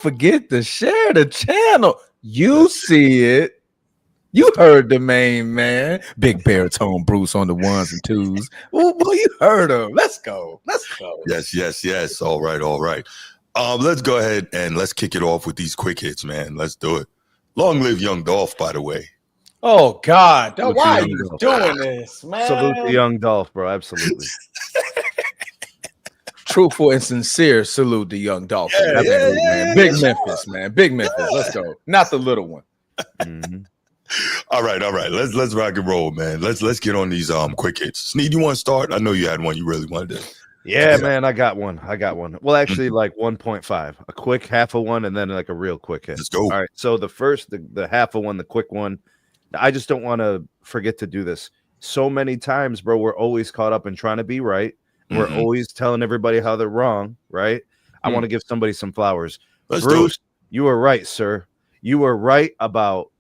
forget to share the channel. You see it. You heard the main man, big baritone Bruce on the ones and twos. Well, you heard him. Let's go. Yes. All right. Let's go ahead and let's kick it off with these quick hits, man. Let's do it. Long live Young Dolph, by the way. Oh God, why are you doing this, man? Salute the Young Dolph, bro. Absolutely. Truthful and sincere salute to Young Dolph. Man. Big Memphis, man. Big Memphis. Let's go. Not the little one. Mm-hmm. All right. Let's rock and roll, man. Let's get on these quick hits. Sneed, you want to start? I know you had one you really wanted to. Yeah, man, I got one. Well, actually, like 1.5, a quick half of one, and then like a real quick hit. Let's go. All right. So the first, the half of one, the quick one. I just don't want to forget to do this. So many times, bro, we're always caught up in trying to be right. We're always telling everybody how they're wrong, right? I want to give somebody some flowers. Bruce, you were right, sir. You were right about,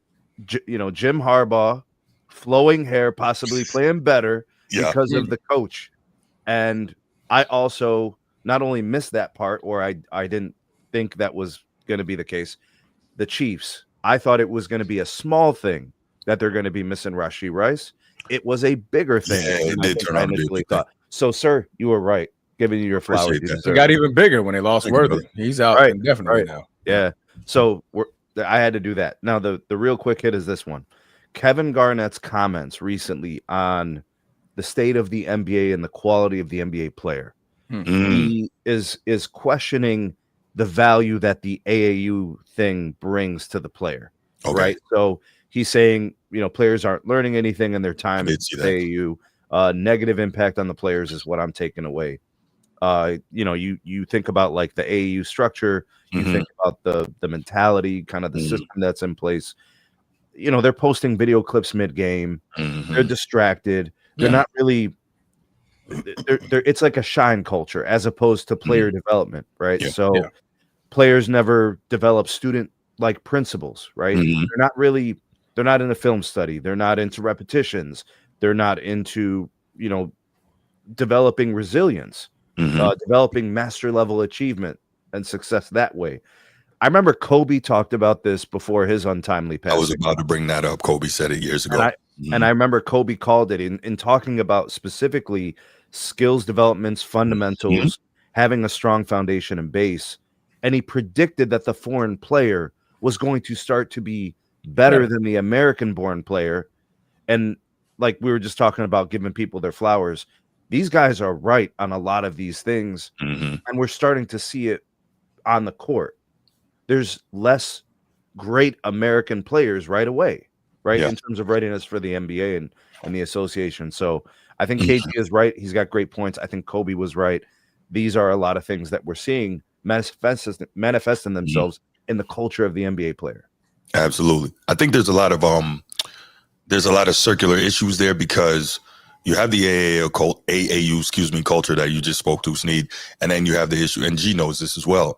Jim Harbaugh, flowing hair, possibly playing better because of the coach. And I also not only missed that part, or I didn't think that was going to be the case. The Chiefs, I thought it was going to be a small thing that they're going to be missing Rashee Rice. It was a bigger thing. Yeah, it did turn out to be a big thing. So, sir, you were right. Giving you your flowers. It got even bigger when they lost Worthy. He's out indefinitely now. Yeah. So I had to do that. Now, the real quick hit is this one. Kevin Garnett's comments recently on the state of the NBA and the quality of the NBA player. He is questioning the value that the AAU thing brings to the player. Okay. Right. So he's saying, players aren't learning anything in their time at AAU. Negative impact on the players is what I'm taking away. You think about like the AAU structure, you think about the mentality, kind of the system that's in place. They're posting video clips mid-game. They're distracted. They're not really. It's like a shine culture as opposed to player development, right? Players never develop student-like principles, right? They're not in a film study. They're not into repetitions. They're not into, developing resilience, developing master level achievement and success that way. I remember Kobe talked about this before his untimely passing. I was about to bring that up. Kobe said it years ago. And I remember Kobe called it in talking about specifically skills developments, fundamentals, having a strong foundation and base. And he predicted that the foreign player was going to start to be better than the American-born player. And like we were just talking about giving people their flowers, these guys are right on a lot of these things. And we're starting to see it on the court. There's less great American players right away, right? In terms of readiness for the NBA and the association. So I think KG is right. He's got great points. I think Kobe was right. These are a lot of things that we're seeing manifesting themselves in the culture of the NBA player. Absolutely. I think there's a lot of circular issues there because you have the AAU culture that you just spoke to, Sneed, and then you have the issue, and G knows this as well.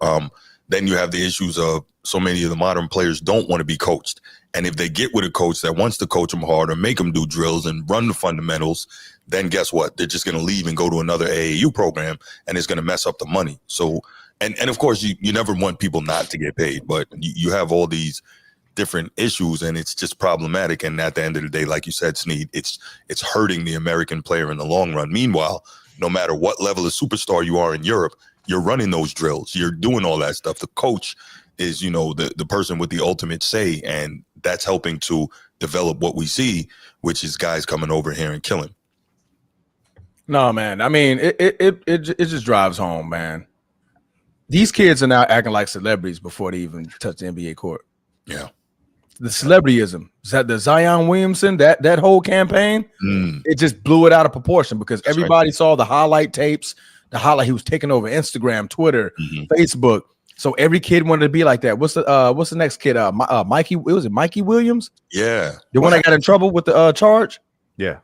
Then you have the issues of so many of the modern players don't want to be coached. And if they get with a coach that wants to coach them hard or make them do drills and run the fundamentals, then guess what? They're just going to leave and go to another AAU program, and it's going to mess up the money. So, and of course, you never want people not to get paid, but you have all these different issues, and it's just problematic. And at the end of the day, like you said, Sneed, it's hurting the American player in the long run. Meanwhile, no matter what level of superstar you are in Europe, you're running those drills. You're doing all that stuff. The coach is, the person with the ultimate say, and that's helping to develop what we see, which is guys coming over here and killing. No, man. I mean, it just drives home, man. These kids are now acting like celebrities before they even touch the NBA court. Yeah. The celebrityism, the Zion Williamson, that whole campaign, it just blew it out of proportion because everybody saw the highlight tapes, he was taking over Instagram, Twitter, Facebook. So every kid wanted to be like that. What's the next kid? Mikey, was it Mikey Williams? Yeah. The one that got in trouble with the charge? Yeah.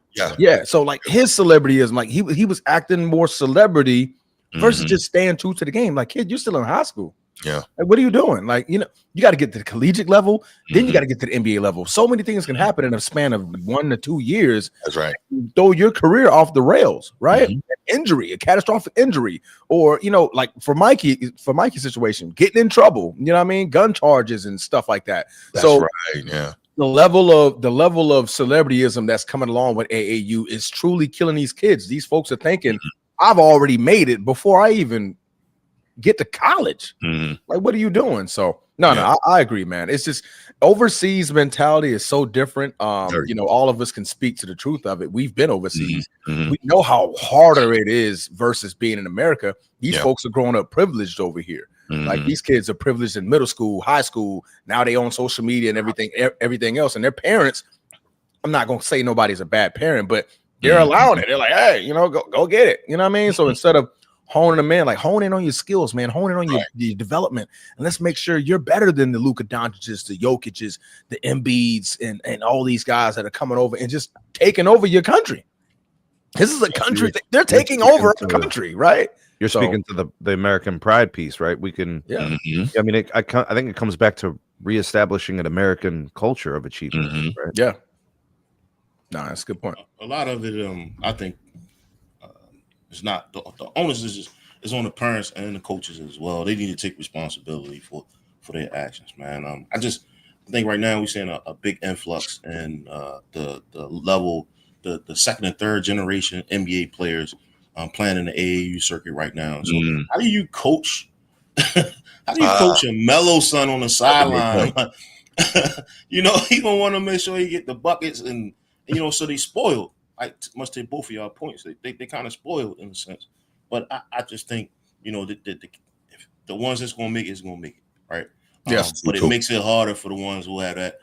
So like his celebrityism, like he was acting more celebrity versus just staying true to the game. Like, kid, you're still in high school. Yeah. Like, what are you doing? Like, you got to get to the collegiate level, then you got to get to the NBA level. So many things can happen in a span of 1 to 2 years. That's right. Throw your career off the rails, right? Injury, a catastrophic injury, or like for Mikey's situation, getting in trouble. You know what I mean? Gun charges and stuff like that. That's right. Yeah. The level of celebrityism that's coming along with AAU is truly killing these kids. These folks are thinking, I've already made it before I even get to college. Like, what are you doing? So no, I agree, man. It's just overseas mentality is so different. All of us can speak to the truth of it. We've been overseas. We know how harder it is versus being in America. These folks are growing up privileged over here. Like, these kids are privileged in middle school, high school. Now they own social media and everything else. And their parents, I'm not going to say nobody's a bad parent, but they're allowing it. They're like, hey, go get it. You know what I mean? So instead of honing them in, like, hone in on your skills, man, hone in on your development, and let's make sure you're better than the Luka Doncic's, the Jokic's, the Embiid's, and all these guys that are coming over and just taking over your country. This is a country. They're taking over a country, right? You're speaking to the American pride piece, right? We can, I mean, I think it comes back to reestablishing an American culture of achievement, right? Yeah. No, that's a good point. A lot of it, I think, it's not the onus is on the parents and the coaches as well. They need to take responsibility for their actions, man. I think right now we're seeing a big influx in the level, the second and third generation NBA players playing in the AAU circuit right now. So how do you coach? How do you coach a Melo son on the sideline? He gonna want to make sure he get the buckets and so they spoiled. I must take both of y'all points. They kind of spoiled in a sense, but I just think the ones that's gonna make it is gonna make it, right? Yes, but it makes it harder for the ones who have that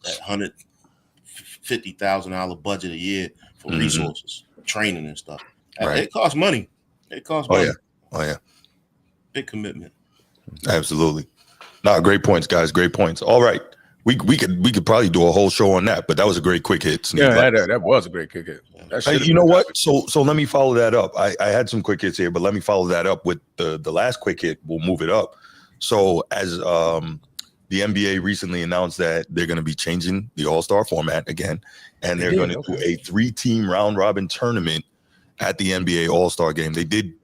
$150,000 budget a year for resources, training and stuff. Right. It costs money. Money. Oh yeah. Big commitment. Absolutely. No, great points, guys. Great points. All right. We could probably do a whole show on that, but that was a great quick hit. Sneak. Yeah, that was a great quick hit. Hey, you know what? So let me follow that up. I had some quick hits here, but let me follow that up with the last quick hit. We'll move it up. So as the NBA recently announced that they're going to be changing the All-Star format again, and they're going to do a 3-team round robin tournament at the NBA All-Star game. They did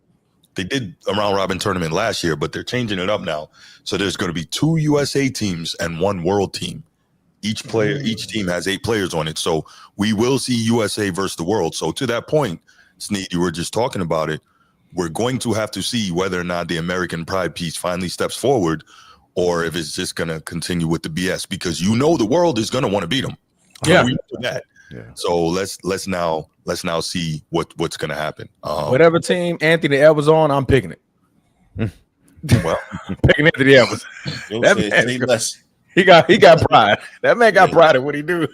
a round robin tournament last year, but they're changing it up now. So there's going to be 2 USA teams and 1 world team. Each team has 8 players on it. So we will see USA versus the world. So to that point, Sneed, you were just talking about it. We're going to have to see whether or not the American pride piece finally steps forward, or if it's just going to continue with the BS, because the world is going to want to beat them. Yeah. We know that. Yeah. So let's now see what's going to happen. Whatever team Anthony Edwards on, I'm picking it. Well, picking Anthony Edwards. He got pride. That man got pride in what he do.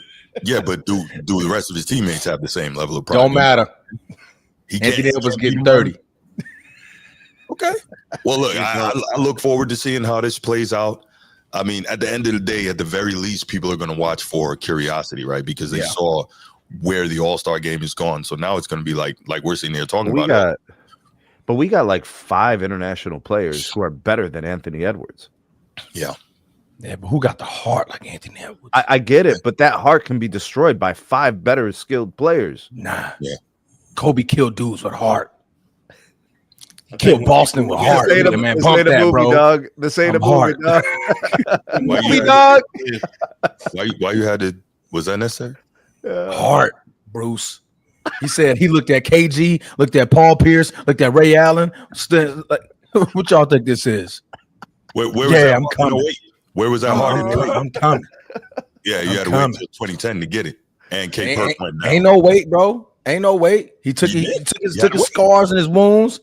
Yeah, but do the rest of his teammates have the same level of pride? Don't matter. Anthony Edwards getting 30. Okay. Well, look, I look forward to seeing how this plays out. I mean, at the end of the day, at the very least, people are going to watch for curiosity, right? Because they saw where the All-Star game is gone. So now it's going to be like we're sitting here talking about it. But we got like 5 international players who are better than Anthony Edwards. Yeah. Yeah, but who got the heart like Anthony Edwards? I get it, but that heart can be destroyed by 5 better skilled players. Nah. Yeah. Kobe killed dudes with heart. Killed Boston with heart. This ain't a movie, dog. This ain't a movie, dog. Movie, dog. Why you had to? Was that necessary? Heart, Bruce. He said he looked at KG, looked at Paul Pierce, looked at Ray Allen. What y'all think this is? Where was that? I'm coming. Where was that heart? I'm coming. Yeah, you had to wait till 2010 to get it. And K. Perk went down. Ain't no wait, bro. Ain't no wait. He took his scars and his wounds,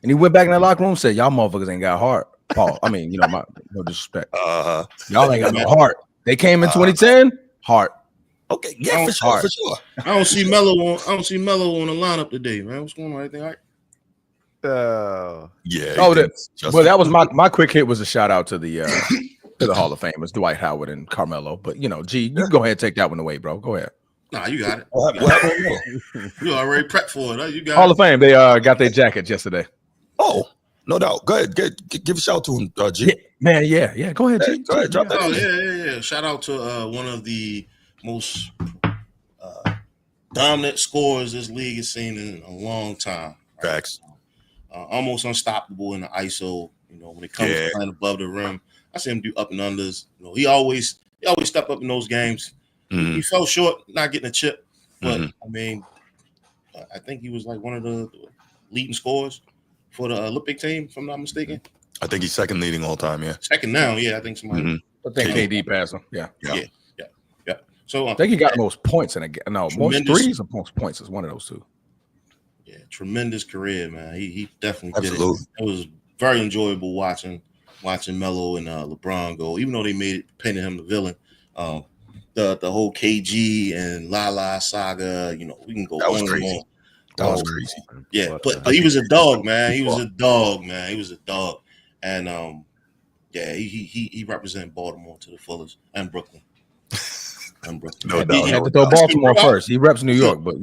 and he went back in that locker room and said, "Y'all motherfuckers ain't got heart." Paul, I mean, no disrespect. Y'all ain't got no heart. They came in 2010, heart. Okay, yeah, for sure. I don't see Melo on the lineup today, man. What's going on? Everything all right? Yeah. Oh, well, that was my quick hit. Was a shout out to the Hall of Famers, Dwight Howard and Carmelo. But G, you can go ahead and take that one away, bro. Go ahead. Nah, you got it. You already prepped for it. Huh? You got Hall of Fame. They got their jackets yesterday. Oh, no doubt. Go ahead. Give a shout to him, G. Man, yeah. Go ahead, G. Go ahead, drop that. Oh yeah. Shout out to one of the most dominant scorers this league has seen in a long time. Right? Facts. Almost unstoppable in the ISO. When it comes to playing above the rim, I see him do up and unders. He always step up in those games. Mm-hmm. He fell short, not getting a chip, but I mean, I think he was like one of the leading scorers for the Olympic team, if I'm not mistaken. I think he's second leading all time. Yeah, second now. Yeah, I think somebody. Mm-hmm. I think KD passed him. Yeah. So I think he got the most points in a game. No, most threes or most points is one of those two. Yeah, tremendous career, man. He definitely Absolutely. did it. It was very enjoyable watching Melo and LeBron go, even though they painted him the villain. The whole KG and Lala saga, we can go on and on. That was crazy. Yeah, but he was a dog, man. He was a dog. And he represented Baltimore to the fullest and Brooklyn. No doubt. He had to throw Baltimore first. He reps New York, but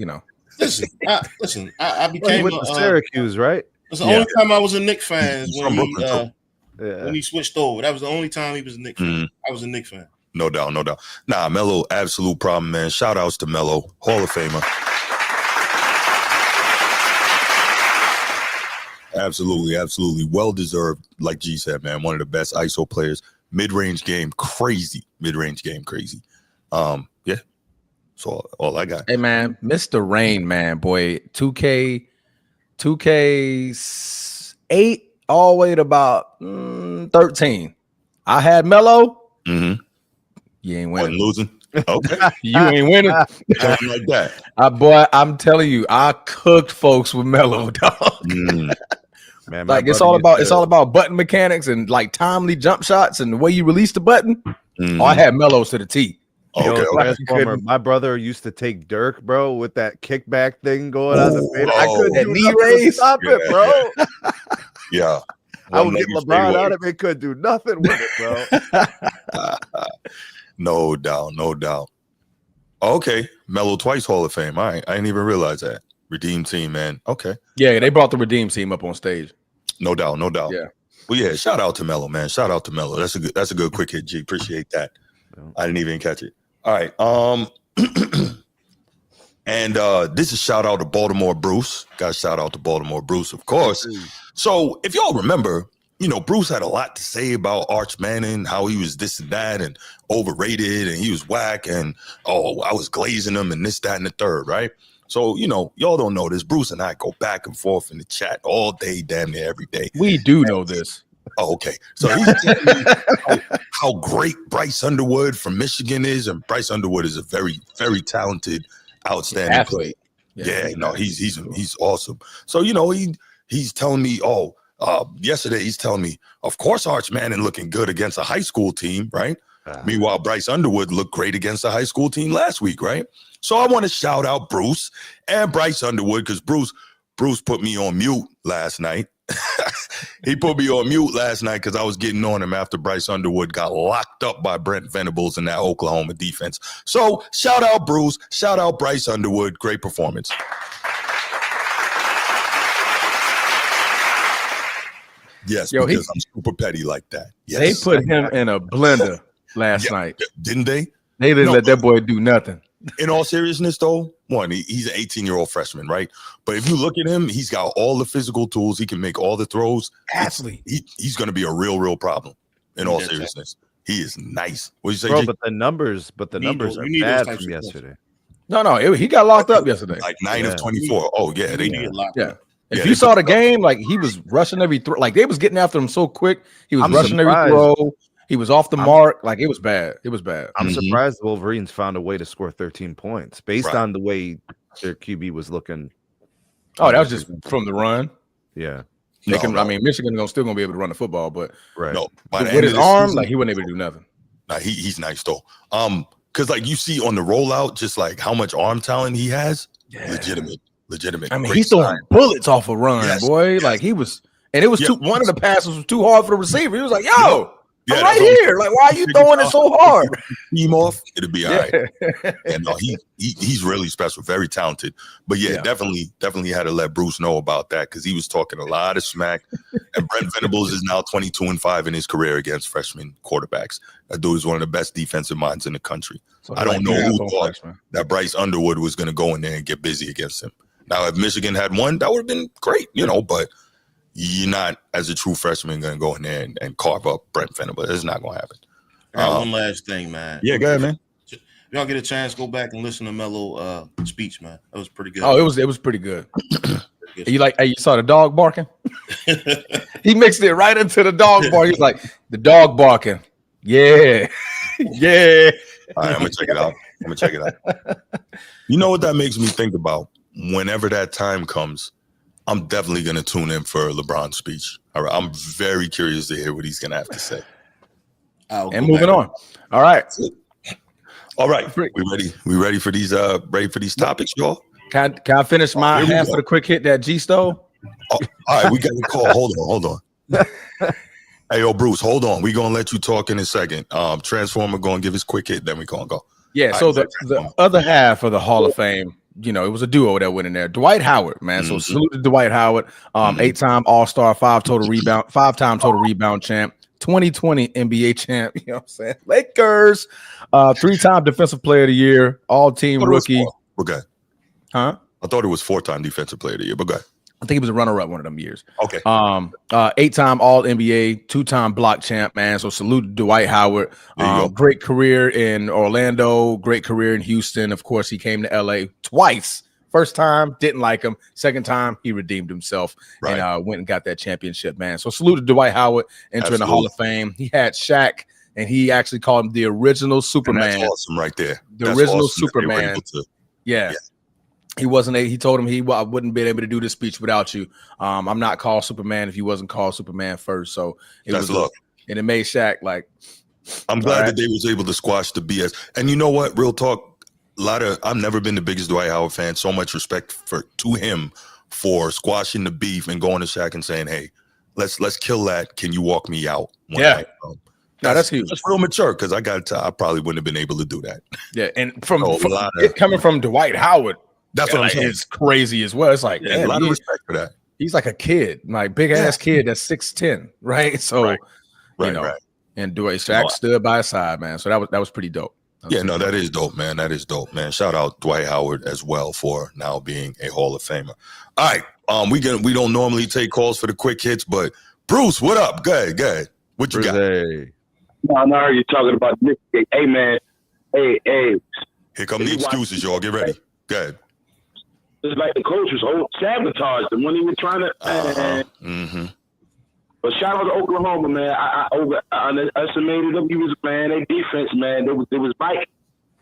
Listen, I became with Syracuse, right? That's the only time I was a Knicks fan when he switched over. That was the only time he was a Knicks fan. I was a Knicks fan. No doubt. Nah, Melo, absolute problem, man. Shout outs to Melo, Hall of Famer. Absolutely. Well deserved, like G said, man. One of the best ISO players. Mid-range game, crazy. Yeah. So all I got. Hey man, Mr. Rain, man, boy. 2K 8 all the way to about 13. I had Melo. Mm-hmm. You ain't winning. Losing. Okay. You ain't winning. Something like that. Boy, I'm telling you, I cooked folks with Melo, dog. Man, like it's all about button mechanics and like timely jump shots and the way you release the button. Mm-hmm. Oh, I had Melos to the T. Okay. My brother used to take Dirk, bro, with that kickback thing going on the fade. I couldn't that do knee nothing to raise. stop it, bro. Yeah. I would get LeBron out of it, couldn't do nothing with it, bro. No doubt. Okay. Melo twice Hall of Fame. All right. I didn't even realize that. Redeem team, man. Okay. Yeah, they brought the Redeem team up on stage. No doubt. Yeah. Well, yeah, shout out to Melo, man. Shout out to Melo. That's a good quick hit, G. Appreciate that. I didn't even catch it. All right. And this is shout out to Baltimore Bruce. Got shout out to Baltimore Bruce, of course. So if y'all remember, Bruce had a lot to say about Arch Manning, how he was this and that and overrated and he was whack and I was glazing him and this, that, and the third, right? So, y'all don't know this. Bruce and I go back and forth in the chat all day, damn near every day. We do know this. Oh, okay. So he's telling me how great Bryce Underwood from Michigan is, and Bryce Underwood is a very, very talented, outstanding athlete. Yeah, he's awesome. So he's telling me, yesterday he's telling me, of course, Arch Manning looking good against a high school team, right? Meanwhile, Bryce Underwood looked great against a high school team last week, right? So I want to shout out Bruce and Bryce Underwood because Bruce put me on mute last night. He put me on mute last night because I was getting on him after Bryce Underwood got locked up by Brent Venables in that Oklahoma defense. So shout out Bruce, shout out Bryce Underwood. Great performance. Yes, because I'm super petty like that. Yes. They put him in a blender last night. Didn't they? They didn't let that boy do nothing. In all seriousness, though, he's an 18-year-old freshman, right? But if you look at him, he's got all the physical tools. He can make all the throws. Athlete. He's going to be a real problem. In all seriousness, he is nice. What did you say, bro? G? But the numbers are bad from yesterday. No, he got locked up yesterday. Like 9 of 24. Oh yeah, they get locked up. If you saw the game, like he was rushing every throw. Like they was getting after him so quick. He was rushing every throw. He was off the mark. Like it was bad. I'm surprised the Wolverines found a way to score 13 points based on the way their QB was looking. Oh, that was just from the run. Yeah. Michigan's still gonna be able to run the football, but with his arm, like he wasn't able to do nothing. Nah, he's nice though. Because like you see on the rollout, just like how much arm talent he has. Yeah. Legitimate. I mean, he's throwing bullets off a run, boy. Like he was, and it was one of the passes was too hard for the receiver. He was like, "Yo." Yeah, I'm right here. Like, why are you throwing it so hard? Team off, it'll be all right. And no, he's really special, very talented. But yeah, definitely had to let Bruce know about that because he was talking a lot of smack. And Brent Venables is now 22-5 in his career against freshman quarterbacks. That dude is one of the best defensive minds in the country. So I don't know who thought that Bryce Underwood was going to go in there and get busy against him. Now, if Michigan had won, that would have been great, but you're not, as a true freshman, going to go in there and carve up Brent Venables. It's not going to happen. One last thing, man. Yeah, go ahead, man. If y'all get a chance, go back and listen to Melo speech, man. That was pretty good. Oh, it was pretty good. You saw the dog barking? He mixed it right into the dog bark. He's like, the dog barking. Yeah. Yeah. All right, I'm going to check it out. You know what that makes me think about? Whenever that time comes, I'm definitely going to tune in for LeBron's speech. All right, I'm very curious to hear what he's going to have to say. And moving on. All right. We ready? We ready for these topics, y'all? Can I finish my half of the quick hit that G stole? Oh, all right, we got a call. Hold on. Hey, yo, Bruce, hold on. We're going to let you talk in a second. Transformer going to give his quick hit, then we're going to go. Yeah, so the other half of the Hall of Fame, it was a duo that went in there. Dwight Howard, man. So salute to Dwight Howard, 8-time All-Star, 5-time total rebound champ, 2020 NBA champ. You know what I'm saying? Lakers, 3-time Defensive Player of the Year, All-Team rookie. Okay. Huh? I thought it was 4-time Defensive Player of the Year, but go ahead. I think he was a runner-up one of them years. Okay. 8-time All-NBA, 2-time block champ, man. So salute to Dwight Howard. Great career in Orlando, great career in Houston. Of course, he came to LA twice. First time, didn't like him. Second time, he redeemed himself and went and got that championship, man. So salute to Dwight Howard entering the Hall of Fame. He had Shaq, and he actually called him the original Superman. And that's awesome right there. The original Superman. Yeah. He wasn't. He told him I wouldn't be able to do this speech without you. I'm not called Superman if he wasn't called Superman first. So and it made Shaq like. I'm glad that they was able to squash the BS. And you know what? Real talk. I've never been the biggest Dwight Howard fan. So much respect to him for squashing the beef and going to Shaq and saying, "Hey, let's kill that. Can you walk me out?" That's huge. That's real mature because I probably wouldn't have been able to do that. Yeah, and coming from Dwight Howard. That's what I'm saying. It's crazy as well. It's like a lot of respect for that. He's like a kid, like big ass kid that's 6'10", right? So, and Dwight Shaq stood by his side, man. So that was pretty dope. That is dope, man. That is dope, man. Shout out Dwight Howard as well for now being a Hall of Famer. All right, we don't normally take calls for the quick hits, but Bruce, what up? Go ahead. What you got? No, you're talking about this. Hey, man. Hey. Here come the excuses, y'all. Get ready. Go ahead. It's like the coach was sabotaged him when he was trying to. But shout out to Oklahoma, man. I underestimated them. He was, man, their defense, man. It was Mike.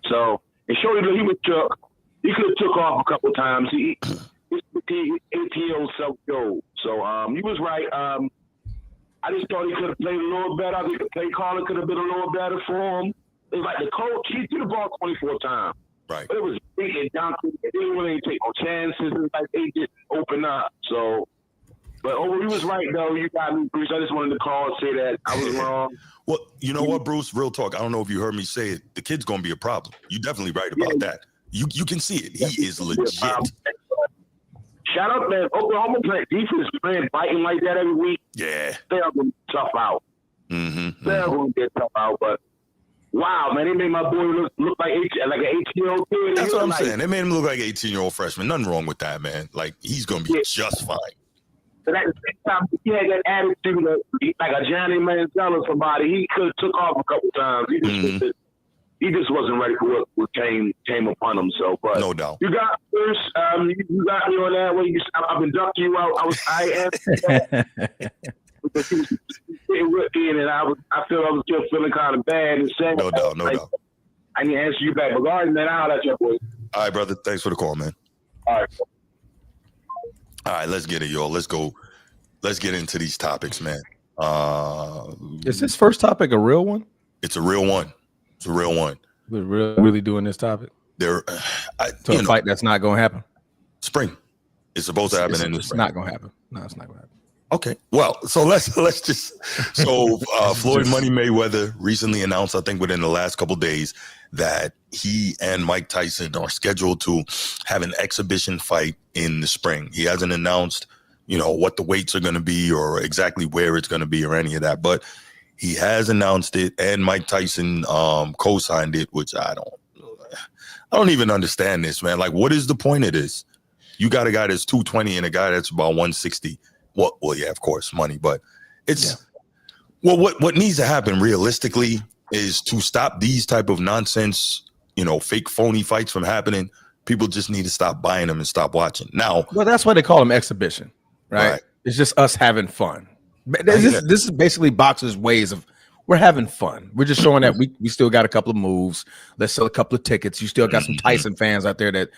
So and Shorty, he could have took off a couple times. He ATO self-go. So he was right. I just thought he could have played a little better. I think the play caller could have been a little better for him. It's like the coach, he threw the ball 24 times. Right. But it was big and down. They didn't really take no chances. It's like they just open up. So, but he was right, though. You got me, Bruce. I just wanted to call and say that I was wrong. Well, you know what, Bruce? Real talk. I don't know if you heard me say it. The kid's going to be a problem. You're definitely right about that. You can see it. He is legit. Shout out, man. Oklahoma playing defense, playing fighting like that every week. Yeah. They're going to tough out. They're going to get tough out, but. Wow, man, they made my boy look like an 18-year-old kid. That's what I'm saying. They made him look like an 18-year-old freshman. Nothing wrong with that, man. Like, he's going to be just fine. But at the same time, he had that attitude like a Johnny Manziel or somebody. He could have took off a couple times. He just wasn't ready for what came upon him. So, but no doubt. You got first. You got me on that way. I've been ducking you out. I and I was still feeling kind of bad and sad. No doubt. I need to answer you back. Regarding that, I'll let you boy. All right, brother. Thanks for the call, man. All right, let's get it, y'all. Let's go. Let's get into these topics, man. Is this first topic a real one? It's a real one. We're really doing this topic? A fight that's not going to happen? Spring. It's supposed to happen in the spring. It's not going to happen. No, it's not going to happen. Okay, well, so let's just Floyd Money Mayweather recently announced, I think within the last couple of days, that he and Mike Tyson are scheduled to have an exhibition fight in the spring. He hasn't announced, what the weights are going to be or exactly where it's going to be or any of that, but he has announced it, and Mike Tyson co-signed it, which I don't even understand this, man. Like, what is the point of this? You got a guy that's 220 and a guy that's about 160. Well, yeah, of course, money, but what needs to happen realistically is to stop these type of nonsense, fake phony fights from happening. People just need to stop buying them and stop watching. Now, well, that's why they call them exhibition, right? It's just us having fun. This is basically boxers' ways of we're having fun. We're just showing that we still got a couple of moves. Let's sell a couple of tickets. You still got some Tyson fans out there that,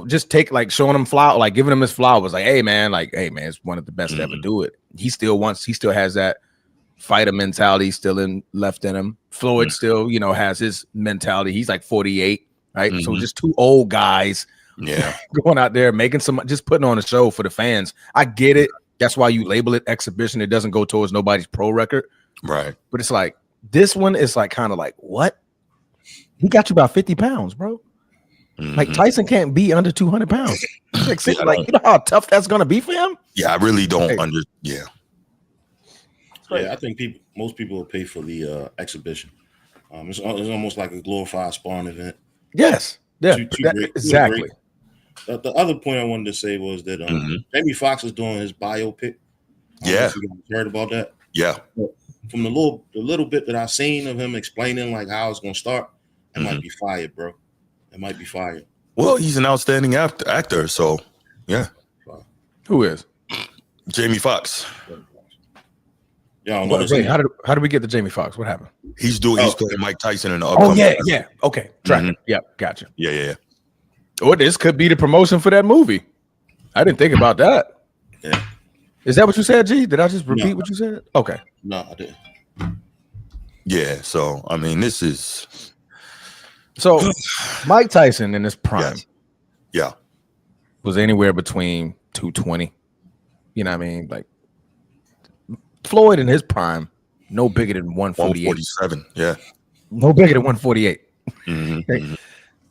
just take showing them flower, giving him his flowers. Hey man, it's one of the best to ever do it. He still has that fighter mentality still left in him. Floyd still, has his mentality. He's 48, right? So just two old guys, going out there making just putting on a show for the fans. I get it. That's why you label it exhibition. It doesn't go towards nobody's pro record, right? But it's this one is kind of what? He got you about 50 pounds, bro. Tyson can't be under 200 pounds. You know how tough that's gonna be for him? Yeah, I really don't Yeah, I think most people will pay for the exhibition. It's almost like a glorified sparring event. Yes, yeah, exactly. The other point I wanted to say was that Jamie Foxx is doing his biopic. Yeah, you heard about that? Yeah. From the little bit that I've seen of him explaining how it's gonna start, it might be fired, bro. It might be fired. Well, he's an outstanding actor, so yeah. Who is? Jamie Foxx. Yeah. Wait, how did we get to Jamie Foxx? What happened? He's playing Mike Tyson in the upcoming. Oh yeah. Okay, track. Yep, gotcha. Yeah. Or this could be the promotion for that movie. I didn't think about that. Yeah. Is that what you said, G? Did I just repeat what you said? Okay. No, I didn't. Yeah. So I mean, this is. So, Mike Tyson in his prime, was anywhere between 220. You know what I mean? Floyd in his prime, no bigger than 148. 147, yeah. No bigger than 148.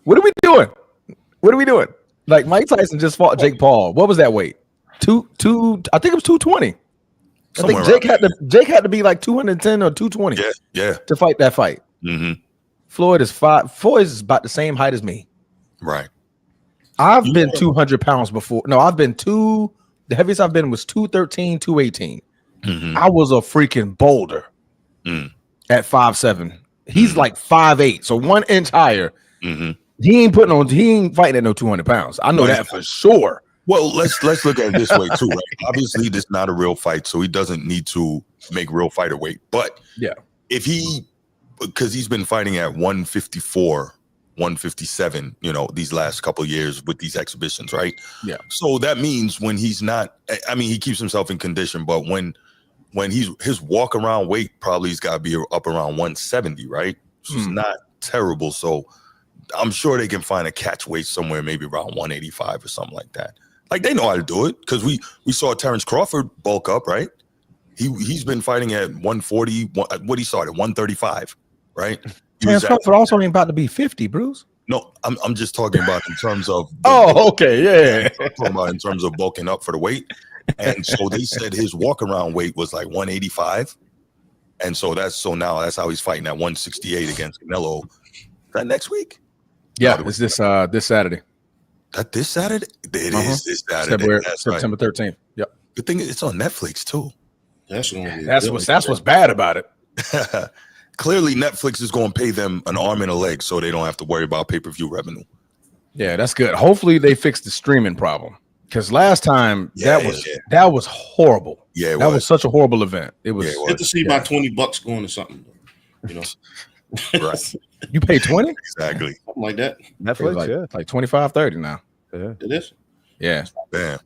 What are we doing? Mike Tyson just fought Jake Paul. What was that weight? I think it was 220. Somewhere I think Jake had to be 210 or 220. Yeah. To fight that fight. Floyd is about the same height as me. Right. I've been 200 pounds before. No, the heaviest I've been was 213, 218. I was a freaking boulder at 5'7". He's 5'8", so 1 inch higher. He ain't fighting at no 200 pounds. I know that for sure. Well, let's look at it this way too, right? Obviously, this is not a real fight, so he doesn't need to make real fighter weight. But if because he's been fighting at 154, 157, these last couple of years with these exhibitions, right? Yeah. So that means when he's not, he keeps himself in condition, but when his walk around weight probably has got to be up around 170, right? So it's not terrible. So I'm sure they can find a catch weight somewhere, maybe around 185 or something like that. They know how to do it because we saw Terrence Crawford bulk up, right? He's been fighting at 140. What he started 135, right? Terrence Crawford also ain't about to be 50, Bruce. No, I'm just talking about in terms of. Okay, yeah. I'm talking about in terms of bulking up for the weight, and so they said his walk around weight was 185, and so now that's how he's fighting at 168 against Canelo. Is that next week? Yeah, it's this Saturday. That this Saturday? It is this Saturday. September 13th. Yep. Good thing it's on Netflix too. That's what's bad about it. Clearly, Netflix is going to pay them an arm and a leg, so they don't have to worry about pay-per-view revenue. Yeah, that's good. Hopefully, they fix the streaming problem because last time that was horrible. Yeah, that was such a horrible event. It was good to see about $20 going to something. Right. You pay 20? Exactly. Something like that. Netflix, like 25, 30 now. Yeah. It is. Yeah. Damn.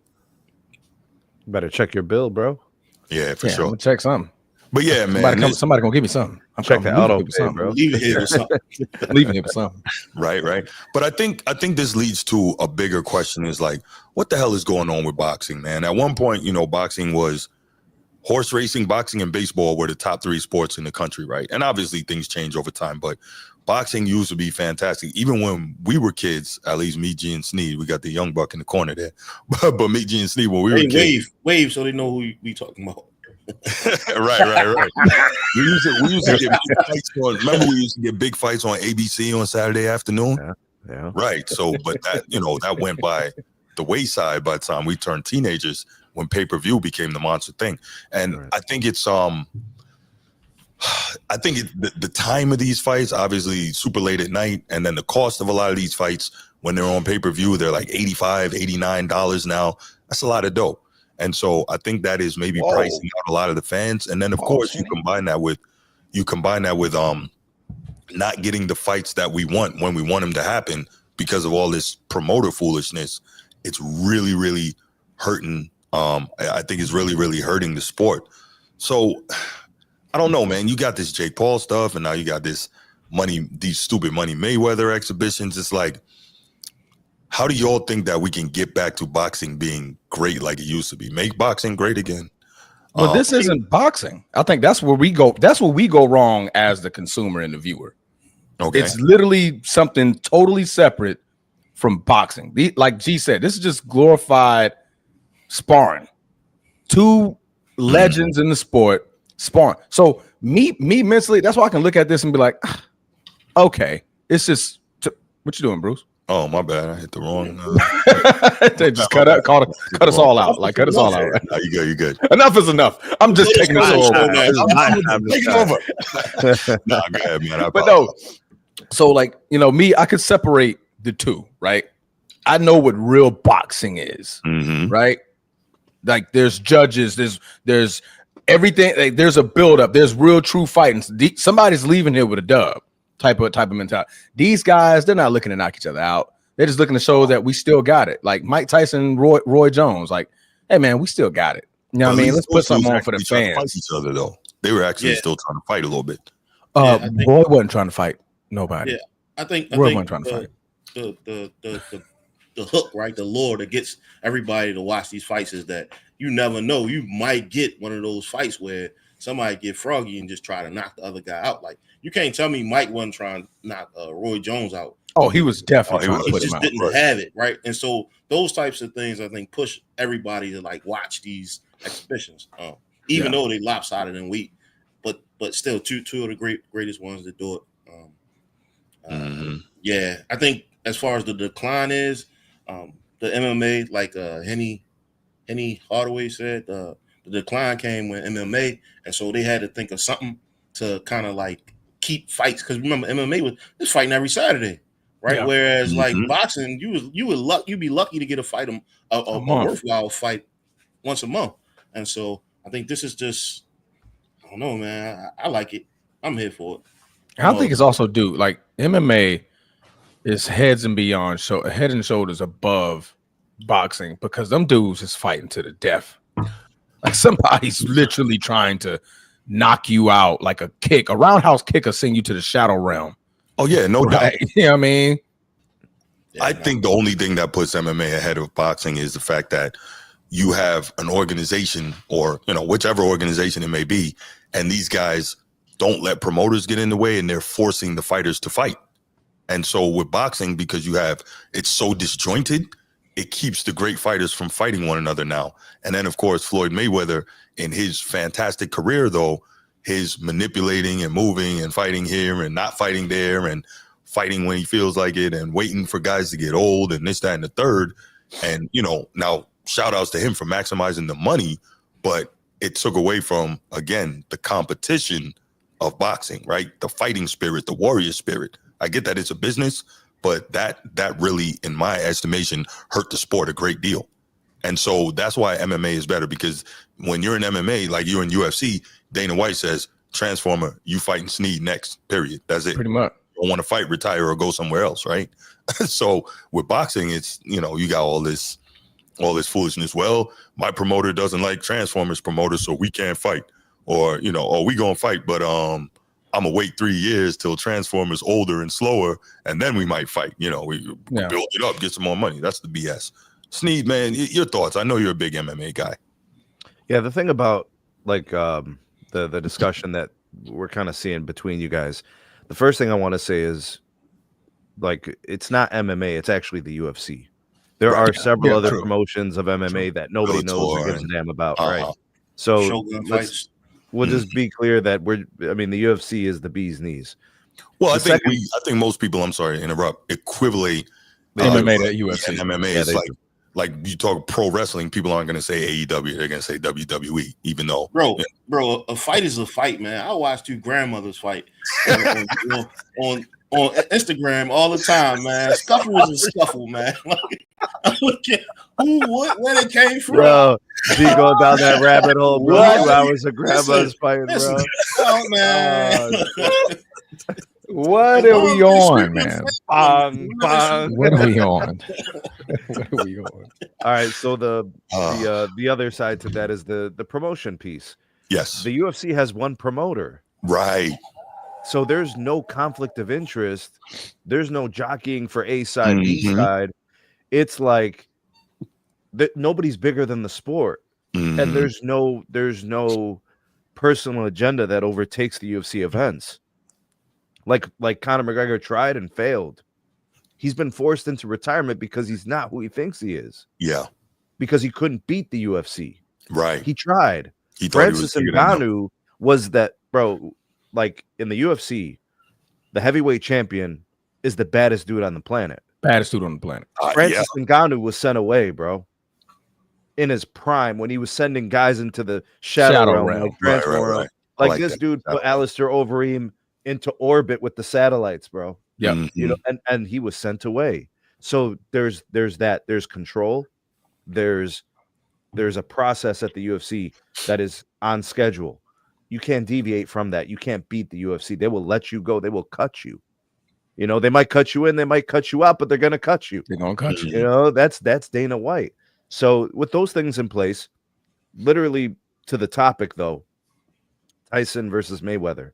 Better check your bill, bro. Yeah, for sure. I'm gonna check something. But yeah, man. Somebody gonna give me something. I'm checking the auto pay, bro. Leave it here or something. Leaving it for something. Right. But I think this leads to a bigger question: is what the hell is going on with boxing, man? At one point, boxing was horse racing, boxing, and baseball were the top 3 sports in the country, right? And obviously things change over time, but boxing used to be fantastic. Even when we were kids, at least me, G, and Sneed, we got the young buck in the corner there. But me, G, and Sneed, when we were kids. Wave so they know who we talking about. right. We used to get big fights on, remember we used to get big fights on ABC on Saturday afternoon? Yeah. Right. So, but that, that went by the wayside by the time we turned teenagers when pay-per-view became the monster thing. And I think it's the time of these fights, obviously super late at night, and then the cost of a lot of these fights when they're on pay-per-view, they're like $85, $89 now. That's a lot of dough. And so I think that is maybe pricing out a lot of the fans. And then of course you combine that with not getting the fights that we want when we want them to happen because of all this promoter foolishness. It's really, really hurting. I think it's really, really hurting the sport. So I don't know, man. You got this Jake Paul stuff, and now you got this these stupid Money Mayweather exhibitions. It's like, how do y'all think that we can get back to boxing being great like it used to be? Make boxing great again? But this isn't boxing. I think that's where we go. That's where we go wrong as the consumer and the viewer. Okay. It's literally something totally separate from boxing. Like G said, this is just glorified sparring. 2 legends in the sport sparring. So me mentally, that's why I can look at this and be like, okay, it's just what you doing, Bruce? Oh, my bad. I hit the wrong. They just cut us all out. Like, cut us all out. No, you good. Enough is enough. I'm just taking this over. I'm taking over. No, go ahead, man. But no. So, like, me, I could separate the 2, right? I know what real boxing is, right? Like, there's judges, there's everything. Like, there's a buildup. There's real, true fighting. Somebody's leaving here with a dub. Type of mentality. These guys, they're not looking to knock each other out. They're just looking to show that we still got it. Like Mike Tyson, Roy Jones. Like, hey man, we still got it. You know what I mean? Let's put something on for the fans. Fight each other though. They were actually still trying to fight a little bit. Roy wasn't trying to fight nobody. Yeah, I think Roy wasn't trying to fight. The hook, right? The lure that gets everybody to watch these fights is that you never know. You might get one of those fights where somebody get froggy and just try to knock the other guy out. Like, you can't tell me Mike wasn't trying to knock Roy Jones out. Oh, he was definitely trying to put him out. He just didn't have it, right? And so those types of things, I think, push everybody to like watch these exhibitions, even though they lopsided and weak, but still two of the greatest ones that do it. Yeah, I think as far as the decline is, the MMA, like Henny Hardaway said, the decline came with MMA, and so they had to think of something to kind of like keep fights, because remember MMA was fighting every Saturday, right? Yeah. Whereas like boxing, you'd be lucky to get a fight, a worthwhile fight once a month. And so I think this is just, I don't know, man. I like it. I'm here for it. I think it's also due, like MMA is head and shoulders above boxing, because them dudes is fighting to the death. Like somebody's literally trying to knock you out, like a roundhouse kick, or send you to the shadow realm. Oh yeah, no doubt. You know what I mean? I think the only thing that puts MMA ahead of boxing is the fact that you have an organization, or whichever organization it may be, and these guys don't let promoters get in the way, and they're forcing the fighters to fight. And so with boxing, because it's so disjointed, it keeps the great fighters from fighting one another now. And then, of course, Floyd Mayweather, in his fantastic career, though, his manipulating and moving and fighting here and not fighting there and fighting when he feels like it and waiting for guys to get old and this, that, and the third. And, now shout outs to him for maximizing the money, but it took away from, again, the competition of boxing, right? The fighting spirit, the warrior spirit. I get that it's a business, but that really, in my estimation, hurt the sport a great deal. And so that's why MMA is better, because when you're in MMA, like you're in UFC, Dana White says, Transformer, you fighting Sneed next, period. That's it. Pretty much. You don't want to fight, retire, or go somewhere else, right? So with boxing, it's, you got all this foolishness. Well, my promoter doesn't like Transformers promoters, so we can't fight. Or, we going to fight, but I'm going to wait 3 years till Transformers older and slower, and then we might fight. We build it up, get some more money. That's the BS. Sneed, man, your thoughts. I know you're a big MMA guy. Yeah, the thing about the discussion that we're kind of seeing between you guys, the first thing I want to say is like it's not MMA, it's actually the UFC. There are several other promotions of MMA that nobody knows or gives a damn about, right? So Shogun fights. we'll just be clear that the UFC is the bee's knees. Well, I think most people, I'm sorry to interrupt, equivalent MMA to UFC. MMA is like you talk pro wrestling, people aren't going to say AEW, they're going to say WWE, even though bro, a fight is a fight, man. I watch two grandmothers fight on Instagram all the time, man. Scuffle is a scuffle, man. I look at where they came from. Bro, she going down that rabbit hole, bro. 2 hours of grandma's fighting, bro. Oh, man. What are we on, man? Bong. What are we on? What are we on? All right, so the other side to that is the promotion piece. Yes. The UFC has one promoter. Right. So there's no conflict of interest. There's no jockeying for A side, B side. It's like that nobody's bigger than the sport. And there's no personal agenda that overtakes the UFC events. Like Conor McGregor tried and failed. He's been forced into retirement because he's not who he thinks he is. Yeah. Because he couldn't beat the UFC. Right. He tried. Francis Ngannou was that, bro, like in the UFC, the heavyweight champion is the baddest dude on the planet. Baddest dude on the planet. Francis Ngannou was sent away, bro. In his prime, when he was sending guys into the shadow realm. Right. Like this dude put Alistair Overeem into orbit with the satellites, bro. Yeah. You know, and he was sent away. So there's control. There's a process at the UFC that is on schedule. You can't deviate from that. You can't beat the UFC. They will let you go. They will cut you. You know, they might cut you in, they might cut you out, but they're gonna cut you. They're gonna cut you. You know, that's Dana White. So with those things in place, literally to the topic though, Tyson versus Mayweather.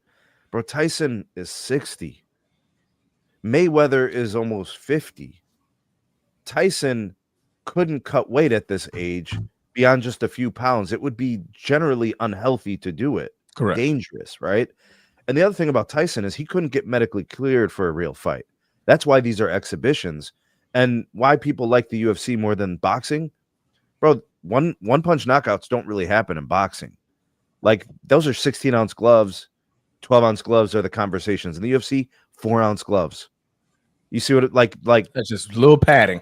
Bro, Tyson is 60. Mayweather is almost 50. Tyson couldn't cut weight at this age beyond just a few pounds. It would be generally unhealthy to do it. Correct. Dangerous, right? And the other thing about Tyson is he couldn't get medically cleared for a real fight. That's why these are exhibitions. And why people like the UFC more than boxing. Bro, one punch knockouts don't really happen in boxing. Like those are 16-ounce gloves, 12-ounce gloves are the conversations. In the UFC, 4-ounce gloves. You see what it like that's just a little padding.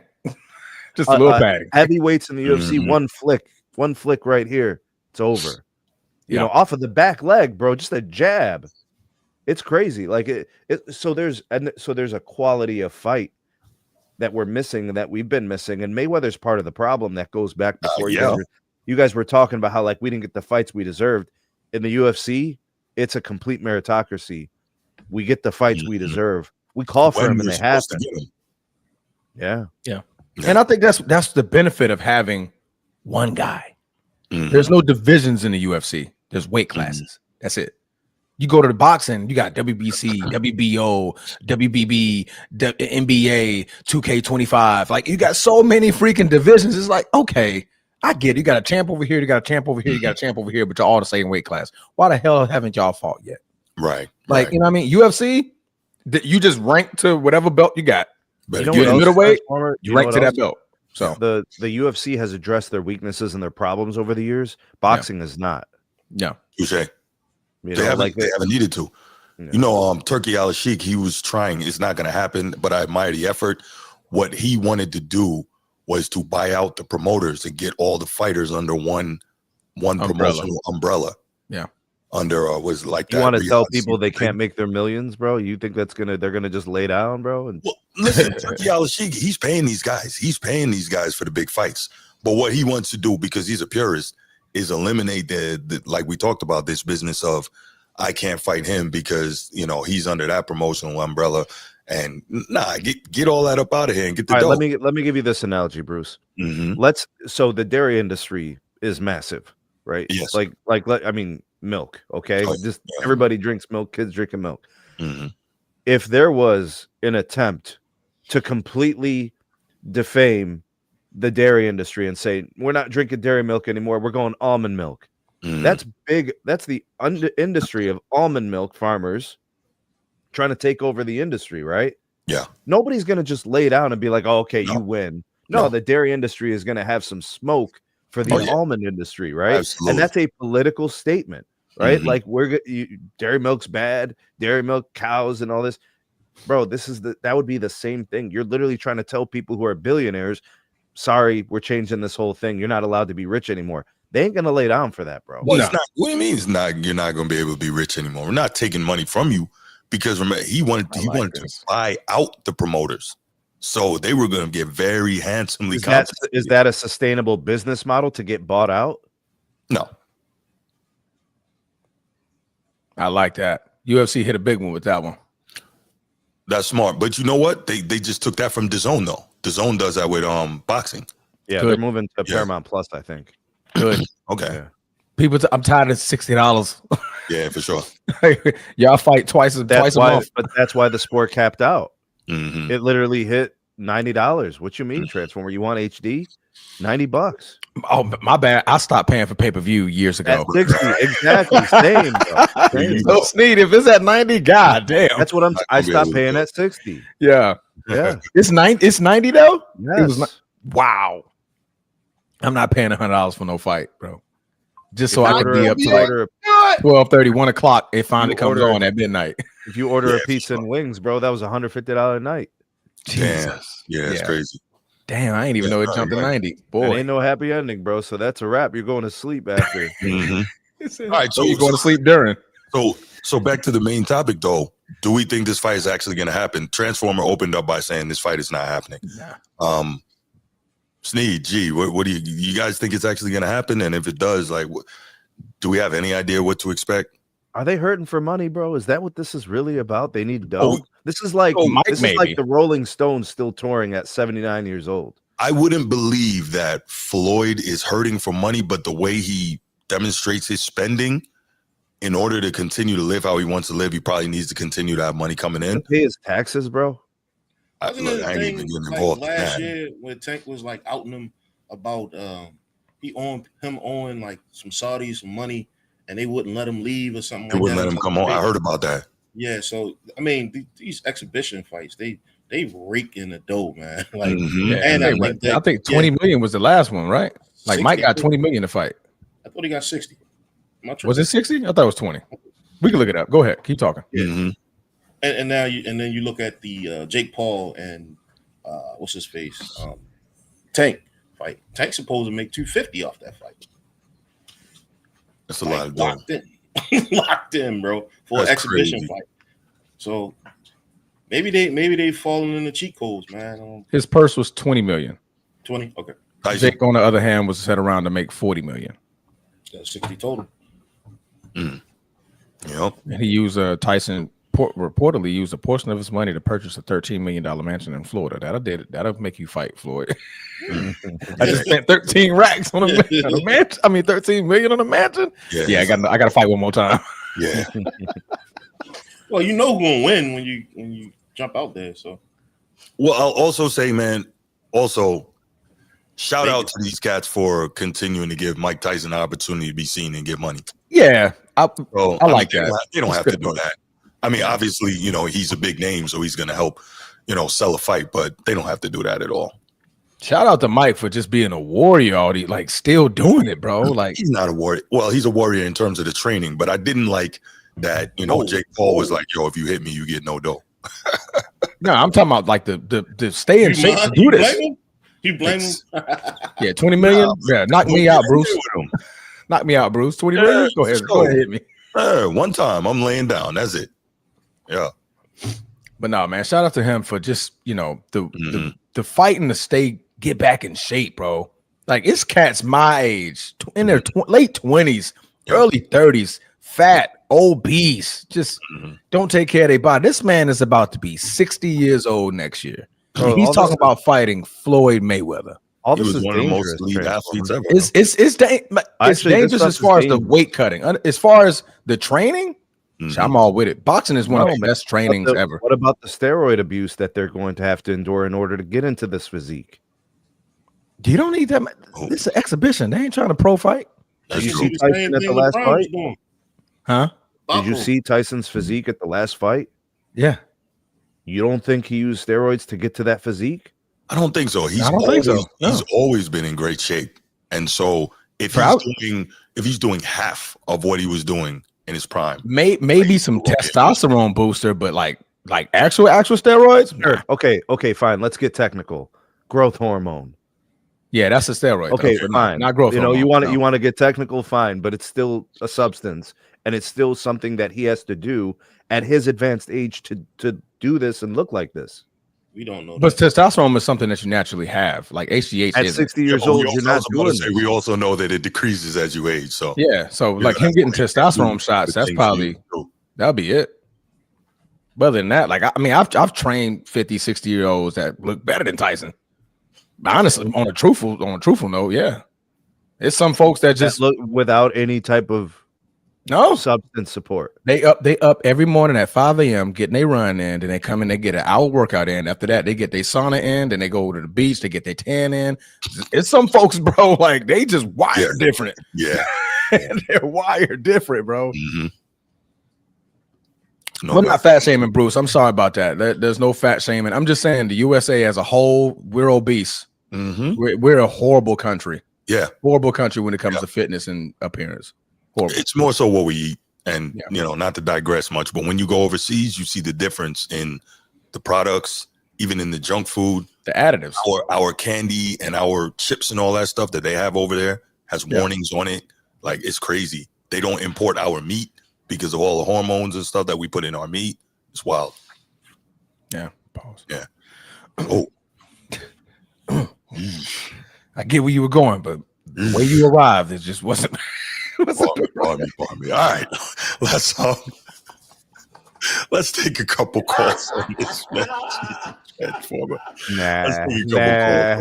Just a little padding. Heavyweights in the UFC, one flick right here, it's over. You know, off of the back leg, bro, just a jab. It's crazy. Like so there's a quality of fight that we're missing, that we've been missing, and Mayweather's part of the problem that goes back before you guys were talking about how like we didn't get the fights we deserved. In the UFC, it's a complete meritocracy. We get the fights we deserve. We call for them and they happen. Yeah. And I think that's the benefit of having one guy. There's no divisions in the UFC. There's weight classes. That's it. You go to the boxing, you got WBC, WBO, WBB, NBA, 2K25. Like you got so many freaking divisions. It's like, okay, I get it. You got a champ over here, you got a champ over here, you got a champ over here, but you're all the same weight class. Why the hell haven't y'all fought yet? Right. Like, you know what I mean? UFC, you just rank to whatever belt you got. But you're in middleweight, you rank to that belt. So the UFC has addressed their weaknesses and their problems over the years. Boxing is not. Yeah. Touché. They haven't needed to. Yeah. You know, Turkey Al-Sheikh, he was trying. It's not going to happen, but I admire the effort. What he wanted to do was to buy out the promoters and get all the fighters under one promotional umbrella. Yeah. Under was like that. You want to tell people they can't make their millions, bro? You think they're gonna just lay down, bro? And listen, Turkey Al-Sheikh, he's paying these guys. He's paying these guys for the big fights. But what he wants to do, because he's a purist, is eliminate the like we talked about, this business of I can't fight him because he's under that promotional umbrella. And get all that up out of here and get the dough. Right, let me give you this analogy, Bruce. So the dairy industry is massive, right? Yes. Milk. Okay, everybody drinks milk. Kids drinking milk. If there was an attempt to completely defame the dairy industry and say we're not drinking dairy milk anymore, we're going almond milk, That's big. That's the industry of almond milk farmers trying to take over the industry, right? Yeah. Nobody's going to just lay down and be like, oh, okay, you win. No, the dairy industry is going to have some smoke for the almond industry, right? Absolutely. And that's a political statement, right? Like dairy milk's bad, dairy milk cows and all this. Bro, that would be the same thing. You're literally trying to tell people who are billionaires, sorry, we're changing this whole thing. You're not allowed to be rich anymore. They ain't gonna lay down for that, bro. Well, it's not. What do you mean? It's not. You're not gonna be able to be rich anymore. We're not taking money from you because remember, he wanted to buy out the promoters, so they were gonna get very handsomely. Is that a sustainable business model to get bought out? No. I like that. UFC hit a big one with that one. That's smart, but you know what? They just took that from DAZN though. DAZN does that with boxing. Yeah, they're moving to Paramount Plus, I think. Good. Okay. Yeah. People, I'm tired of $60. Yeah, for sure. Y'all fight twice a month. But that's why the sport capped out. It literally hit $90. What you mean, Transformer? You want HD? $90. Oh, my bad. I stopped paying for pay-per-view years ago. At 60, exactly. Same, bro. Same. So Sneed, if it's at 90, god damn. That's what I stopped paying at 60. Yeah. It's 90. It's 90 though. Yes. Wow. I'm not paying $100 for no fight, bro. Just so I could be up to like 12:30, 1 o'clock. It finally comes on at midnight. If you order a pizza and wings, bro, that was $150 a night. Jesus. Yeah, it's crazy. Damn, I ain't even know it jumped to 90. Boy, it ain't no happy ending, bro. So that's a wrap. You're going to sleep after. All right, so you're going to sleep during. So back to the main topic, though. Do we think this fight is actually going to happen? Transformer opened up by saying this fight is not happening. Nah. Sneed, G, what do you guys think it's actually going to happen? And if it does, like, do we have any idea what to expect? Are they hurting for money, bro? Is that what this is really about? They need dough. This is like the Rolling Stones still touring at 79 years old. I wouldn't believe that Floyd is hurting for money, but the way he demonstrates his spending in order to continue to live how he wants to live, he probably needs to continue to have money coming in. Pay his taxes, bro. I ain't even getting involved. Like last year when Tank was like outing him about he owing like some Saudis some money and they wouldn't let him leave or something. They wouldn't let him come on. I heard about that. Yeah, so I mean these exhibition fights, they rake in the dough, man. Like and I think 20 million was the last one, right? Like 60, Mike got 20 million to fight. I thought he got 60. Was it 60? I thought it was 20. We can look it up. Go ahead, keep talking. And now then you look at the Jake Paul and what's his face Tank fight. Tank's supposed to make 250 off that fight. That's a lot of locked in, bro, for an exhibition fight. So maybe they falling in the cheat codes, man. His purse was 20 million. 20, okay. Jake, on the other hand, was set around to make 40 million. That's 60 total. Yep. And he used Tyson reportedly used a portion of his money to purchase a $13 million mansion in Florida. That'll make you fight, Floyd. I just spent 13 racks on a mansion. I mean, 13 million on a mansion. Yeah, I got to fight one more time. Yeah. Well, you know who's gonna win when you jump out there. So, well, I'll also say, man, shout out to these cats for continuing to give Mike Tyson an opportunity to be seen and get money. Yeah, I like that. They don't have to do that. I mean, obviously, he's a big name, so he's going to help, sell a fight, but they don't have to do that at all. Shout out to Mike for just being a warrior, like still doing it, bro. Like he's not a warrior. Well, he's a warrior in terms of the training, but I didn't like that, Jake Paul was like, yo, if you hit me, you get no dough. No, I'm talking about like the stay in shape to do this. You blame him? Yeah, 20 million. Yeah, knock me out, Bruce. Knock me out, Bruce. 20 million. Go ahead, hit me. One time, I'm laying down. That's it. Yeah. But no, man, shout out to him for just, the fighting to get back in shape, bro. Like, it's cats my age, in their late 20s, early 30s, fat, obese, just don't take care of their body. This man is about to be 60 years old next year. Bro, he's talking about fighting Floyd Mayweather. All this is one of the most elite athletes ever. It's dangerous as far as the weight cutting. As far as the training, I'm all with it. Boxing is one of the best trainings ever. What about the steroid abuse that they're going to have to endure in order to get into this physique? You don't need that. It's an exhibition. They ain't trying to pro fight. Did you see Tyson at the last fight? Huh? Did you see Tyson's physique at the last fight? Yeah. You don't think he used steroids to get to that physique? I don't think so. I don't think so. No. He's always been in great shape. And so if he's doing half of what he was doing in his prime, maybe some testosterone booster, but like actual steroids? Sure. Okay, fine. Let's get technical. Growth hormone. Yeah, that's a steroid. Okay, fine. Not growth hormone. You want to get technical, fine, but it's still a substance, and it's still something that he has to do at his advanced age to do this and look like this. We don't know. But testosterone is something that you naturally have. Like HGH at 60 years old, you're not doing it. We also know that it decreases as you age. So yeah, so like him getting testosterone shots, that's probably that'll be it. But other than that, like I've trained 50, 60-year-olds that look better than Tyson. But honestly, on a truthful note, yeah. It's some folks that just look without any type of substance support. They up every morning at 5 a.m. getting their run in, then they come in, they get an hour workout in. After that, they get their sauna in, then they go to the beach, they get their tan in. It's some folks, bro, like they just wired different. Yeah. They're wired different, bro. Mm-hmm. We're not fat shaming, Bruce. I'm sorry about that. There's no fat shaming. I'm just saying the USA as a whole, we're obese. Mm-hmm. We're a horrible country. Yeah. Horrible country when it comes to fitness and appearance. Horrible. It's more so what we eat. And, not to digress much, but when you go overseas, you see the difference in the products, even in the junk food. The additives. Our candy and our chips and all that stuff that they have over there has warnings on it. Like, it's crazy. They don't import our meat because of all the hormones and stuff that we put in our meat. It's wild. Yeah. Pause. Yeah. Oh. I get where you were going, but the way you arrived, it just wasn't. Pardon me. All right. Let's take a couple calls on this, man. I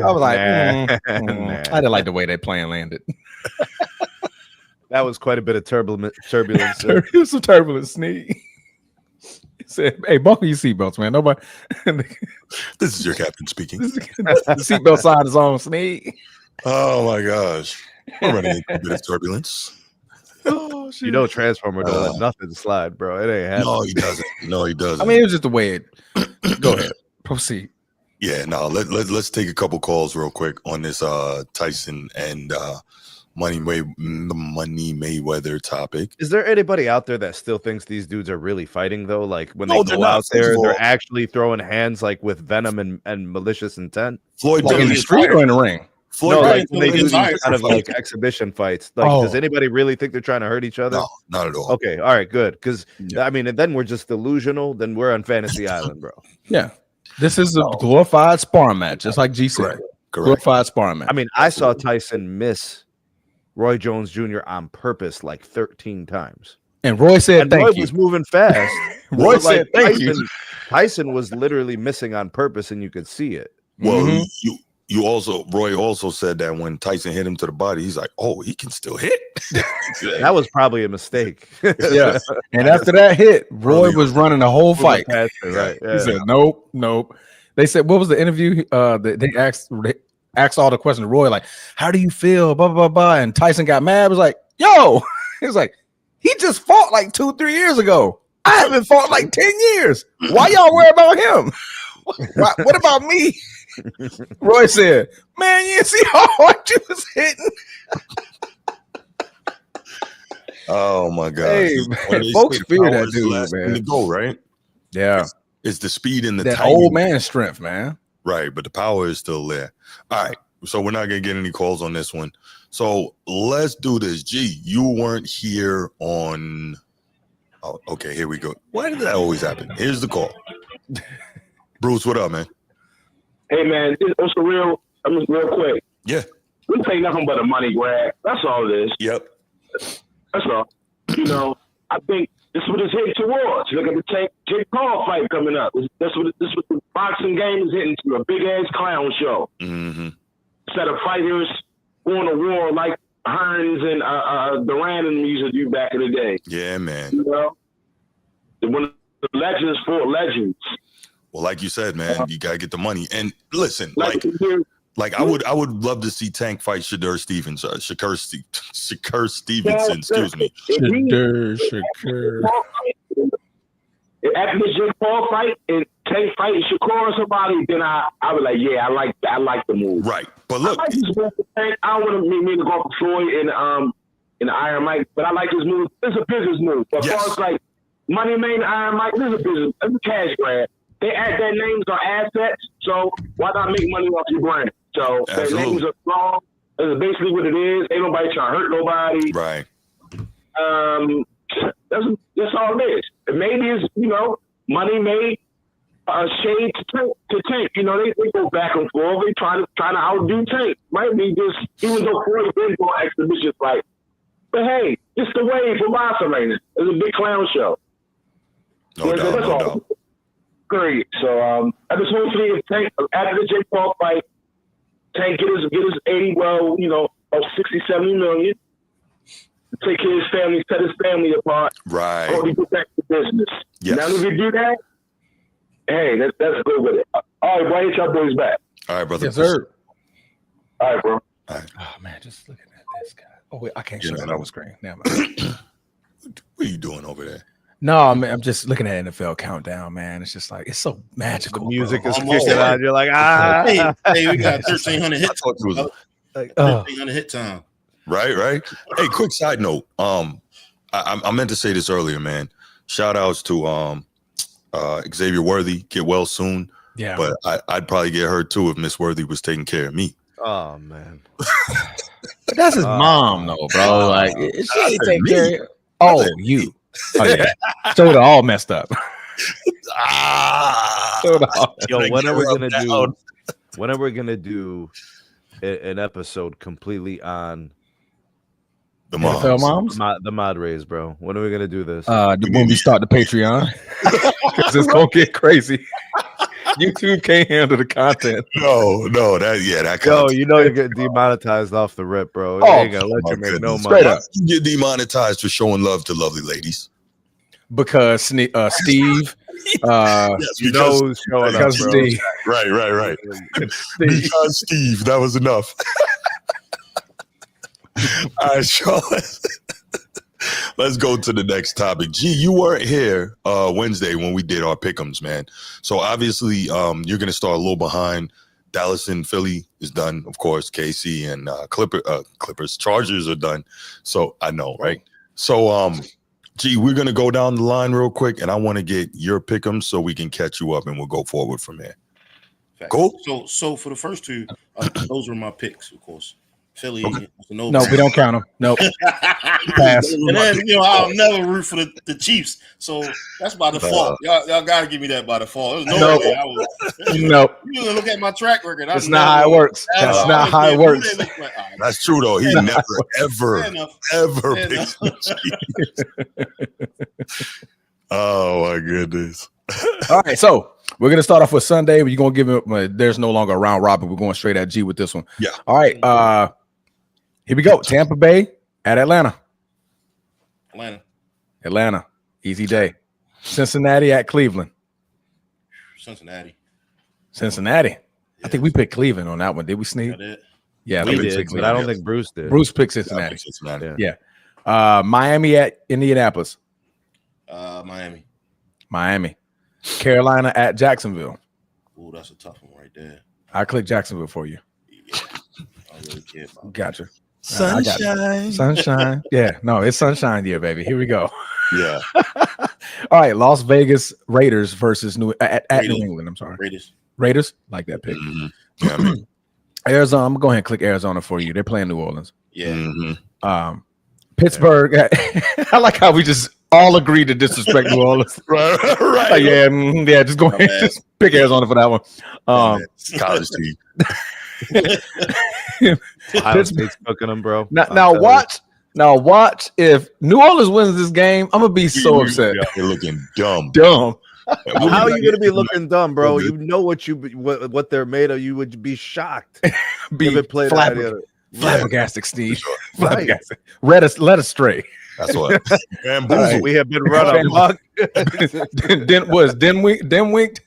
was like, I didn't like the way that plane landed. That was quite a bit of turbulence. Some turbulence, Sneed. He said, "Hey, buckle your seatbelts, man. Nobody." This is your captain speaking. The seatbelt sign is on, Sneed. Oh my gosh, we're running into a bit of turbulence. Oh, shit. Transformer don't let nothing slide, bro. It ain't happening. No, he doesn't. I mean, it was just the way it. Go ahead, proceed. Yeah, no. Let's take a couple calls real quick on this Tyson and Money Mayweather topic. Is there anybody out there that still thinks these dudes are really fighting though? Like when they go out there, they're actually throwing hands like with venom and malicious intent? Floyd like in the street or in the ring? No, like when they do these kind of like exhibition fights. Like, does anybody really think they're trying to hurt each other? No, not at all. Okay, all right, good. Because I mean, then we're just delusional. Then we're on Fantasy Island, bro. Yeah, this is a glorified sparring match, just like G said. Glorified sparring match. I mean, I saw Tyson miss Roy Jones Jr. on purpose like 13 times. And Roy said, Roy was moving fast. Roy said, thank you. Tyson was literally missing on purpose, and you could see it. Well, Roy also said that when Tyson hit him to the body, he's like, "Oh, he can still hit." That was probably a mistake. Yeah. And after that hit, Roy was running the whole fight. Right. Yeah. He said, "Nope." They said, "What was the interview?" They asked all the questions to Roy, like, "How do you feel?" Blah blah blah. And Tyson got mad. It was like, "Yo," he was like, "He just fought like 2-3 years ago. I haven't fought like 10 years. Why y'all worry about him? What about me?" Roy said, "Man, you see how hard you was hitting." Oh my God! Hey, man, folks fear that dude, man. To go, right? Yeah, it's the speed and the that timing. Old man strength, man. Right, but the power is still there. All right, so we're not gonna get any calls on this one. So let's do this. G, you weren't here on. Oh, okay, here we go. Why did that always happen? Here's the call. Bruce, what up, man? Hey man, it's a real quick. Yeah. We ain't nothing but a money grab. That's all it is. Yep. That's all. I think this is what it's heading towards. Look at the Jake Paul fight coming up. This what the boxing game is heading to, a big ass clown show. Mm-hmm. Instead of fighters going to war like Hearns and Duran and them used to do back in the day. Yeah, man. When the legends fought legends. Well, like you said, man, you gotta get the money. And listen, Like I would love to see Tank fight Shakur Stevenson. Shakur Stevenson, excuse me. Shakur. After the Jake Paul fight and Tank fight Shakur or somebody, then I was like, yeah, I like the move. Right, but look, I like this move. I don't want to mean to go for Floyd and Iron Mike, but I like this move. It's a business move. But as far as like Money Main, Iron Mike, this is a business. It's a cash grab. They add their names are assets, so why not make money off your brand? So their names are strong. That's basically what it is. Ain't nobody trying to hurt nobody. Right. That's all it is. And maybe it's, Money made shade to Tank. They go back and forth. They trying to outdo Tank. Might be just, even though Floyd been for an exhibition fight. But hey, it's the wave for WrestleMania. It's a big clown show. No doubt. Great. So I just hopefully if Tank after the Jake Paul fight, Tank get his 80, of 60, 70 million. Take care of his family, set his family apart. Right. Or get back to business. Yes. Now if you do that, hey, that's good with it. All right, boy, hit y'all boys back. All right, brother. Yes, sir. All right, bro. All right. Oh man, just looking at this guy. Oh wait, I can't show it on the screen. Never mind. What are you doing over there? No, I'm just looking at NFL countdown, man. It's just like it's so magical. The music bro. is kicking on. You're like, ah. Hey, we got 1,300 hit. 1,300 hit time. Right. Hey, quick side note. I meant to say this earlier, man. Shout outs to Xavier Worthy. Get well soon. Yeah, but I'd probably get hurt too if Miss Worthy was taking care of me. Oh man. But that's his mom, though, bro. Like she ain't take care of. Oh, you. Oh yeah. So they're all messed up. Yo, when are we gonna do an episode completely on the moms? NFL moms? The mod raise, bro. When are we gonna do this? When we start the Patreon. Because it's gonna get crazy. YouTube can't handle the content. No, that Yo, you get demonetized off the rip, bro. They ain't gonna let you make no money. Straight up. You get demonetized for showing love to lovely ladies. Because Steve, yes, who's showing up, bro. Steve. Right. Because Steve, that was enough. All right, Sean. Let's go to the next topic. G, you weren't here Wednesday when we did our pick'ems, man. So obviously, you're gonna start a little behind. Dallas and Philly is done, of course. KC and Clippers, Chargers are done. So I know, right? So G, we're gonna go down the line real quick, and I want to get your pick'ems so we can catch you up, and we'll go forward from there. Cool. So for the first two, those were my picks, of course. Philly. Okay. No, we don't count them. Nope. Pass. And then I'll never root for the Chiefs. So that's by default. Y'all gotta give me that by default. There's no way I would. Nope. You gonna look at my track record. That's not how it works. That's not how it works. That's true though. He never ever picks the Chiefs. Oh my goodness. All right, so we're gonna start off with Sunday. We're gonna give him. There's no longer a round robin. We're going straight at G with this one. Yeah. All right. Here we go. Tampa Bay at Atlanta. Atlanta. Easy day. Cincinnati at Cleveland. Cincinnati. Yeah. I think we picked Cleveland on that one. Did we, Sneed? Yeah, we did, but I don't think Bruce did. Bruce picked Cincinnati. Yeah. Miami at Indianapolis. Miami. Carolina at Jacksonville. Ooh, that's a tough one right there. I clicked Jacksonville for you. Yeah. I really care about Gotcha. Sunshine. Yeah, no, it's sunshine year, baby. Here we go. Yeah. All right, Las Vegas Raiders versus New England. I'm sorry. Raiders. Like that pick. Mm-hmm. Yeah, Arizona. I'm gonna go ahead and click Arizona for you. They're playing New Orleans. Yeah. Mm-hmm. Pittsburgh. I like how we just all agree to disrespect New Orleans. right. Like, yeah. Just go ahead. Just pick Arizona for that one. College team. Ohio State's cooking them, bro. Now watch. If New Orleans wins this game, I'm gonna be so upset. You're looking dumb. How are you gonna be looking dumb, bro? You know what they're made of. You would be shocked. Be if it played Flabbergasted, Steve. Sure. Flabbergasted. Led astray. That's what. Bamboozled. We have been run amok. Then winked.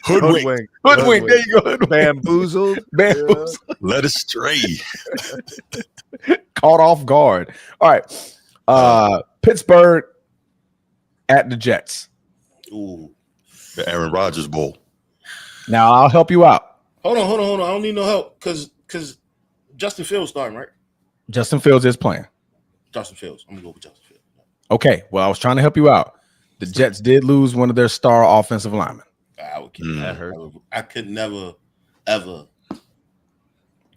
Hoodwinked. Hoodwinked. There you go. Hoodwinked. Bamboozled. Bamboozled. Led astray. Caught off guard. All right. Pittsburgh at the Jets. Ooh. The Aaron Rodgers Bowl. Now I'll help you out. Hold on. I don't need no help because Justin Fields starting, right? Justin Fields is playing. Justin Fields. I'm gonna go with Justin Fields. Okay. Well, I was trying to help you out. The Jets did lose one of their star offensive linemen. I would That hurt. I could never ever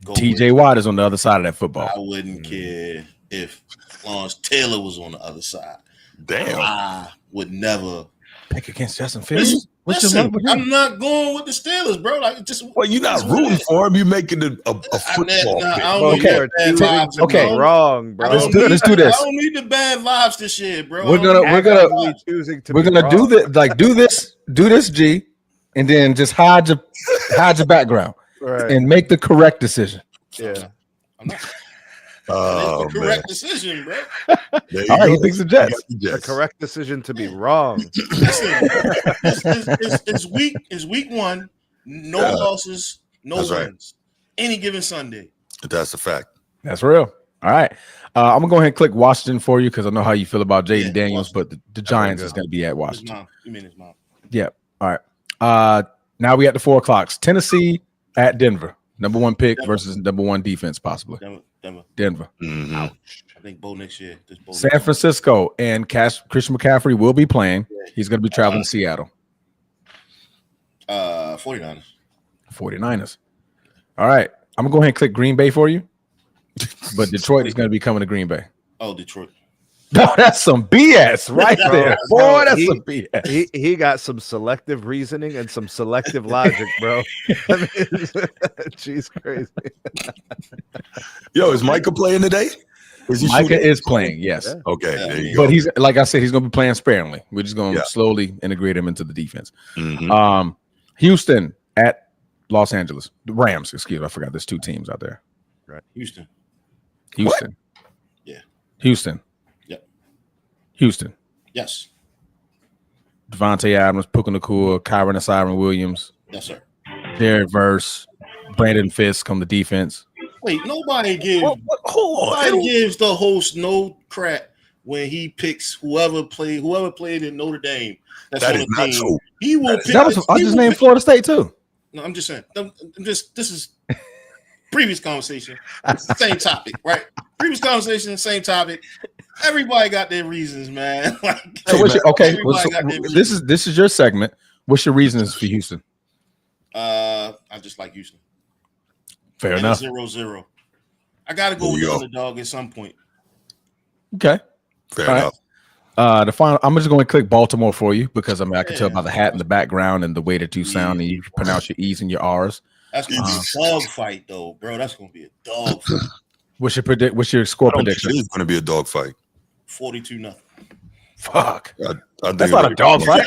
go TJ Watt is on the other side of that football. I wouldn't care if Lawrence Taylor was on the other side. Damn. I would never Pick against Justin Fields. What's your listen. love with him? I'm not going with the Steelers, bro. Like just Well, you're not rooting for him. You're making a football pick. I don't need Okay. the bad vibes. Okay. Wrong, bro. Let's do this. I don't need the bad vibes this year, bro. We're gonna choosing to we're be gonna wrong. do this, G, and then just hide your background Right. and make the correct decision. Yeah. I'm not. Oh, That's the correct decision, bro. There you All right, go. he thinks the Jets. You got The Jets. correct decision to be wrong. Listen, it's week one. No losses, no That's wins. right. Any given Sunday. That's a fact. That's real. All right. I'm gonna go ahead and click Washington for you because I know how you feel about Jaden Yeah, Daniels, but the Giants is good. gonna be at His Washington. mom. You mean his mom? Yeah. All right. Now we at the 4 o'clocks. Tennessee at Denver. Number 1 pick Denver. versus number 1 defense, possibly. Denver. Denver. Mhm. I think Bo next year. San Francisco and Christian McCaffrey will be playing. He's going to be traveling to Seattle. 49ers. 49ers. All right. I'm going to go ahead and click Green Bay for you. But Detroit is going to be coming to Green Bay. Oh, Detroit. No, that's some BS right there. Boy, that's some BS. He got some selective reasoning and some selective logic, bro. I mean, she's crazy. Yo, is Micah playing today? Is he Micah shooting? is playing, yes. Yeah. Okay, there you go. But he's, like I said, he's going to be playing sparingly. We're just going to Yeah. slowly integrate him into the defense. Mhm. Houston at Los Angeles. The Rams, excuse me. I forgot there's 2 teams out there. Houston. Houston. Yeah. Houston. Yep. Houston. Yes. Devontae Adams, Puka Nacua, Kyron and Siren Williams, Yes, sir. Derek Verse, Brandon Fisk on the defense. Wait, nobody gives Hold on. nobody gives the host no crap when he picks whoever played in Notre Dame. That's That on is the not team. true. He will pick. That was, I he just will named pick- Florida State too. No, I'm just saying. This is previous conversation. Same topic, right? Previous conversation, same topic. Everybody got their reasons, man. Like, So what's your, okay, everybody well, so got their this is your segment. What's your reasons for Houston? I just like Houston. Fair And enough. 0-0. I got to go There with you the go. underdog at some point. Okay. Fair All right. enough. The final. I'm just going to click Baltimore for you because I mean I can tell Yeah. by the hat in the background and the way that you sound and you pronounce your E's and your R's. That's gonna be a dog fight, though, bro. That's gonna be a dog fight. What's your score I don't think prediction? it is going to be a dog fight. 42-0. Fuck. I think That's not a dog fight.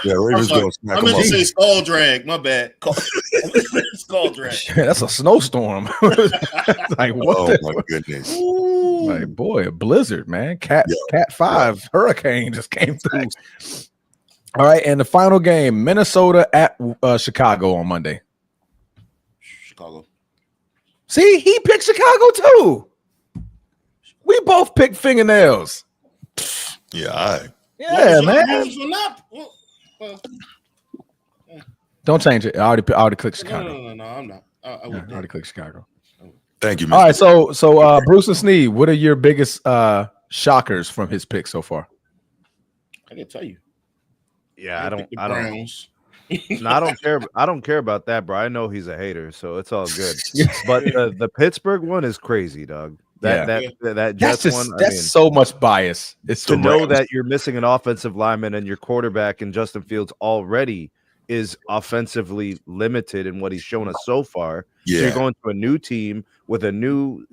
Yeah, Ravens I'm going to smack I them meant up. to say skull drag. My bad. Skull drag. That's a snowstorm. Like what? Oh the- my goodness! Like boy, a blizzard, man. Cat 5 hurricane just came through. All right, and the final game, Minnesota at Chicago on Monday. Chicago. See, he picked Chicago too. We both picked fingernails. Yeah, I. Yeah, Well, man. reasons for not- well, Don't change it. I already clicked Chicago. no, I'm not. I Yeah, would I already clicked Chicago. Thank you, Mr. All right, so Bruce and Sneed, what are your biggest shockers from his pick so far? I can tell you. Yeah, I don't. Browns. No, I don't care about that, bro. I know he's a hater, so it's all good. But the Pittsburgh one is crazy, dog. That That's Jets just one. that's so much bias. It's to the know Rams. that you're missing an offensive lineman and your quarterback and Justin Fields already is offensively limited in what he's shown us so far. So you're Yeah, going to a new team with a new,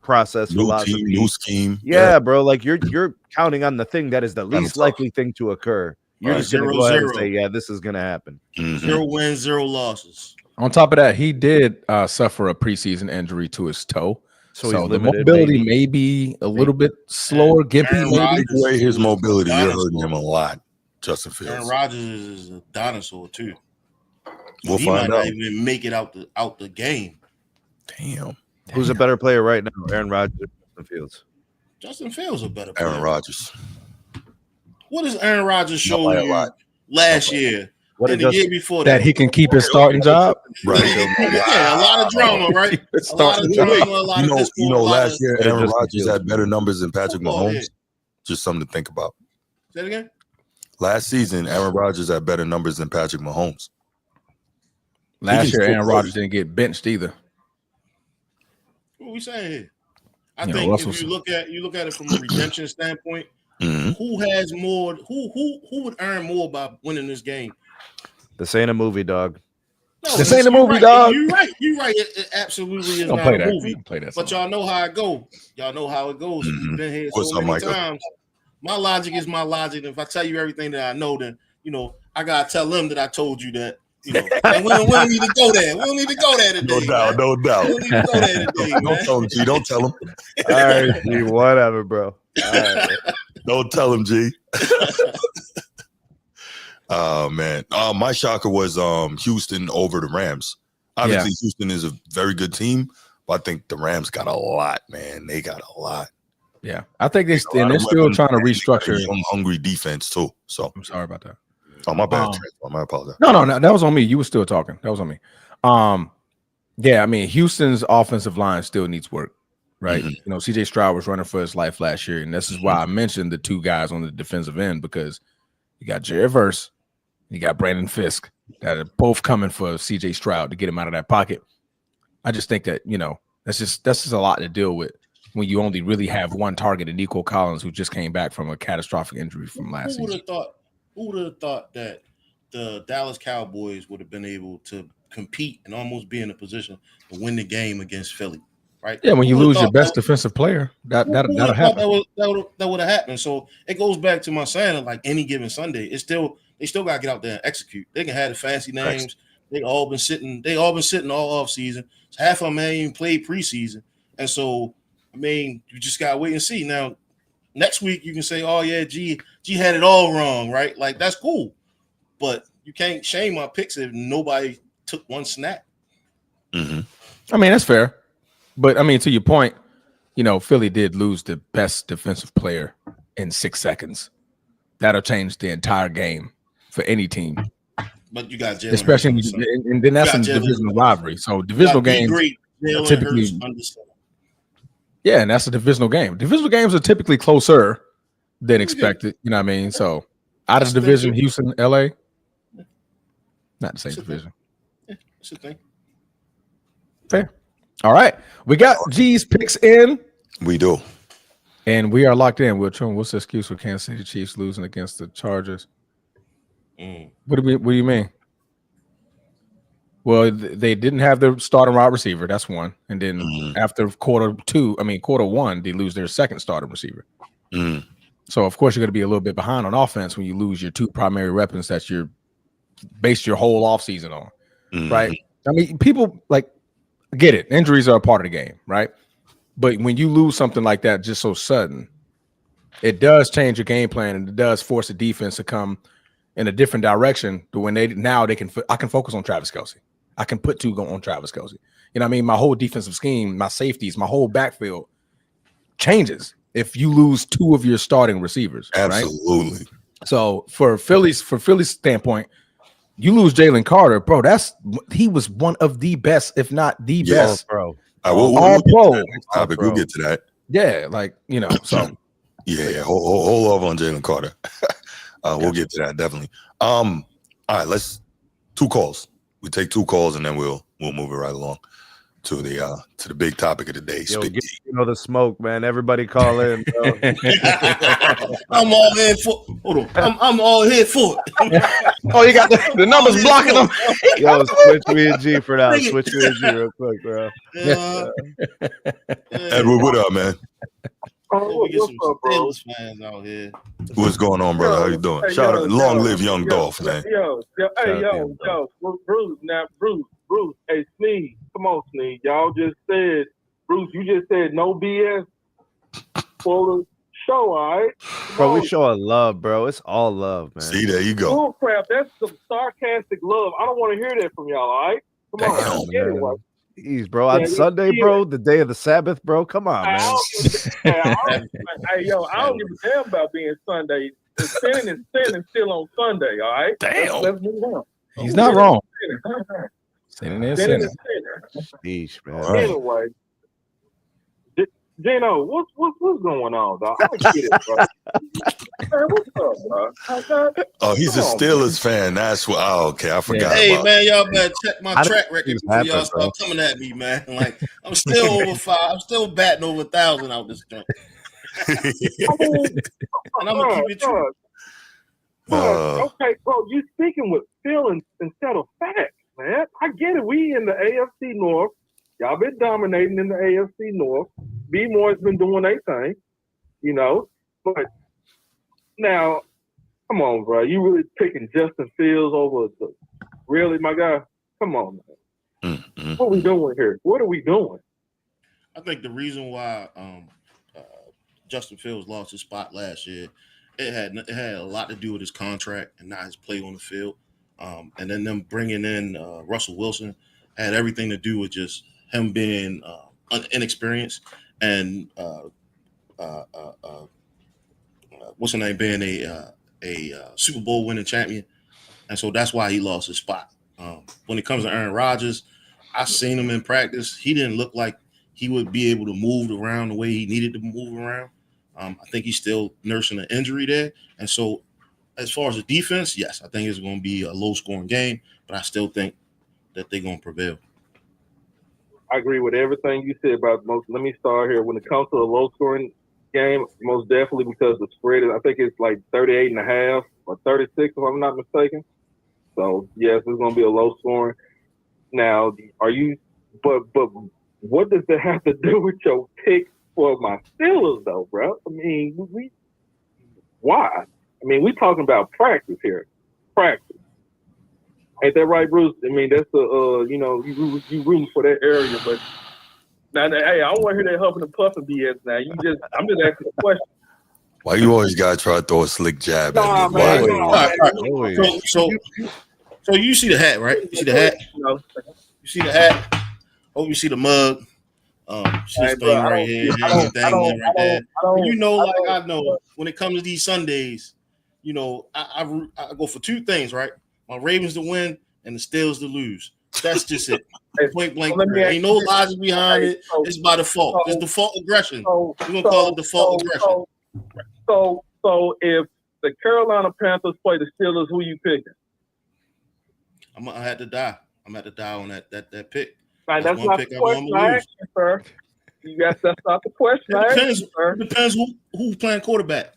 process, new philosophy. team, new scheme. Yeah, bro. Like you're counting on the thing that is the least tough. likely thing to occur. You're Right, just gonna 0-0. go ahead and say, yeah, this is gonna happen. Mhm. 0 wins, 0 losses. On top of that, he did suffer a preseason injury to his toe. So he's the limited, mobility may be a little bit slower, gimpy. Aaron Maybe. Rodgers Take away his mobility, you're dinosaur. hurting him a lot, Justin Fields. Aaron Rodgers is a dinosaur too. We'll He find might out. not even make it out the game. Damn. Who's a better player right now, Aaron Rodgers or Justin Fields? Justin Fields a better player. Aaron Rodgers. What does Aaron Rodgers show by a you lot. last year What and did the year before That he can keep his starting job. Right. Yeah, a lot of drama, right? A lot of drama, a lot of discord, You know, a lot last of year Yeah, Aaron Justin Rodgers Fields. had better numbers than Patrick football, Mahomes. yeah. Just something to think about. Say it again. Last season, Aaron Rodgers had better numbers than Patrick Mahomes. Last can year, still Aaron play. Rodgers didn't get benched either. What we saying here? I You know, think Russell's- if you look at it from a redemption standpoint, Mhm. who has more? Who would earn more by winning this game? This ain't a movie, dog. No, This ain't a you're movie, right. dog. You're right. You're right. It absolutely is Don't not play a that. movie. Don't play that. But song. y'all know how it goes. Y'all know how it goes. Mhm. We've been here What's so up, many Michael? times. My logic is my logic. If I tell you everything that I know, then I gotta tell them that I told you that. And we don't need to go there. We don't need to go there today. No doubt, man. no doubt. We don't need to go there today, Don't man. tell him, G. Don't tell him. All right, G, whatever, bro. All right. Don't tell him, G. Oh man. My shocker was Houston over the Rams. Obviously, Houston is a very good team, but I think the Rams got a lot, man. They got a lot. Yeah, I think they're A still lot of trying to weapons, and they got a restructure. young, hungry defense too. So, I'm sorry about that. oh my bad. Um, I apologize. No, that was on me. You were still talking. That was on me. Yeah, I mean, Houston's offensive line still needs work, right? Mhm. You know, CJ Stroud was running for his life last year, and this is why I mentioned the two guys on the defensive end, because you got Jared Verse, you got Brandon Fisk that are both coming for CJ Stroud to get him out of that pocket. I just think that, that's just a lot to deal with when you only really have one target in Nico Collins, who just came back from a catastrophic injury from last Who would season. have thought that the Dallas Cowboys would have been able to compete and almost be in a position to win the game against Philly, right? Yeah, when you Who would've lose your thought best that- defensive player, who that'll would've thought happen. That would have happened. So it goes back to my saying, like any given Sunday, they still got to get out there and execute. They can have the fancy names. They all been sitting all off season. So half of them ain't even played preseason, and so I mean, you just gotta wait and see. Now, next week you can say, "Oh yeah, G had it all wrong," right? Like that's cool, but you can't shame my picks if nobody took one snap. Mhm. I mean, that's fair. But I mean, to your point, Philly did lose the best defensive player in 6 seconds. That'll change the entire game for any team, But you got Jalen, especially Hurts, and then that's You a got Jalen. divisional rivalry. So divisional games, Jalen typically- Hurts under center. yeah, and that's a divisional game. Divisional games are typically closer than expected. You know what I mean? So out of That's the the division, thing. Houston, LA, not the same That's the thing. division. That's the thing. Fair. All right, we got G's picks in. We do. And we are locked in. What's the excuse for Kansas City Chiefs losing against the Chargers? What do you mean? Well, they didn't have their starting wide receiver. That's one. And then after quarter one, they lose their second starting receiver. Mhm. So of course you're going to be a little bit behind on offense when you lose your two primary weapons that you're based your whole offseason on, Mhm. right? I mean, people get it. Injuries are a part of the game, right? But when you lose something like that just so sudden, it does change your game plan, and it does force the defense to come in a different direction. To when I can focus on Travis Kelce. I can put two on Travis Kelce. You know what I mean? My whole defensive scheme, my safeties, my whole backfield changes if you lose two of your starting receivers. Absolutely. Right? So for Philly's standpoint, you lose Jalen Carter, bro. He was one of the best, if not the best, bro. We'll all get to pro. that next topic. We'll get to that. Yeah, so Yeah. Hold off on Jalen Carter. We'll get to that definitely. All right, let's 2 calls. We take 2 calls and then we'll move it right along to the big topic of the day. Yo, Spit get, tea. the smoke, man. Everybody call in, bro. I'm all in for. Hold on. I'm all here for it. oh, you got the numbers blocking them. Yo, switch me and G for now. Switch me and G real quick, bro. Edward, what up, man? We get some up, bro? Steelers fans out here. What's going on, brother? How you doing? Shout out, long live Young Dolph, man. Bruce, now, Bruce, hey, Sneed, come on, Sneed. Y'all just said, Bruce, you just said no BS for the show, all right? Bro, we showing love, bro. It's all love, man. See, there you go. Bull crap, that's some sarcastic love. I don't want to hear that from y'all, all right? Come on. Anyway. Jeez, bro. On Sunday, bro, the day of the Sabbath, bro. Come on, man. I don't give a damn about being Sunday. Sinning is sin and still on Sunday, all right? Damn. Let's move on. He's not wrong. Sinning is sinning. Sheesh, man. Right. Anyway, Gino, what's going on, dog? I don't get it, bro. Man, what's up, bro? Oh, he's a Steelers fan. That's what. Oh, okay. I forgot. Hey, man, y'all better check my track record before y'all start coming at me, man. Like, I'm still over 5. I'm still batting over 1,000 out this joint. And I'm gonna keep it true. Okay, bro, you speaking with feelings instead of facts, man. I get it. We in the AFC North. Y'all been dominating in the AFC North. B-More's been doing their thing, you know. But now, come on, bro. You really picking Justin Fields over the really, my guy? Come on, man. What are we doing here? What are we doing? I think the reason why Justin Fields lost his spot last year, it had a lot to do with his contract and not his play on the field. And then them bringing in Russell Wilson had everything to do with just him being inexperienced and what's her name, being a Super Bowl winning champion. And so that's why he lost his spot. When it comes to Aaron Rodgers, I seen him in practice. He didn't look like he would be able to move around the way he needed to move around. I think he's still nursing an injury there. And so as far as the defense, yes, I think it's going to be a low-scoring game, but I still think that they're going to prevail. I agree with everything you said about most. Let me start here. When it comes to a low-scoring game, most definitely because the spread is, I think it's like 38.5 or 36, if I'm not mistaken. So, yes, it's going to be a low-scoring. Now, but what does that have to do with your pick for my Steelers, though, bro? I mean, why? I mean, we talking about practice here. Practice. Ain't that right, Bruce? I mean, that's you rooting for that area, but now, hey, I don't want to hear that huffing and puffing BS. Now, I'm just asking a question. Why you always gotta try to throw a slick jab at me? Man, So you see the hat, right? You see the hat. You see the hat. Oh, you see the mug. See this thing right here. You know, like I know when it comes to these Sundays, you know, I go for two things, right? My Ravens to win and the Steelers to lose. That's just it. Point blank. Ain't no logic behind it. It's by default. It's default aggression. We're gonna call it default aggression. So if the Carolina Panthers play the Steelers, who you picking? I had to die. I'm at to die on that pick. Right, that's not the question I asked you, sir. That's not the question I asked you, sir. It depends who's playing quarterback.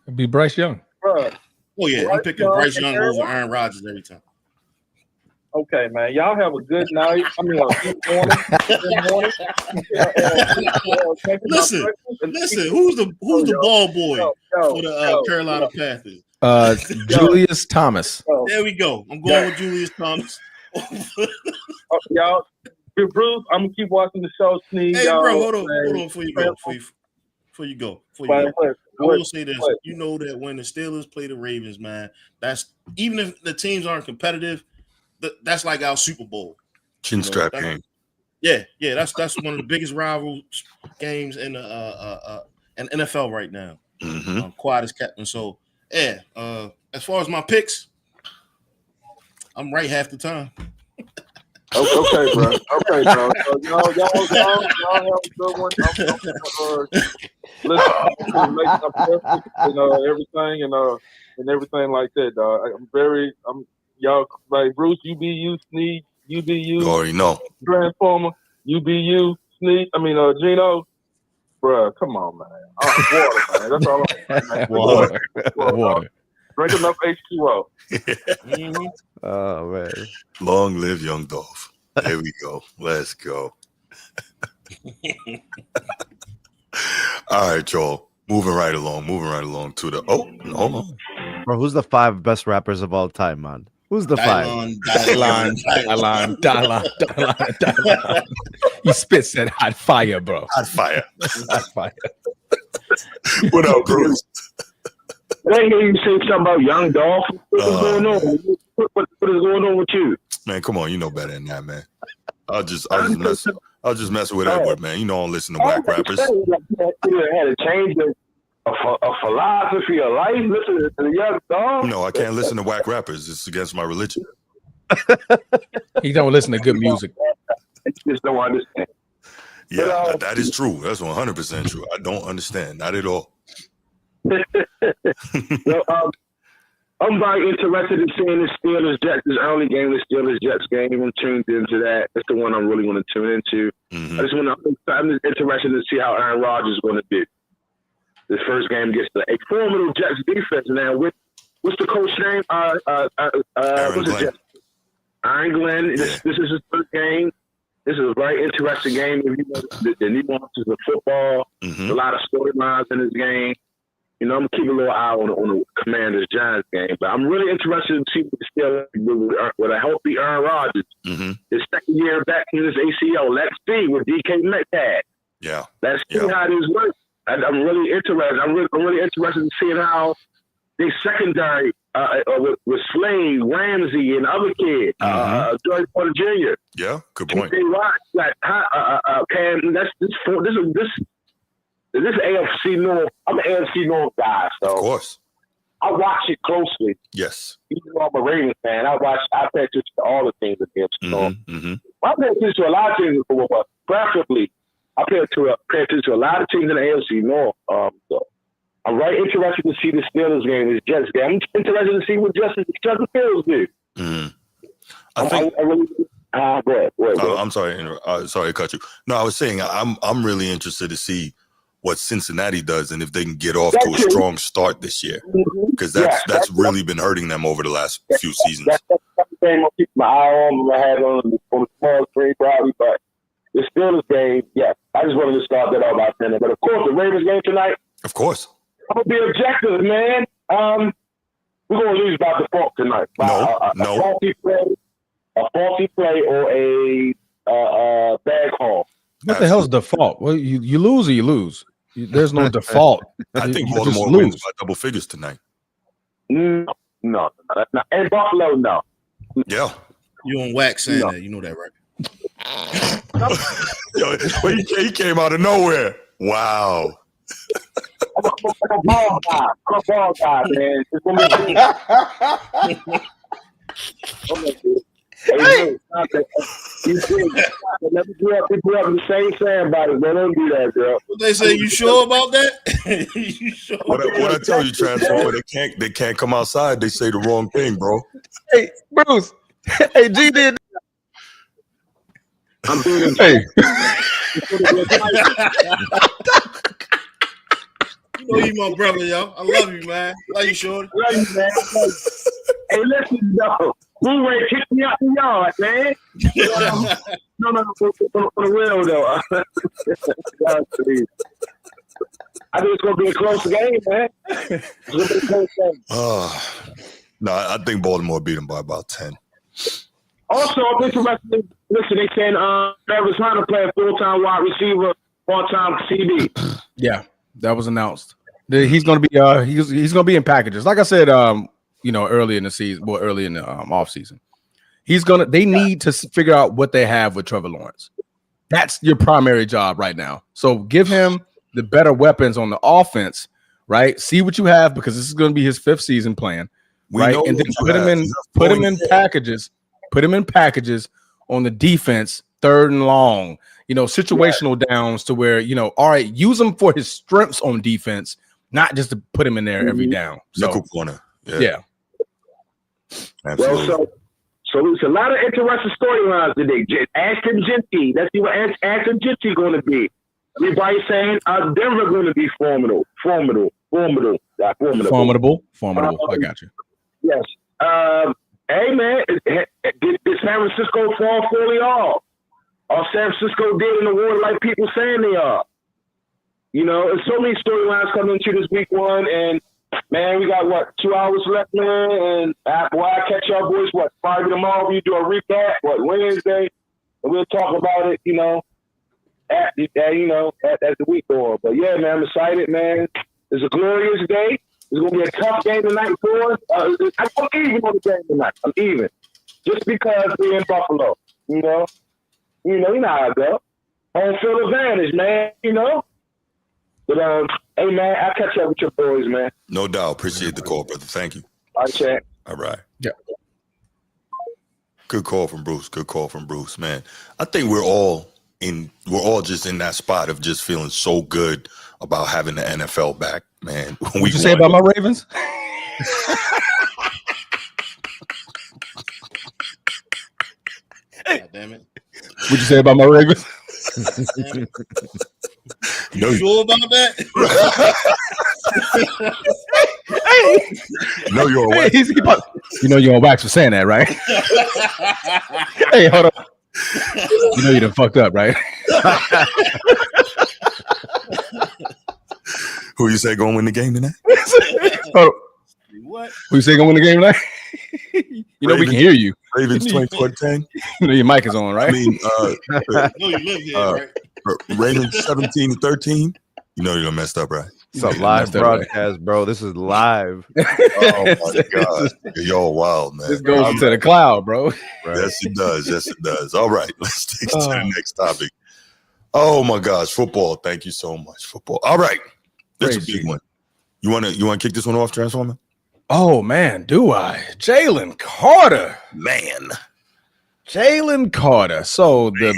It'd be Bryce Young. Bruh. Oh yeah, I'm picking Bryce Young over Aaron Rodgers every time. Okay, man. Y'all have a good night. I mean, a good morning. Good morning. Listen. Who's the ball boy for the Carolina Panthers? Julius Thomas. There we go. I'm going with Julius Thomas. Y'all, Bruce, I'm gonna keep watching the show. Sneak. Hey, bro, hold on before you go. I will say this. You know that when the Steelers play the Ravens, man, that's even if the teams aren't competitive, that's like our Super Bowl. Chin strap game. Yeah, that's one of the biggest rival games in the NFL right now. Quiet as kept. And so, yeah, as far as my picks, I'm right half the time. Okay, bro. So y'all have a good one. Listen, everything like that, dog. Y'all like Bruce, UBU, Sneed, UBU. You already know. Transformer, UBU, Sneed. Gino. Bruh, come on, man. Water, man. That's all I'm saying. Water. Drink enough H2O. Oh, man. Long live Young Dolph. There we go. Let's go. All right, y'all. Moving right along to the hold on. Bro, who's the 5 best rappers of all time, man? Who's the 5? Dylan. You spits that hot fire, bro. Hot fire. Hot fire. What up, Bruce? I hear you say something about Young Dolph. What's going on? What is going on with you? Man, come on, you know better than that, man. I'll just mess with Edward, man. You know I don't listen to whack rappers. You had to change a philosophy of life. Listen to the Young Dolph. No, I can't listen to whack rappers. It's against my religion. He don't listen to good music. I just don't understand. Yeah, but, that is true. That's 100% true. I don't understand. Not at all. Well, I'm very interested in seeing the Steelers-Jets, this early game, the Steelers-Jets game. I'm tuned into that. That's the one I'm really going to tune into. Mm-hmm. I'm just interested to see how Aaron Rodgers is going to do. This first game against a formidable Jets defense. Now, what's the coach name? Aaron Glenn. This is his first game. This is a very interesting game. If you know the nuances of football, a lot of storylines in this game. You know, I'm gonna keep a little eye on the Commanders-Giants game, but I'm really interested to see what the Steelers with a healthy Aaron Rodgers. His second year back in his ACL. Let's see with DK Metcalf. Yeah. Let's see how this works. I'm really interested. I'm really interested in seeing how the secondary with Slade, Ramsey, and other kids, Joey Porter Jr. Yeah, good point. This is AFC North. I'm an AFC North guy, so of course I watch it closely. Yes, even though I'm a Ravens fan, I pay attention to all the teams in the AFC North. I pay attention to a lot of teams, but preferably I pay attention to a lot of teams in the AFC North. So I'm very interested to see the Steelers game, this Jets game. I'm interested to see what Justin Fields do. I think. Go ahead. I'm sorry. Sorry to cut you. No, I was saying I'm really interested to see what Cincinnati does and if they can get off to a strong start this year, because that's really been hurting them over the last few seasons. That's the thing I'll keep my eye on. I had on the small screen probably, but the Steelers game, I just wanted to start that off by saying that. But of course, the Ravens game tonight. Of course. I'm gonna be objective, man. We're gonna lose by default tonight. A faulty play or a bad call. What the hell's default? Well, you lose or you lose. There's no default. I think Baltimore wins by double figures tonight. No, that's not. And Buffalo, no. Yeah. You on wax saying that. You know that, right? Yo, he came out of nowhere. Wow. I'm a ball guy, man. It's gonna be Hey, you grew up in the same sandbody. They don't do that, girl. What they say? You sure about that? You sure? What I tell you, Transformer, they can't come outside. They say the wrong thing, bro. Hey, Bruce. Hey, G did. I'm doing hey. You know you my brother, yo. I love you, man. Love you, shorty. Love you, man. Hey, listen, though. Blue Ray kicked me out the yard, man. No, for the real, though. I think it's going to be a close game, man. It's going to be a close game. No, I think Baltimore beat them by about 10. Also, I'm interested. Listen, they saying Travis Hunter play a full-time wide receiver, part-time CB. Yeah, that was announced. He's going to be he's going to be in packages. Like I said, early in the season, early in the off season, they need to figure out what they have with Trevor Lawrence. That's your primary job right now. So give him the better weapons on the offense, right? See what you have, because this is going to be his 5th season plan, right? And then put him in packages on the defense, 3rd and long, situational downs to where, all right, use him for his strengths on defense, not just to put him in there every down. So, nickel corner. Yeah. Absolutely. Well, so there's a lot of interesting storylines today. Ashton Genty, let's see what Ashton Genty going to be. Everybody's saying Denver going to be formidable. I got you. Yes. Hey, man, did San Francisco fall fully off? Or San Francisco did in the water like people saying they are? You know, there's so many storylines coming into this week 1, and man, we got 2 hours left, man. And I catch y'all boys Friday tomorrow. We do a recap Wednesday, and we'll talk about it. You know, as the week goes. But yeah, man, I'm excited, man. It's a glorious day. It's gonna be a tough game tonight for us. I'm even on the game tonight. I'm even, just because we're in Buffalo. You know how I go. Home field advantage, man. You know. But hey, man, I'll catch up with your boys, man. No doubt. Appreciate the call, brother. Thank you. All right, chat. All right. Yeah. Good call from Bruce. Good call from Bruce, man. I think we're all just in that spot of just feeling so good about having the NFL back, man. What'd you say about my Ravens? God damn it. What'd you say about my Ravens? You sure about that? You know you're on wax. You know you're on wax for saying that, right? Hey, hold on. You know you done fucked up, right? Who you say gonna win the game tonight? What? Who you say gonna win the game tonight? You know we can hear you. Ravens 24-10. You know your mic is on, right? I mean, No, you live here, right? Ravens 17-13. You know you're messed up, right? It's a live broadcast, bro. This is live. Oh my God, y'all wild, man. This goes into the cloud, bro. Right. Yes, it does. Yes, it does. All right, let's take it to the next topic. Oh my gosh, football. Thank you so much, football. All right, that's a big one. You want to kick this one off, Transformer? Oh man, do I? Jalen Carter, Man. Jalen Carter. So I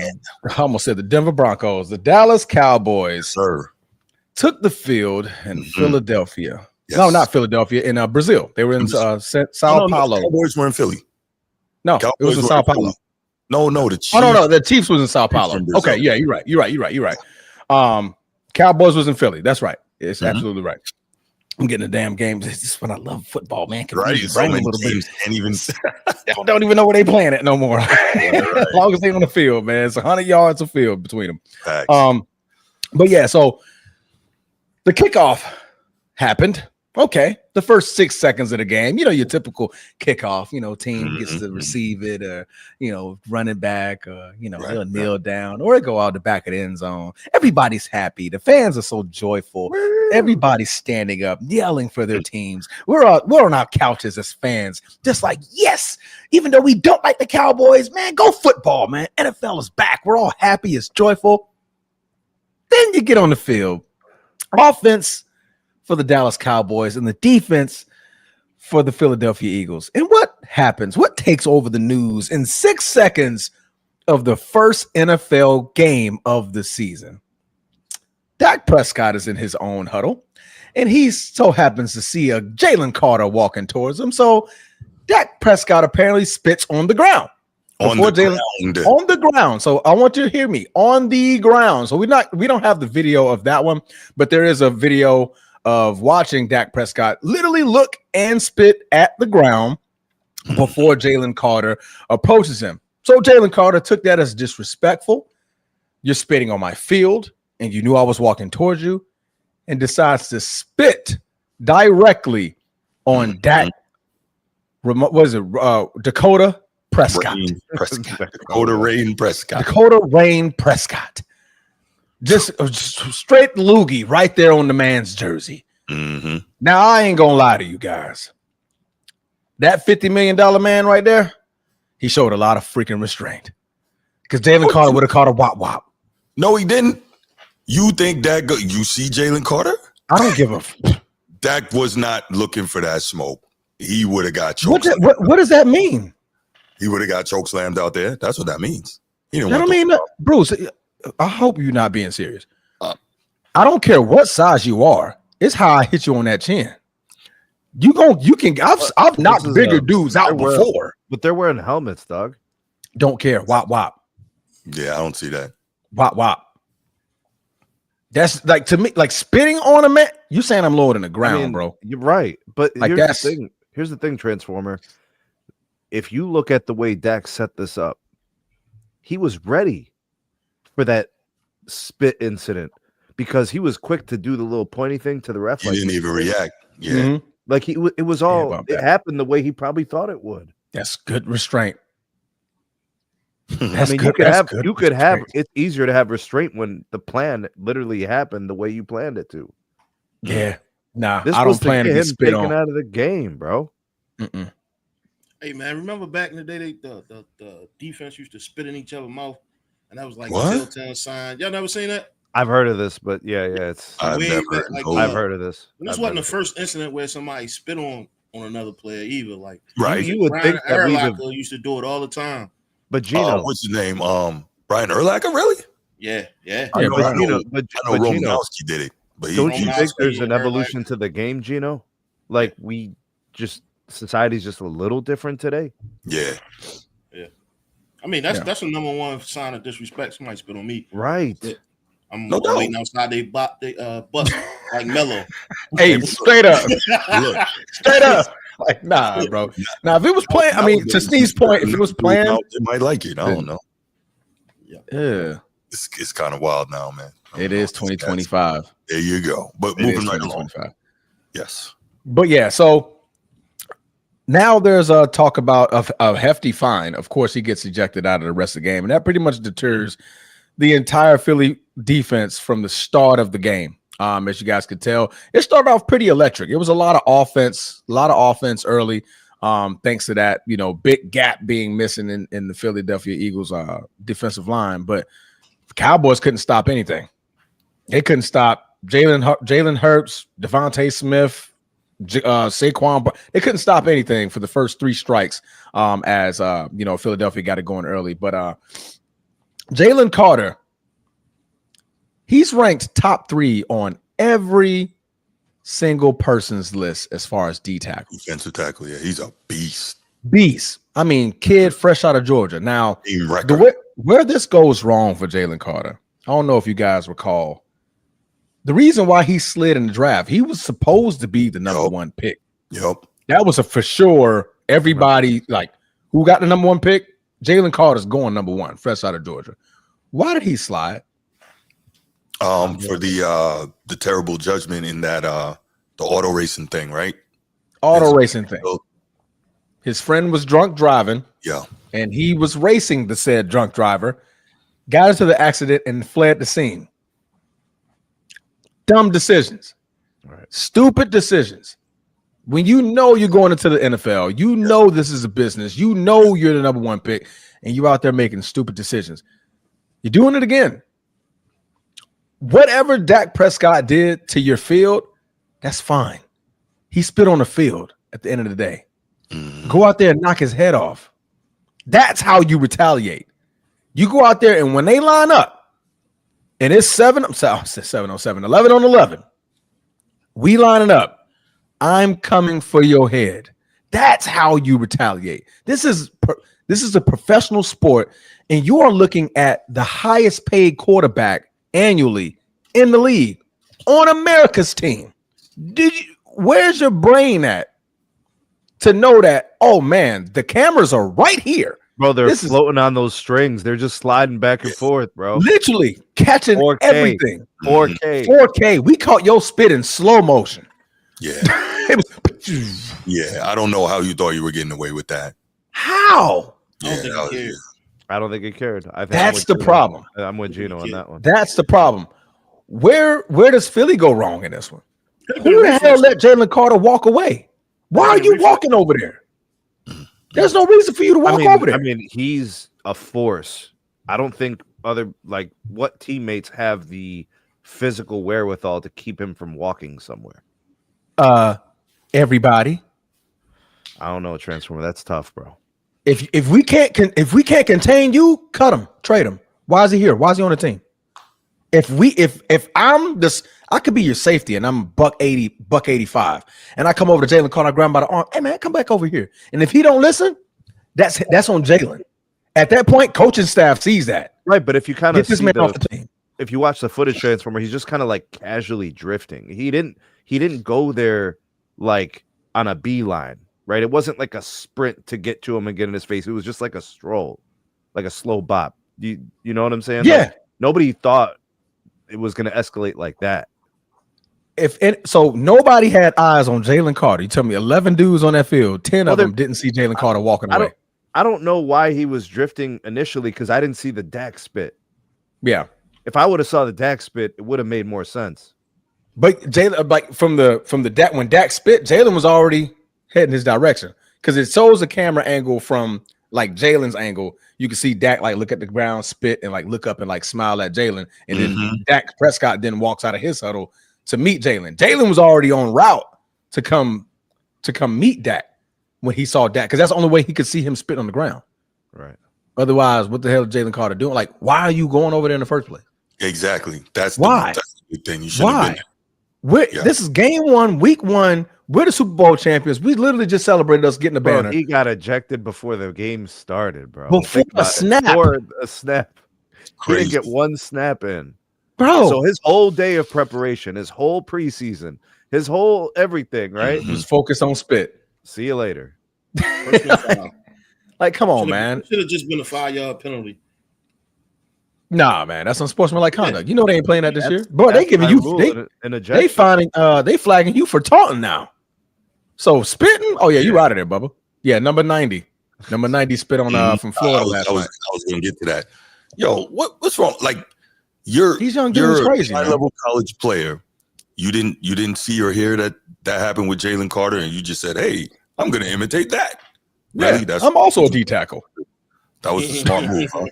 almost said the Denver Broncos, the Dallas Cowboys, Sir. took the field in Philadelphia. Yes. No, not Philadelphia, in Brazil. They were in Sao Paulo. The Cowboys were in Philly. No, Cowboys it was in were Sao in Philly. Paulo. No, the Chiefs. Oh no, the Chiefs was in Sao Paulo. from Brazil. Okay, yeah, you're right. Cowboys was in Philly. That's right. It's absolutely right. I'm getting a damn game. This is when I love football, man. Right, Confuse so your brain many a little bit. teams can't even. Don't even know where they playing it no more. As long as they on the field, man. It's 100 yards of field between them. Facts. But yeah, so the kickoff happened. Okay, the first 6 seconds of the game, you know, your typical kickoff, you know, team gets to receive it, or, you know, running back, they'll kneel down or go out the back of the end zone. Everybody's happy. The fans are so joyful. Everybody's standing up, yelling for their teams. We're on our couches as fans, just like, yes, even though we don't like the Cowboys, man, go football, man. NFL is back. We're all happy. It's joyful. Then you get on the field. Offense for the Dallas Cowboys and the defense for the Philadelphia Eagles. And what happens? What takes over the news in 6 seconds of the first NFL game of the season? Dak Prescott is in his own huddle, and he so happens to see a Jalen Carter walking towards him. So Dak Prescott apparently spits on the ground. On the ground. So I want you to hear me. On the ground. So we don't have the video of that one, but there is a video of watching Dak Prescott literally look and spit at the ground before Jalen Carter approaches him. So Jalen Carter took that as disrespectful. You're spitting on my field, and you knew I was walking towards you, and decides to spit directly on Dak. What is it? Dakota Prescott. Dakota Rain Prescott. Dakota Rain Prescott. Just straight loogie right there on the man's jersey. Now, I ain't going to lie to you guys. That $50 million man right there, he showed a lot of freaking restraint. Because Jalen Carter would have caught a wop-wop. No, he didn't. You think that you see Jalen Carter? I don't give a Dak was not looking for that smoke. He would have got choked. What does that mean? He would have got choke slammed out there. That's what that means. Bruce, I hope you're not being serious. I don't care what size you are. It's how I hit you on that chin. I've knocked bigger dudes out before. But they're wearing helmets, dog. Don't care. Wop wop. Yeah, I don't see that. Wop wop. That's like, to me, like spitting on a man. You saying I'm lower than the ground, bro. You're right. But like, here's the thing, Transformer. If you look at the way Dak set this up, he was ready for that spit incident because he was quick to do the little pointy thing to the ref. He didn't even react. Yeah. Like it was all it happened the way he probably thought it would. That's good restraint. I mean, you could have it's easier to have restraint when the plan literally happened the way you planned it to. Yeah. Nah, this I was don't plan to get get him spit taken on out of the game, bro. Hey man, remember back in the day, the defense used to spit in each other's mouth, and that was like What? a telltale sign. Y'all never seen that? I've heard of this, but yeah, it's I've heard of this. And this wasn't the first incident where somebody spit on another player either. Like you would think that Urlacher used to do it all the time. But Gino, what's his name? Brian Urlacher, really? Yeah. I know Gino, Romanowski did it. But don't you think there's an evolution to the game, Gino? Like society's just a little different today. Yeah. I mean, that's the number one sign of disrespect. Somebody spit on me. Right. Yeah. I'm waiting outside they bus like Mello. Hey, straight up. Straight up. Like, nah, bro. Now, if it was playing, I mean, to Sneed's point, if it was playing, they might like it. I don't know. Yeah. It's kind of wild now, man. It is 2025. There you go. But moving right along. Yes. But yeah, so now there's a talk about a hefty fine. Of course, he gets ejected out of the rest of the game, and that pretty much deters the entire Philly defense from the start of the game. As you guys could tell, it started off pretty electric. It was a lot of offense early. Thanks to that, big gap being missing in the Philadelphia Eagles defensive line. But the Cowboys couldn't stop anything. They couldn't stop Jalen Hurts, Devontae Smith, Saquon. They couldn't stop anything for the first three strikes as Philadelphia got it going early. But Jalen Carter, he's ranked top 3 on every single person's list as far as D tackle. Defensive tackle, yeah, he's a beast. I mean, kid fresh out of Georgia. Now, where this goes wrong for Jalen Carter, I don't know if you guys recall. The reason why he slid in the draft, he was supposed to be the number 1 pick. Yep. That was for sure. Everybody, like, who got the number 1 pick? Jalen Carter's going number 1, fresh out of Georgia. Why did he slide? For the terrible judgment in that the auto racing thing, right? Racing thing. His friend was drunk driving. Yeah. And he was racing the said drunk driver, got into the accident and fled the scene. Dumb decisions. Right. Stupid decisions. When you know you're going into the NFL, you know this is a business, you know you're the number 1 pick, and you're out there making stupid decisions. You're doing it again. Whatever Dak Prescott did to your field, that's fine. He spit on the field at the end of the day. Go out there and knock his head off. That's how you retaliate. You go out there, and when they line up, and it's 7 on 7, 11 on 11, we lining up. I'm coming for your head. That's how you retaliate. This is a professional sport, and you are looking at the highest paid quarterback annually in the league on America's team. Where's your brain at to know that, oh man, the cameras are right here? Bro, they're floating on those strings. They're just sliding back and forth, bro. Literally catching 4K, everything. 4K. We caught your spit in slow motion. Yeah. It was, yeah, I don't know how you thought you were getting away with that. How? I don't think it cared. That's the problem. I'm with Gino on that one. That's the problem. Where does Philly go wrong in this one? Who the hell let Jalen Carter walk away? Why are you walking over there? There's no reason for you to walk over there. I mean, he's a force. I don't think what teammates have the physical wherewithal to keep him from walking somewhere. Everybody. I don't know, Transformer. That's tough, bro. If we can't contain you, cut him, trade him. Why is he here? Why is he on the team? If I'm this, I could be your safety, and I'm $180, $185, and I come over to Jalen Carter, I grab him by the arm. Hey man, come back over here. And if he don't listen, that's on Jalen. At that point, coaching staff sees that. Right, but if you kind of get this man off the team, if you watch the footage, Transformer, he's just kind of like casually drifting. He didn't go there like on a beeline, right? It wasn't like a sprint to get to him and get in his face. It was just like a stroll, like a slow bop. You know what I'm saying? Yeah. Like, nobody thought it was going to escalate like that. So nobody had eyes on Jalen Carter. You tell me 11 dudes on that field, 10 of them didn't see Jalen Carter walking away. I don't know why he was drifting initially because I didn't see the Dak spit. Yeah. If I would have saw the Dak spit, it would have made more sense. But Jalen, like from the Dak, when Dak spit, Jalen was already heading his direction because it shows a camera angle from like Jalen's angle. You can see Dak like look at the ground, spit, and like look up and like smile at Jalen. And then Dak Prescott then walks out of his huddle to meet Jalen. Jalen was already on route to come meet Dak when he saw Dak, because that's the only way he could see him spit on the ground. Right. Otherwise, what the hell is Jalen Carter doing? Like, why are you going over there in the first place? Exactly. That's why. That's the big thing. You should have been there. This is game 1, week 1. We're the Super Bowl champions. We literally just celebrated us getting the banner. He got ejected before the game started, bro. Before a snap. He didn't get one snap in. Bro. So his whole day of preparation, his whole preseason, his whole everything, right? Just focus on spit. See you later. Like, come on, man. Should have just been a 5-yard penalty. Nah, man, that's unsportsmanlike conduct. You know they ain't playing that this year, bro. They giving you they flagging you for taunting now. So spitting. Oh yeah, you out of there, Bubba. Yeah, number 90 spit on from Florida last night. I was gonna get to that. Yo, what's wrong? Like these young dudes crazy. High level college player. You didn't see or hear that happened with Jalen Carter, and you just said, "Hey, I'm gonna imitate that." Really? Yeah, I'm also a D tackle. That was a smart move. Huh?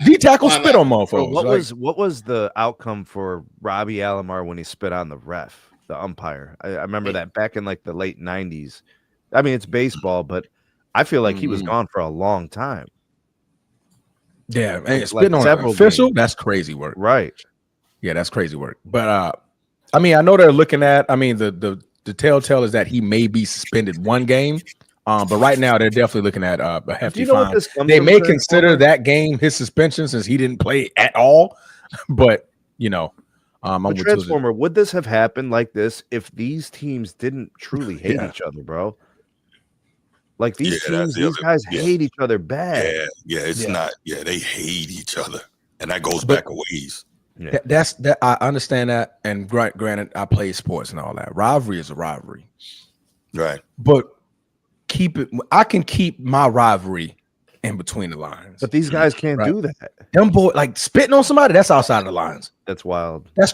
D tackle spit on motherfuckers. What was the outcome for Robbie Alomar when he spit on the ref, the umpire? I remember that back in like the late 90s. I mean, it's baseball, but I feel like he was gone for a long time. Yeah, and spitting on an official, that's crazy work. Right. Yeah, that's crazy work. But I mean, I know they're looking at, I mean, the telltale is that he may be suspended 1 game. But right now they're definitely looking at a hefty fine. They may consider that game his suspension since he didn't play at all. But I'm with Transformer. Would this have happened like this if these teams didn't truly hate each other, bro? Like these teams, these guys hate each other bad. It's not. Yeah, they hate each other, and that goes back a ways. Yeah. That's I understand that, and granted, I play sports and all that. Rivalry is a rivalry, right? But I can keep my rivalry in between the lines. But these guys can't do that. Them boy, like spitting on somebody, that's outside of the lines. That's wild. That's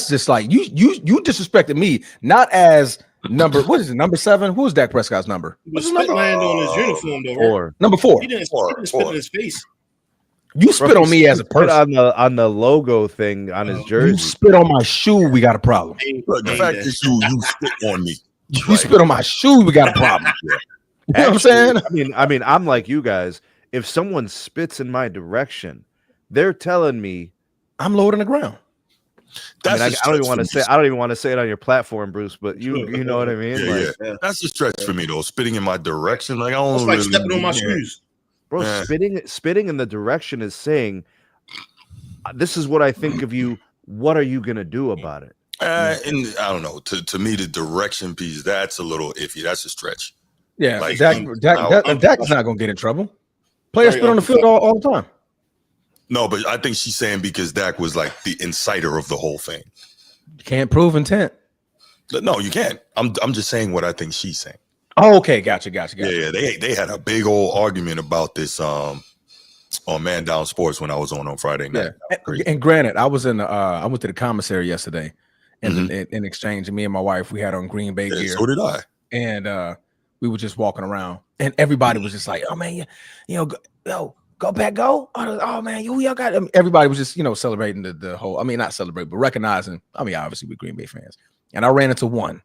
just like you disrespected me, not as number. What is it? Number 7? Who's Dak Prescott's number? What's his land on his uniform though? 4. Number 4. He didn't spit in his face. You spit on me as a person. On the logo thing on his jersey. You spit on my shoe, we got a problem. Look, the fact that you spit on me. You spit on my shoe, we got a problem. You know what I'm saying? I mean, I'm like you guys. If someone spits in my direction, they're telling me I'm lower than the ground. I don't even want to say it on your platform, Bruce. But you know what I mean? Yeah. That's a stretch for me though. Spitting in my direction, like I don't. It's like stepping on my shoes, bro. Spitting in the direction is saying, "This is what I think of you. What are you gonna do about it?" And I don't know. To me, the direction piece, that's a little iffy. That's a stretch. Yeah, like, Dak's not gonna get in trouble. Players spit on the field all the time. No, but I think she's saying because Dak was like the inciter of the whole thing. You can't prove intent. No, you can't. I'm just saying what I think she's saying. Oh, okay, gotcha. Yeah, they had a big old argument about this on Man Down Sports when I was on Friday night. Yeah. And granted, I was I went to the commissary yesterday, and in exchange, me and my wife, we had on Green Bay gear. So did I. And we were just walking around, and everybody was just like, "Oh man, go back, go! Oh man, y'all got." Everybody was just celebrating the whole. I mean, not celebrating, but recognizing. I mean, obviously we're Green Bay fans, and I ran into one,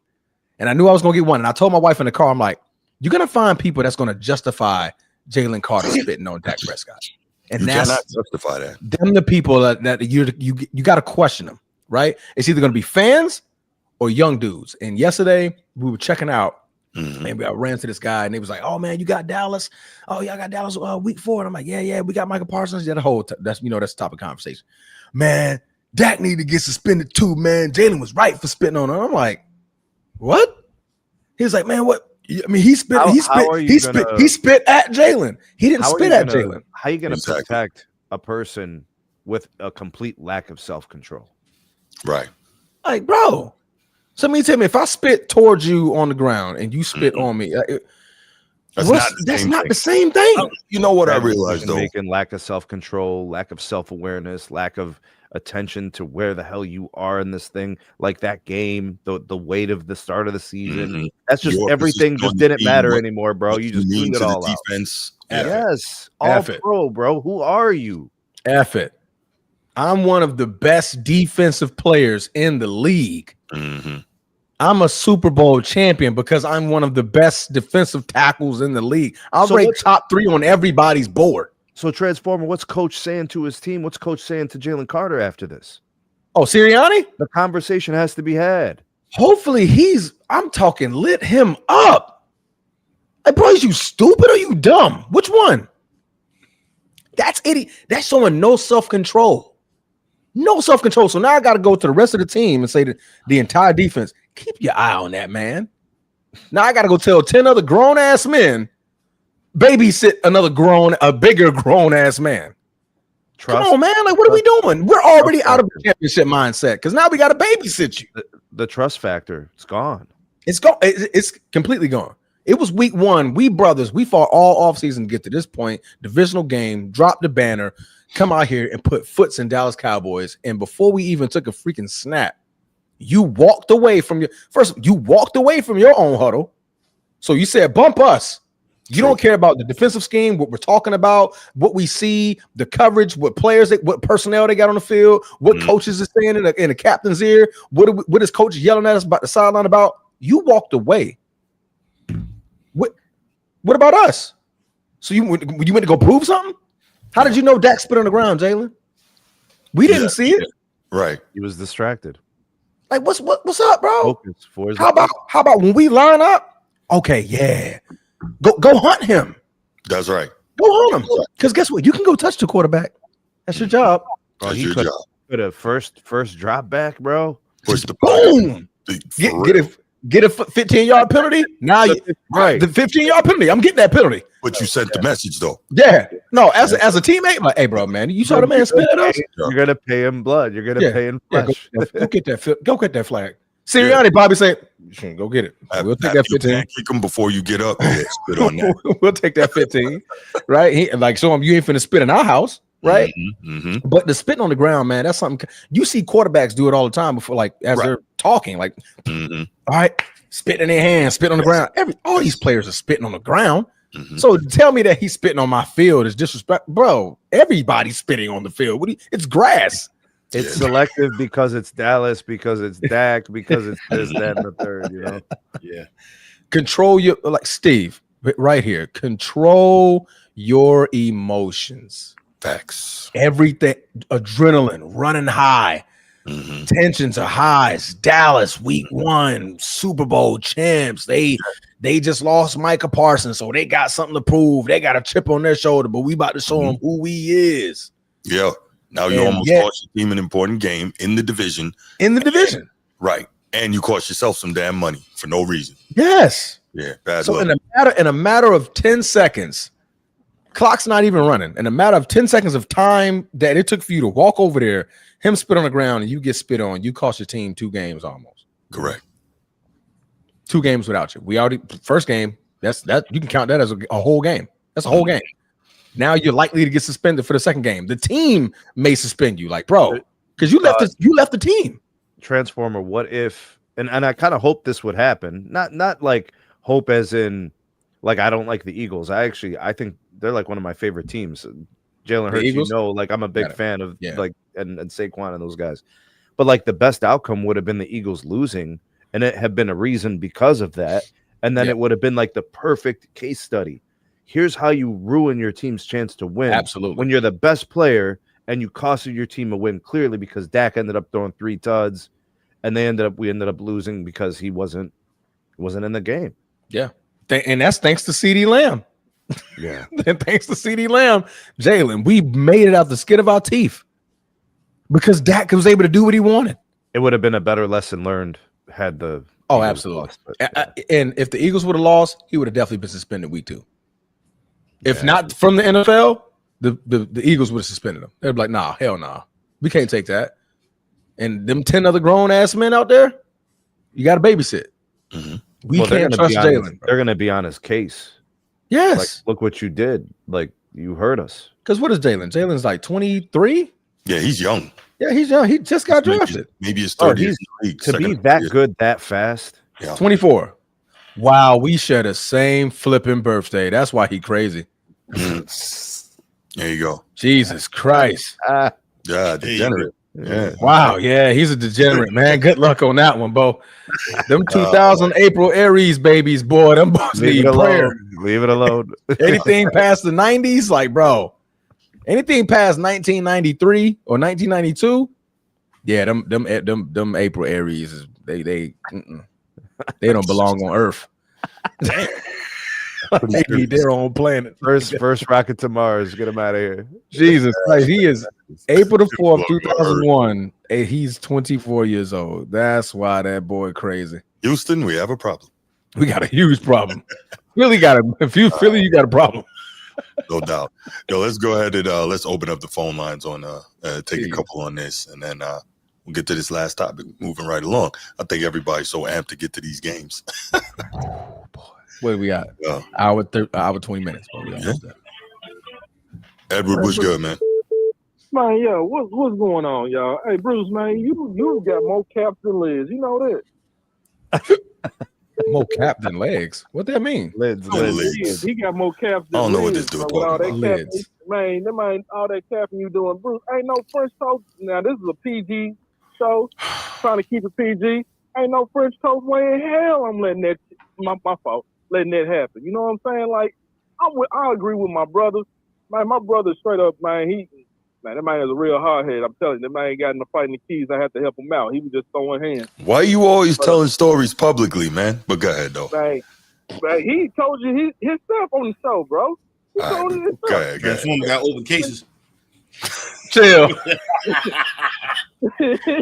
and I knew I was gonna get one, and I told my wife in the car, I'm like, "You're gonna find people that's gonna justify Jalen Carter spitting on Dak Prescott, and you that's cannot justify that. Them the people that you got to question them, right? It's either gonna be fans or young dudes. And yesterday we were checking out. And I ran to this guy, and he was like, "Oh man, you got Dallas? Oh yeah, I got Dallas week 4." And I'm like, "Yeah, we got Michael Parsons." Yeah, the whole that's the topic of conversation. Man, Dak need to get suspended too. Man, Jalen was right for spitting on him. I'm like, what? He was like, "Man, what? I mean, he spit at Jalen. He didn't spit at Jalen. How are you gonna protect a person with a complete lack of self-control?" Right. Like, bro. Somebody tell me if I spit towards you on the ground and you spit on me, that's not the same thing. You know what I Bad realized though? Making, lack of self-control, lack of self-awareness, lack of attention to where the hell you are in this thing. Like that game, the weight of the start of the season. That's just everything just didn't matter anymore, bro. You just tuned it all out. Defense. Yes, all pro, bro. Who are you? F it. I'm one of the best defensive players in the league. I'm a Super Bowl champion because I'm one of the best defensive tackles in the league. I'll rank top 3 on everybody's board. So, Transformer, what's Coach saying to his team? What's Coach saying to Jalen Carter after this? Oh, Sirianni? The conversation has to be had. Hopefully I'm talking lit him up. Like, bro, is you stupid or you dumb? Which one? That's idiot. That's showing no self-control. No self-control. So now I got to go to the rest of the team and say to the entire defense, keep your eye on that man. Now I got to go tell 10 other grown-ass men, babysit a bigger grown-ass man. Come on, man. Like, what are we doing? We're already out of the championship mindset because now we got to babysit you. The trust factor, it's gone. It's gone. It's completely gone. It was week 1. We fought all offseason to get to this point. Divisional game, drop the banner, come out here and put foots in Dallas Cowboys. And before we even took a freaking snap, you walked away from your own huddle. So you said, bump us. You don't care about the defensive scheme, what we're talking about, what we see, the coverage, what personnel they got on the field, what coaches are saying in the captain's ear, what is coach yelling at us about the sideline about. You walked away. What about us? So you went to go prove something? How did you know Dak spit on the ground, Jalen? We didn't see it. Right. He was distracted. Like, what's up, bro? Focus. How about when we line up? Okay, yeah. Go hunt him. That's right. Go hunt him. Because guess what? You can go touch the quarterback. That's your job. Bro, he could have first drop back, bro. Push the boom. Get a 15-yard penalty. Now the 15-yard penalty. I'm getting that penalty. But you sent the message though. Yeah. No, as a teammate, like, hey, bro, man, you saw the man spit at us. You're gonna pay him blood. You're gonna pay him flesh. Go get that flag. Sirianni probably say, go get it. We'll take that 15. Kick him before you get up. Spit on that. We'll take that 15. Right? Show him you ain't finna spit in our house. Right. But the spitting on the ground, man, that's something you see quarterbacks do it all the time before, like, as they're talking, like, all right, spit in their hands, spit on the ground. All these players are spitting on the ground. So to tell me that he's spitting on my field is disrespect, bro. Everybody's spitting on the field. It's grass. It's selective because it's Dallas, because it's Dak, because it's this, that, and the third, you know? Yeah. Control your, like Steve, right here. Control your emotions. Facts. Everything, adrenaline running high. Tensions are high. It's Dallas, week 1, Super Bowl champs. They just lost Micah Parsons, so they got something to prove. They got a chip on their shoulder, but we about to show them who he is. Yeah. Now you almost cost your team an important game in the division. Right. And you cost yourself some damn money for no reason. Yes. Yeah. Bad so luck. in a matter of 10 seconds, clock's not even running. In a matter of 10 seconds of time that it took for you to walk over there, him spit on the ground, and you get spit on, you cost your team 2 games almost. Correct. 2 games without you. We already first game. That's you can count that as a whole game. That's a whole game. Now you're likely to get suspended for the second game. The team may suspend you, like, bro, because you left the team. Transformer, what if? And I kind of hope this would happen. Not like hope as in like I don't like the Eagles. I think they're like one of my favorite teams. Jalen Hurts, you know, like I'm a big fan of like and Saquon and those guys. But like the best outcome would have been the Eagles losing, and it had been a reason because of that. And then it would have been like the perfect case study. Here's how you ruin your team's chance to win. Absolutely. When you're the best player and you costed your team a win clearly because Dak ended up throwing 3 tuds, and we ended up losing because he wasn't in the game. Yeah. And that's thanks to CeeDee Lamb. Yeah. Thanks to CeeDee Lamb, Jalen, we made it out the skin of our teeth because Dak was able to do what he wanted. It would have been a better lesson learned had the Eagles absolutely lost, and if the Eagles would have lost, he would have definitely been suspended week 2. If not from the NFL, the Eagles would have suspended him. They'd be like, nah, hell nah. We can't take that. and them 10 other grown ass men out there, you got to babysit. We can't trust Jalen. They're going to be on his case. Yes. Like, look what you did. Like, you hurt us. Because what is Jalen? Jalen's like 23. Yeah, he's young. Yeah, he's young. He just got drafted. Maybe his third year in the league. To be that good that fast. Yeah. 24. Wow, we share the same flipping birthday. That's why he crazy. There you go. Jesus Christ. Yeah, degenerate. Yeah. Wow, yeah, he's a degenerate, man. Good luck on that one, Bo. Them 2000 April Aries babies, boy, them boys need prayer. Leave it alone. Anything past the 90s, like, bro, anything past 1993 or 1992, yeah, them April Aries, they don't belong on Earth. They need their own planet. First rocket to Mars. Get him out of here. Jesus Christ. He is April the 4th, 2001. And he's 24 years old. That's why that boy crazy. Houston, we have a problem. We got a huge problem. Philly got a Philly, you got a problem. No doubt. Yo, let's go ahead and let's open up the phone lines on take a couple on this, and then we'll get to this last topic. Moving right along. I think everybody's so amped to get to these games. What we got? Hour 20 minutes. Yeah. Edward, what's good, man? Man, yo, what's going on, y'all? Hey, Bruce, man, you got more caps than Liz. You know that? More cap than legs. What that mean? Lids. He got more caps than I don't know Liz, what this dude bro, talking about. Lids. Man, them ain't all that capping you doing, Bruce. Ain't no French toast. Now, this is a PG show. Trying to keep it PG. Ain't no French toast way in hell I'm letting that, my fault, letting that happen. You know what I'm saying? Like, I agree with my brother. Man, my brother straight up, man, that man is a real hardhead. I'm telling you, that man ain't got in the fight in the keys. I have to help him out. He was just throwing hands. Why are you always telling stories publicly, man? But go ahead, though. Man, he told you himself on the show, bro. He told you himself. Go ahead. Transformer got open cases. Chill.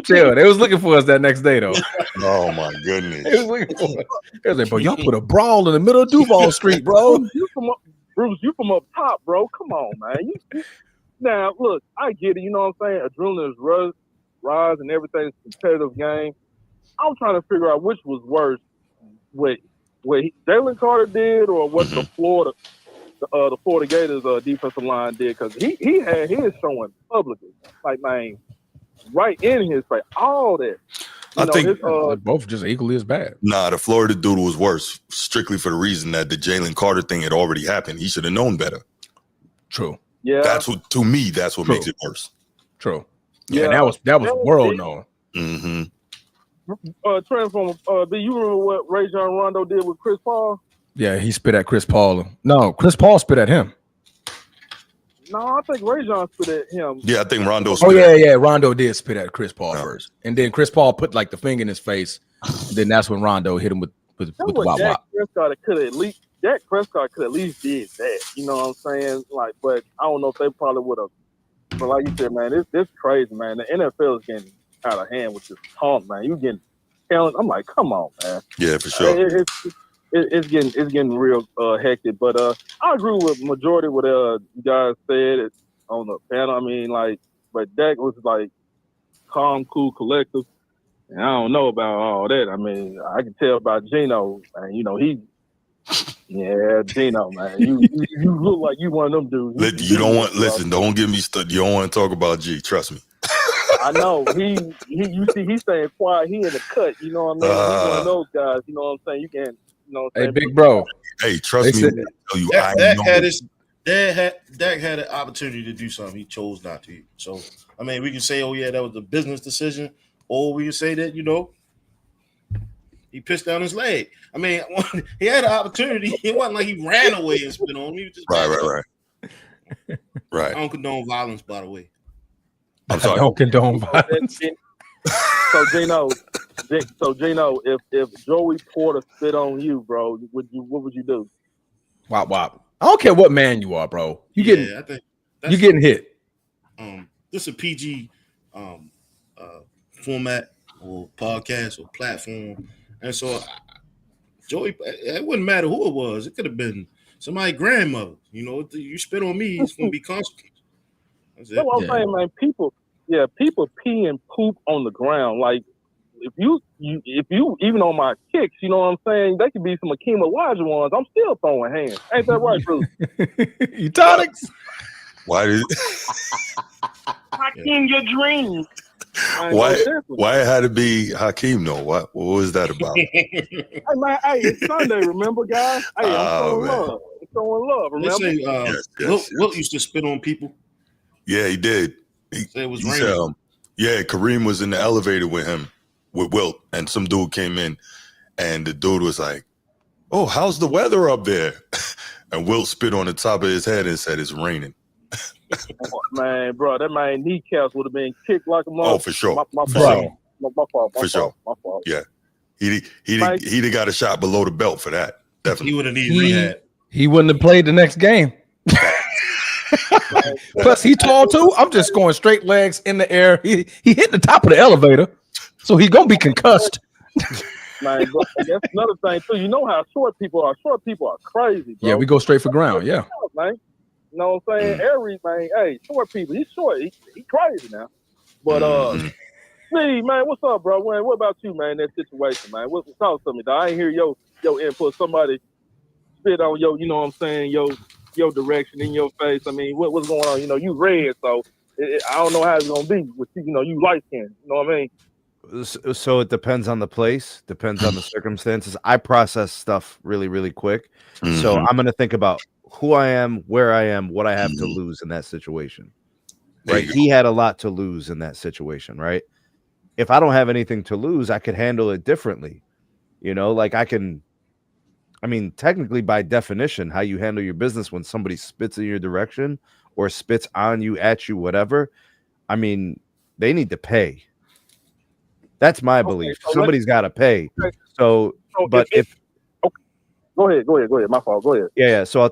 Chill. They was looking for us that next day, though. Oh, my goodness. They was looking for us. They was like, bro, y'all put a brawl in the middle of Duval Street, bro. Bruce, you from up top, bro. Come on, man. Now, look, I get it. You know what I'm saying? Adrenaline is rise and everything's a competitive game. I'm trying to figure out which was worse, what Jalen Carter did or what the Florida Gators defensive line did, because he had his showing publicly, like, man, right in his face, all that. I think they're both just equally as bad. Nah, the Florida dude was worse, strictly for the reason that the Jalen Carter thing had already happened. He should have known better. True. Yeah, that's what makes it worse. True. Yeah, that was world known. Mm-hmm. Transformer. Do you remember what Rajon Rondo did with Chris Paul? Yeah, he spit at Chris Paul. No, Chris Paul spit at him. No, I think Rajon spit at him. Yeah, I think Rondo. Rondo did spit at Chris Paul first, and then Chris Paul put like the finger in his face. And then that's when Rondo hit him with the wop wop. Dak Prescott could at least did that. You know what I'm saying? Like, but I don't know if they probably would have. But like you said, man, this crazy, man. The NFL is getting out of hand with this taunt, man. You getting challenged. I'm like, come on, man. Yeah, for sure. It's getting real hectic. But I agree with majority of what you guys said on the panel. I mean, like, but Dak was like calm, cool, collective. And I don't know about all that. I mean, I can tell about Gino, and you know Gino, man. You look like you one of them dudes. Don't get me stuck. You don't want to talk about G. Trust me. I know he's staying quiet. He in the cut. You know what I mean? He's one of those guys. You know what I'm saying? You can't. You know what I'm saying? Hey, big bro. Hey, trust me. Dak had an opportunity to do something. He chose not to. So I mean, we can say, oh yeah, that was a business decision, or we can say that he pissed down his leg. I mean, he had an opportunity. It wasn't like he ran away and spit on him. He was just right. I don't condone violence, by the way. I'm sorry. I don't condone violence. So Gino, if Joey Porter spit on you, bro, what would you do? Wop wop. I don't care what man you are, bro. You getting hit. This is a PG format or podcast or platform. And so, Joey, it wouldn't matter who it was. It could have been somebody's grandmother. You know, you spit on me, it's going to be consequence. That's what I'm saying, man. People Yeah, people pee and poop on the ground. Like if you even on my kicks, you know what I'm saying? They could be some Akeem Olajuwons. I'm still throwing hands. Ain't that right, Bruce? Eutonics. Why did Hakeem, your dreams. why it had to be Hakeem though? What was that about? Hey man, hey, it's Sunday, remember, guys? Hey, I'm showing love. I'm showing love, remember? They say Wilt used to spit on people. Yeah, he did. He Say it was said, raining. yeah, Kareem was in the elevator with him, with Wilt, and some dude came in, and the dude was like, "Oh, how's the weather up there?" And Wilt spit on the top of his head and said, "It's raining." Oh, man, bro, that man kneecaps would have been kicked like a mother. Oh, for sure. My For fault. sure. My fault. For sure. My fault. Yeah, he'd got a shot below the belt for that. Definitely. He would have needed rehab. He wouldn't have played the next game. Plus, he tall too. I'm just going straight legs in the air. He hit the top of the elevator, so he's gonna be concussed. Man, bro, that's another thing too. You know how short people are. Short people are crazy, bro. Yeah, we go straight for ground. Yeah, man. You know what I'm saying? Every man, hey, short people. He's short. He crazy now. But Steve, man, what's up, bro? Man, what about you, man? That situation, man. Talk to me, dog. I ain't hear your input. Somebody spit on your, you know what I'm saying? Your direction in your face. I mean, what's going on? You know, you red, so I don't know how it's gonna be. With you light skinned. You know what I mean? So it depends on the place, depends on the circumstances. I process stuff really, really quick. So I'm going to think about who I am, where I am, what I have to lose in that situation. Right? He had a lot to lose in that situation, right? If I don't have anything to lose, I could handle it differently. You know, like technically by definition, how you handle your business when somebody spits in your direction or spits on you, at you, whatever, I mean, they need to pay. That's my belief. So somebody's got to pay. So but if go ahead. My fault. Go ahead. Yeah. So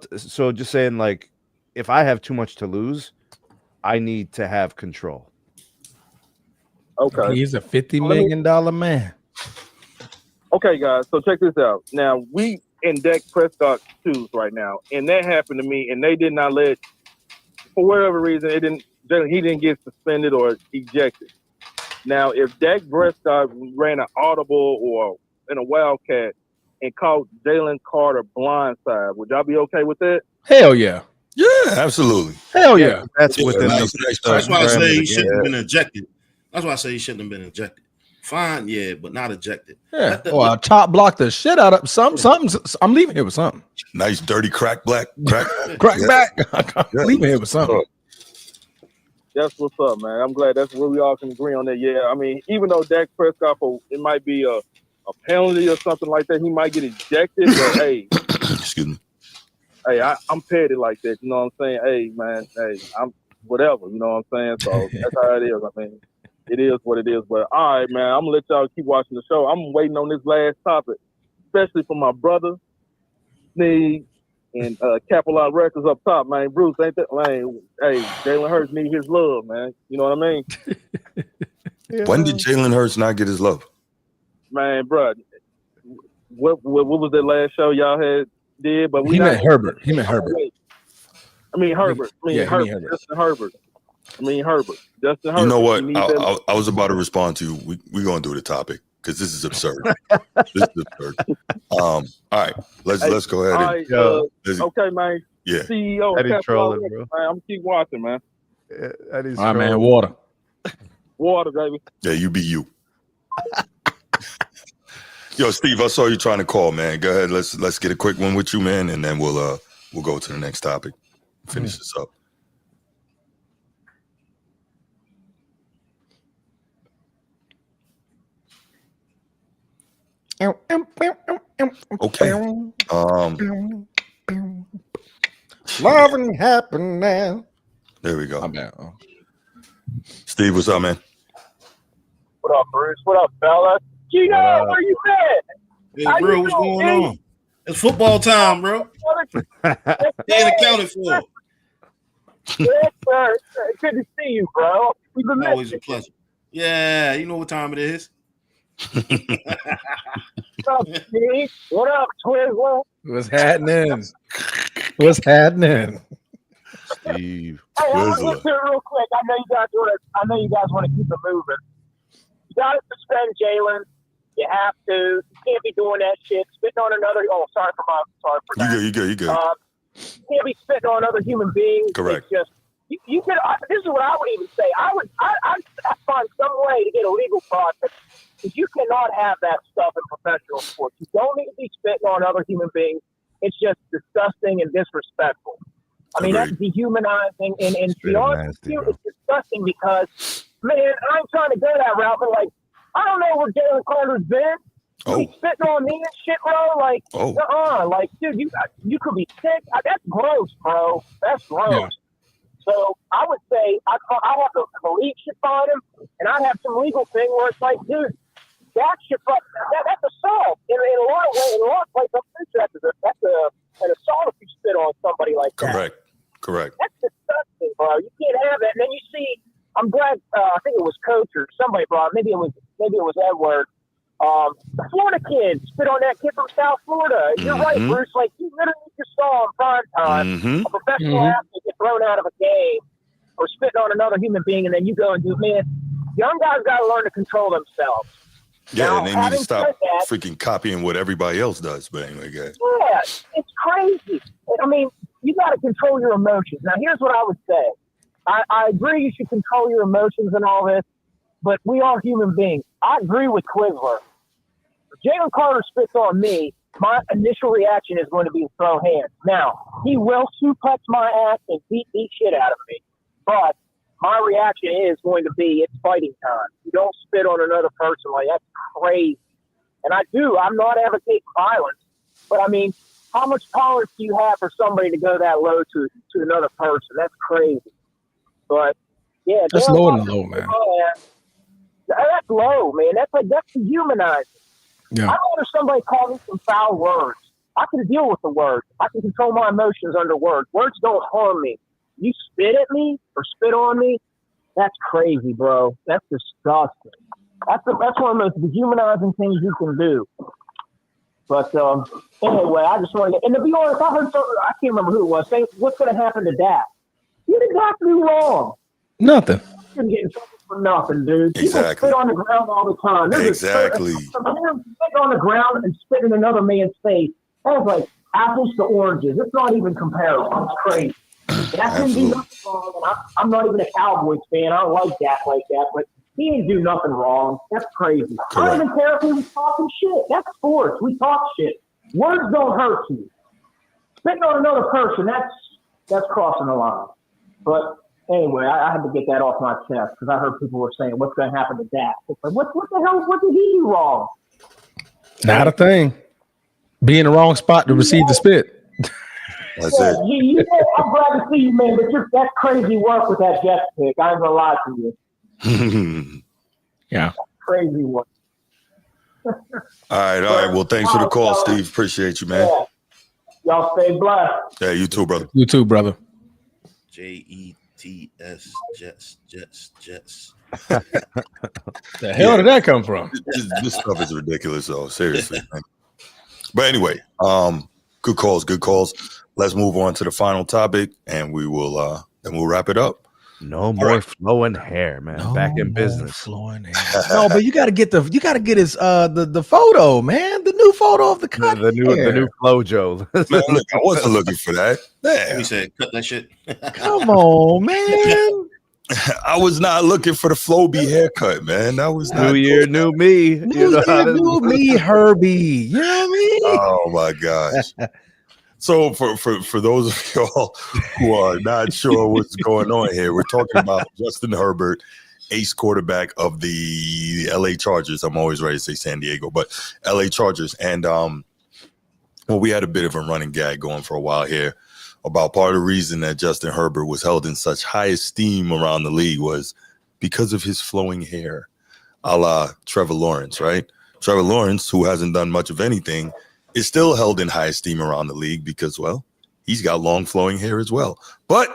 just saying, like, if I have too much to lose, I need to have control. Okay. He's a $50 million man. Okay, guys. So check this out. Now we in Dak Prescott's shoes right now, and that happened to me, and they did not let, for whatever reason, he didn't get suspended or ejected. Now, if Dak Prescott ran an audible or in a wildcat and caught Jalen Carter blindside, would y'all be okay with that? Hell yeah. Yeah, absolutely. Hell yeah. That's within That's why I say he shouldn't have been ejected. That's why I say he shouldn't have been ejected. Fine, yeah, but not ejected. Yeah. Or top block the shit out of something. I'm leaving here with something. Nice dirty crack back. Leaving here with something. That's what's up, man. I'm glad that's where we all can agree on that. Yeah, I mean, even though Dak Prescott, it might be a penalty or something like that, he might get ejected. But hey, excuse me. Hey, I'm petty like that. You know what I'm saying? Hey, man. Hey, I'm whatever. You know what I'm saying? So that's how it is. I mean, it is what it is. But all right, man. I'm gonna let y'all keep watching the show. I'm waiting on this last topic, especially for my brother, Sneed, and Capital Records up top, man. Bruce, ain't that, man? Hey, Jalen Hurts need his love, man. You know what I mean? When did Jalen Hurts not get his love? Man, bro, what was that last show y'all did? But he meant Herbert. He meant Herbert. I mean Herbert. Herbert. Justin Herbert. Justin Herbert. You know what? I was about to respond to you. We're gonna do the topic because this is absurd. This is absurd. All right, let's go ahead. Okay, man. Yeah. CEO. Eddie trolling, bro. Man, I'm gonna keep watching, man. All right, man. Water, baby. Yeah, you be you. Yo, Steve, I saw you trying to call, man. Go ahead. Let's get a quick one with you, man, and then we'll go to the next topic. Finish this up. Okay. Love and happen now. There we go. I'm bad. Steve, what's up, man? What up, Bruce? What up, fella? Gino, where you at? Hey, bro, what's going on? It's football time, bro. They ain't accounted for. Yes, sir. Good to see you, bro. Always a pleasure. Yeah, you know what time it is. What's up, Steve? What up, Twizzler? What's happening? What's happening? Steve. Hey, Hey, I'm gonna get to it real quick. I know you guys want to keep it moving. You got to suspend Jalen. You have to. You can't be doing that shit. Spitting on another. Oh, sorry for that. You good. You can't be spitting on other human beings. Correct. It's just you could. This is what I would even say. I'd find some way to get a legal process because you cannot have that stuff in professional sports. You don't need to be spitting on other human beings. It's just disgusting and disrespectful. I mean, that's dehumanizing, and to be honest with you, it's disgusting because, man, I ain't trying to go that route, but, like, I don't know where Jalen Carter's been. He's spitting on me and shit, bro. Like, like, dude, you could be sick. That's gross, bro. That's gross. Yeah. So I would say I'd have the police should find him, and I'd have some legal thing where it's like, dude, that's assault. In a lot of ways, in a lot of places, I'm pretty sure that's an assault if you spit on somebody like that. Correct. That's disgusting, bro. You can't have that. And then you see, I'm glad. I think it was Coach or somebody brought. Maybe it was Edward. The Florida kid spit on that kid from South Florida. You're right, Bruce. Like, you literally just saw in prime time a professional athlete get thrown out of a game or spitting on another human being, and then you go and do, man, young guys got to learn to control themselves. Yeah, now, and they need to stop freaking copying what everybody else does, but anyway, guys. Yeah, it's crazy. I mean, you got to control your emotions. Now, here's what I would say. I agree you should control your emotions and all this, but we are human beings. I agree with Quizler. If Jalen Carter spits on me, my initial reaction is going to be to throw hands. Now, he will suplex my ass and beat the shit out of me, but my reaction is going to be, it's fighting time. You don't spit on another person. Like, that's crazy. And I'm not advocating violence, but I mean, how much tolerance do you have for somebody to go that low to another person? That's crazy. But yeah, that's low and low, man. That's low, man. That's dehumanizing. Yeah. I'd rather somebody call me some foul words. I can deal with the words. I can control my emotions under words. Words don't harm me. You spit at me or spit on me, that's crazy, bro. That's disgusting. That's one of the most dehumanizing things you can do. But anyway, I just want to get, and to be honest, I heard something, I can't remember who it was, saying, what's going to happen to Dak? You didn't have to do wrong. Nothing. You shouldn't get in trouble for nothing, dude. Exactly. People spit on the ground all the time. Exactly. Spit on the ground and spit in another man's face. That was like apples to oranges. It's not even comparable. It's crazy. That didn't do nothing wrong. And I'm not even a Cowboys fan. I don't like that, but he didn't do nothing wrong. That's crazy. Correct. I don't even care if he was talking shit. That's sports. We talk shit. Words don't hurt you. Spitting on another person, that's crossing the line. But anyway, I had to get that off my chest because I heard people were saying, what's going to happen to Dak? Like, what the hell? What did he do wrong? Not a thing. Be in the wrong spot to receive the spit. That's it. I'm glad to see you, man, but that's crazy work with that Jets pick. I ain't going to lie to you. Yeah. That's crazy work. All right. Well, thanks for the call, Steve. Appreciate you, man. Yeah. Y'all stay blessed. Yeah, you too, brother. You too, brother. JETS, Jets. The hell did that come from? This stuff is ridiculous, though. Seriously, man. But anyway, good calls. Let's move on to the final topic, and we'll wrap it up. No more flowing hair, man. No back in business. Flowing hair. No, but you gotta get his the photo, man. The new photo of the cut. The new Flojo. Man, look, I wasn't looking for that. Damn. He said, cut that shit. Come on, man. I was not looking for the Floby haircut, man. That was new year, new me. New me, Herbie. You know what I mean? Oh my gosh. So for those of y'all who are not sure what's going on here, we're talking about Justin Herbert, ace quarterback of the LA Chargers. I'm always ready to say San Diego, but LA Chargers. And we had a bit of a running gag going for a while here about part of the reason that Justin Herbert was held in such high esteem around the league was because of his flowing hair, a la Trevor Lawrence, right? Trevor Lawrence, who hasn't done much of anything, is still held in high esteem around the league because, well, he's got long flowing hair as well. But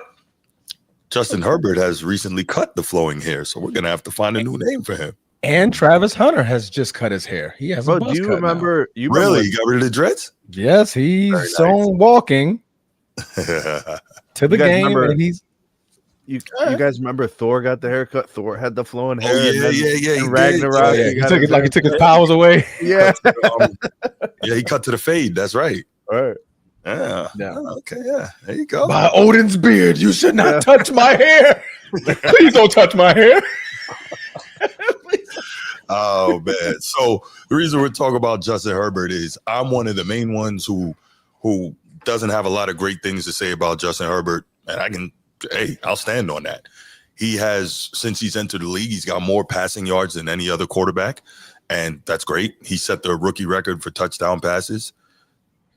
Justin Herbert has recently cut the flowing hair, so we're going to have to find a new name for him. And Travis Hunter has just cut his hair. He has a buzz do you cut remember? now. Really? He got rid of the dreads? Yes, he's walking to the game, and he's You guys remember Thor got the haircut? Thor had the flowing hair. Yeah. And Ragnarok. He took his powers away. Yeah. He cut to the fade. That's right. All right. Yeah. Yeah. Okay. Yeah. There you go. By Odin's beard, you should not touch my hair. Please don't touch my hair. Oh man. So the reason we're talking about Justin Herbert is I'm one of the main ones who doesn't have a lot of great things to say about Justin Herbert, and I'll stand on that. He has, since he's entered the league, he's got more passing yards than any other quarterback, and that's great. He set the rookie record for touchdown passes.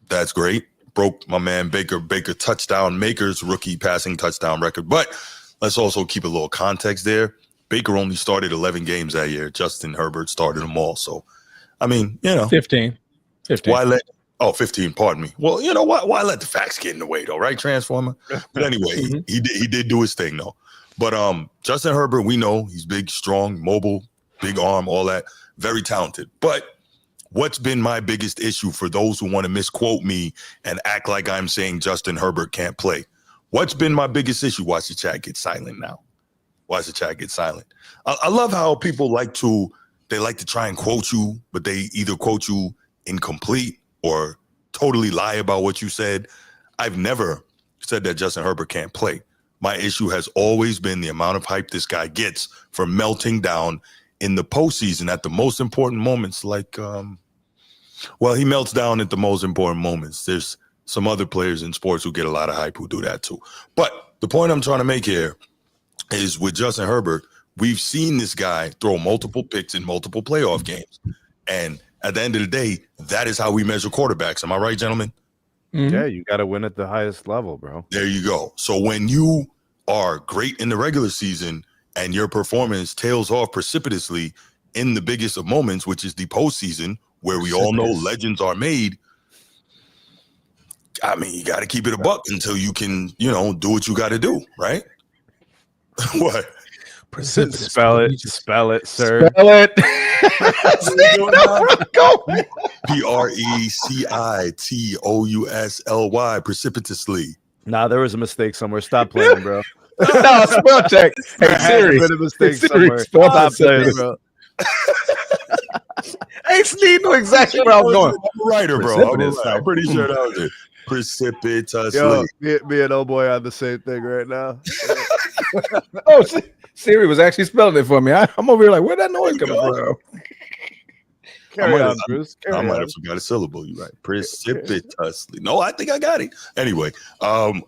That's great. Broke my man Baker touchdown maker's rookie passing touchdown record. But let's also keep a little context there. Baker only started 11 games that year. Justin Herbert started them all. So, I mean, 15. Why let 15, pardon me. Well, you know what? Why let the facts get in the way, though, right, Transformer? But anyway, he did do his thing, though. But Justin Herbert, we know he's big, strong, mobile, big arm, all that. Very talented. But what's been my biggest issue for those who want to misquote me and act like I'm saying Justin Herbert can't play? What's been my biggest issue? Watch the chat get silent now. Watch the chat get silent. I love how people like to try and quote you, but they either quote you incomplete or totally lie about what you said. I've never said that Justin Herbert can't play. My issue has always been the amount of hype this guy gets for melting down in the postseason at the most important moments. Like, he melts down at the most important moments. There's some other players in sports who get a lot of hype who do that too. But the point I'm trying to make here is with Justin Herbert, we've seen this guy throw multiple picks in multiple playoff games. And at the end of the day, that is how we measure quarterbacks. Am I right, gentlemen? Mm-hmm. Yeah, you got to win at the highest level, bro. There you go. So when you are great in the regular season and your performance tails off precipitously in the biggest of moments, which is the postseason, where we all know legends are made, I mean, you got to keep it a buck until you can, do what you got to do, right? What? Spell it, sir. Spell it. Precitously. Precipitously. Nah, there was a mistake somewhere. Stop playing, bro. No, spell check. Hey, Siri. Been a mistake Siri, somewhere. spell Stop playing, check. bro. Hey, Sneed knew exactly where I was going. I'm a writer, bro. I'm pretty sure that was it. Precipitously. Yo, me and old boy on the same thing right now. Oh, Siri was actually spelling it for me. I'm over here like, where'd that noise come from? Carry on, Bruce. I might have forgot a syllable. You're right. Precipitously. No, I think I got it. Anyway, the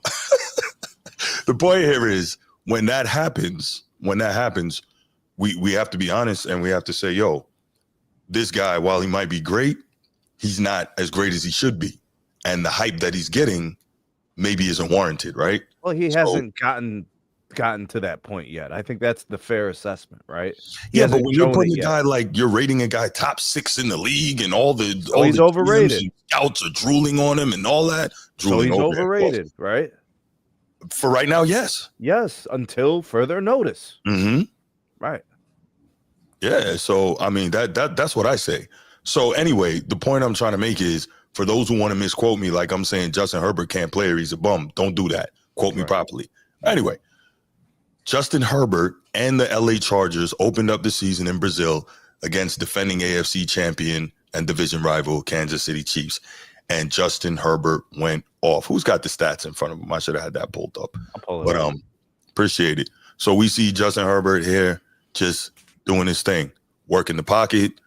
point here is when that happens, we have to be honest and we have to say, yo, this guy, while he might be great, he's not as great as he should be. And the hype that he's getting maybe isn't warranted, right? Well, he hasn't gotten to that point yet. I think that's the fair assessment, right? But when you're putting a guy like you're rating a guy top 6 in the league and all he's the overrated. Scouts are drooling on him and all that. So he's overrated, right? For right now, yes. Yes, until further notice. Mm-hmm. Right. Yeah. So I mean that's what I say. So anyway, the point I'm trying to make is for those who want to misquote me, like I'm saying Justin Herbert can't play or he's a bum. Don't do that. Quote me properly. Anyway, Justin Herbert and the LA Chargers opened up the season in Brazil against defending AFC champion and division rival Kansas City Chiefs. And Justin Herbert went off. Who's got the stats in front of him? I should have had that pulled up. But appreciate it. So we see Justin Herbert here just doing his thing, working the pocket.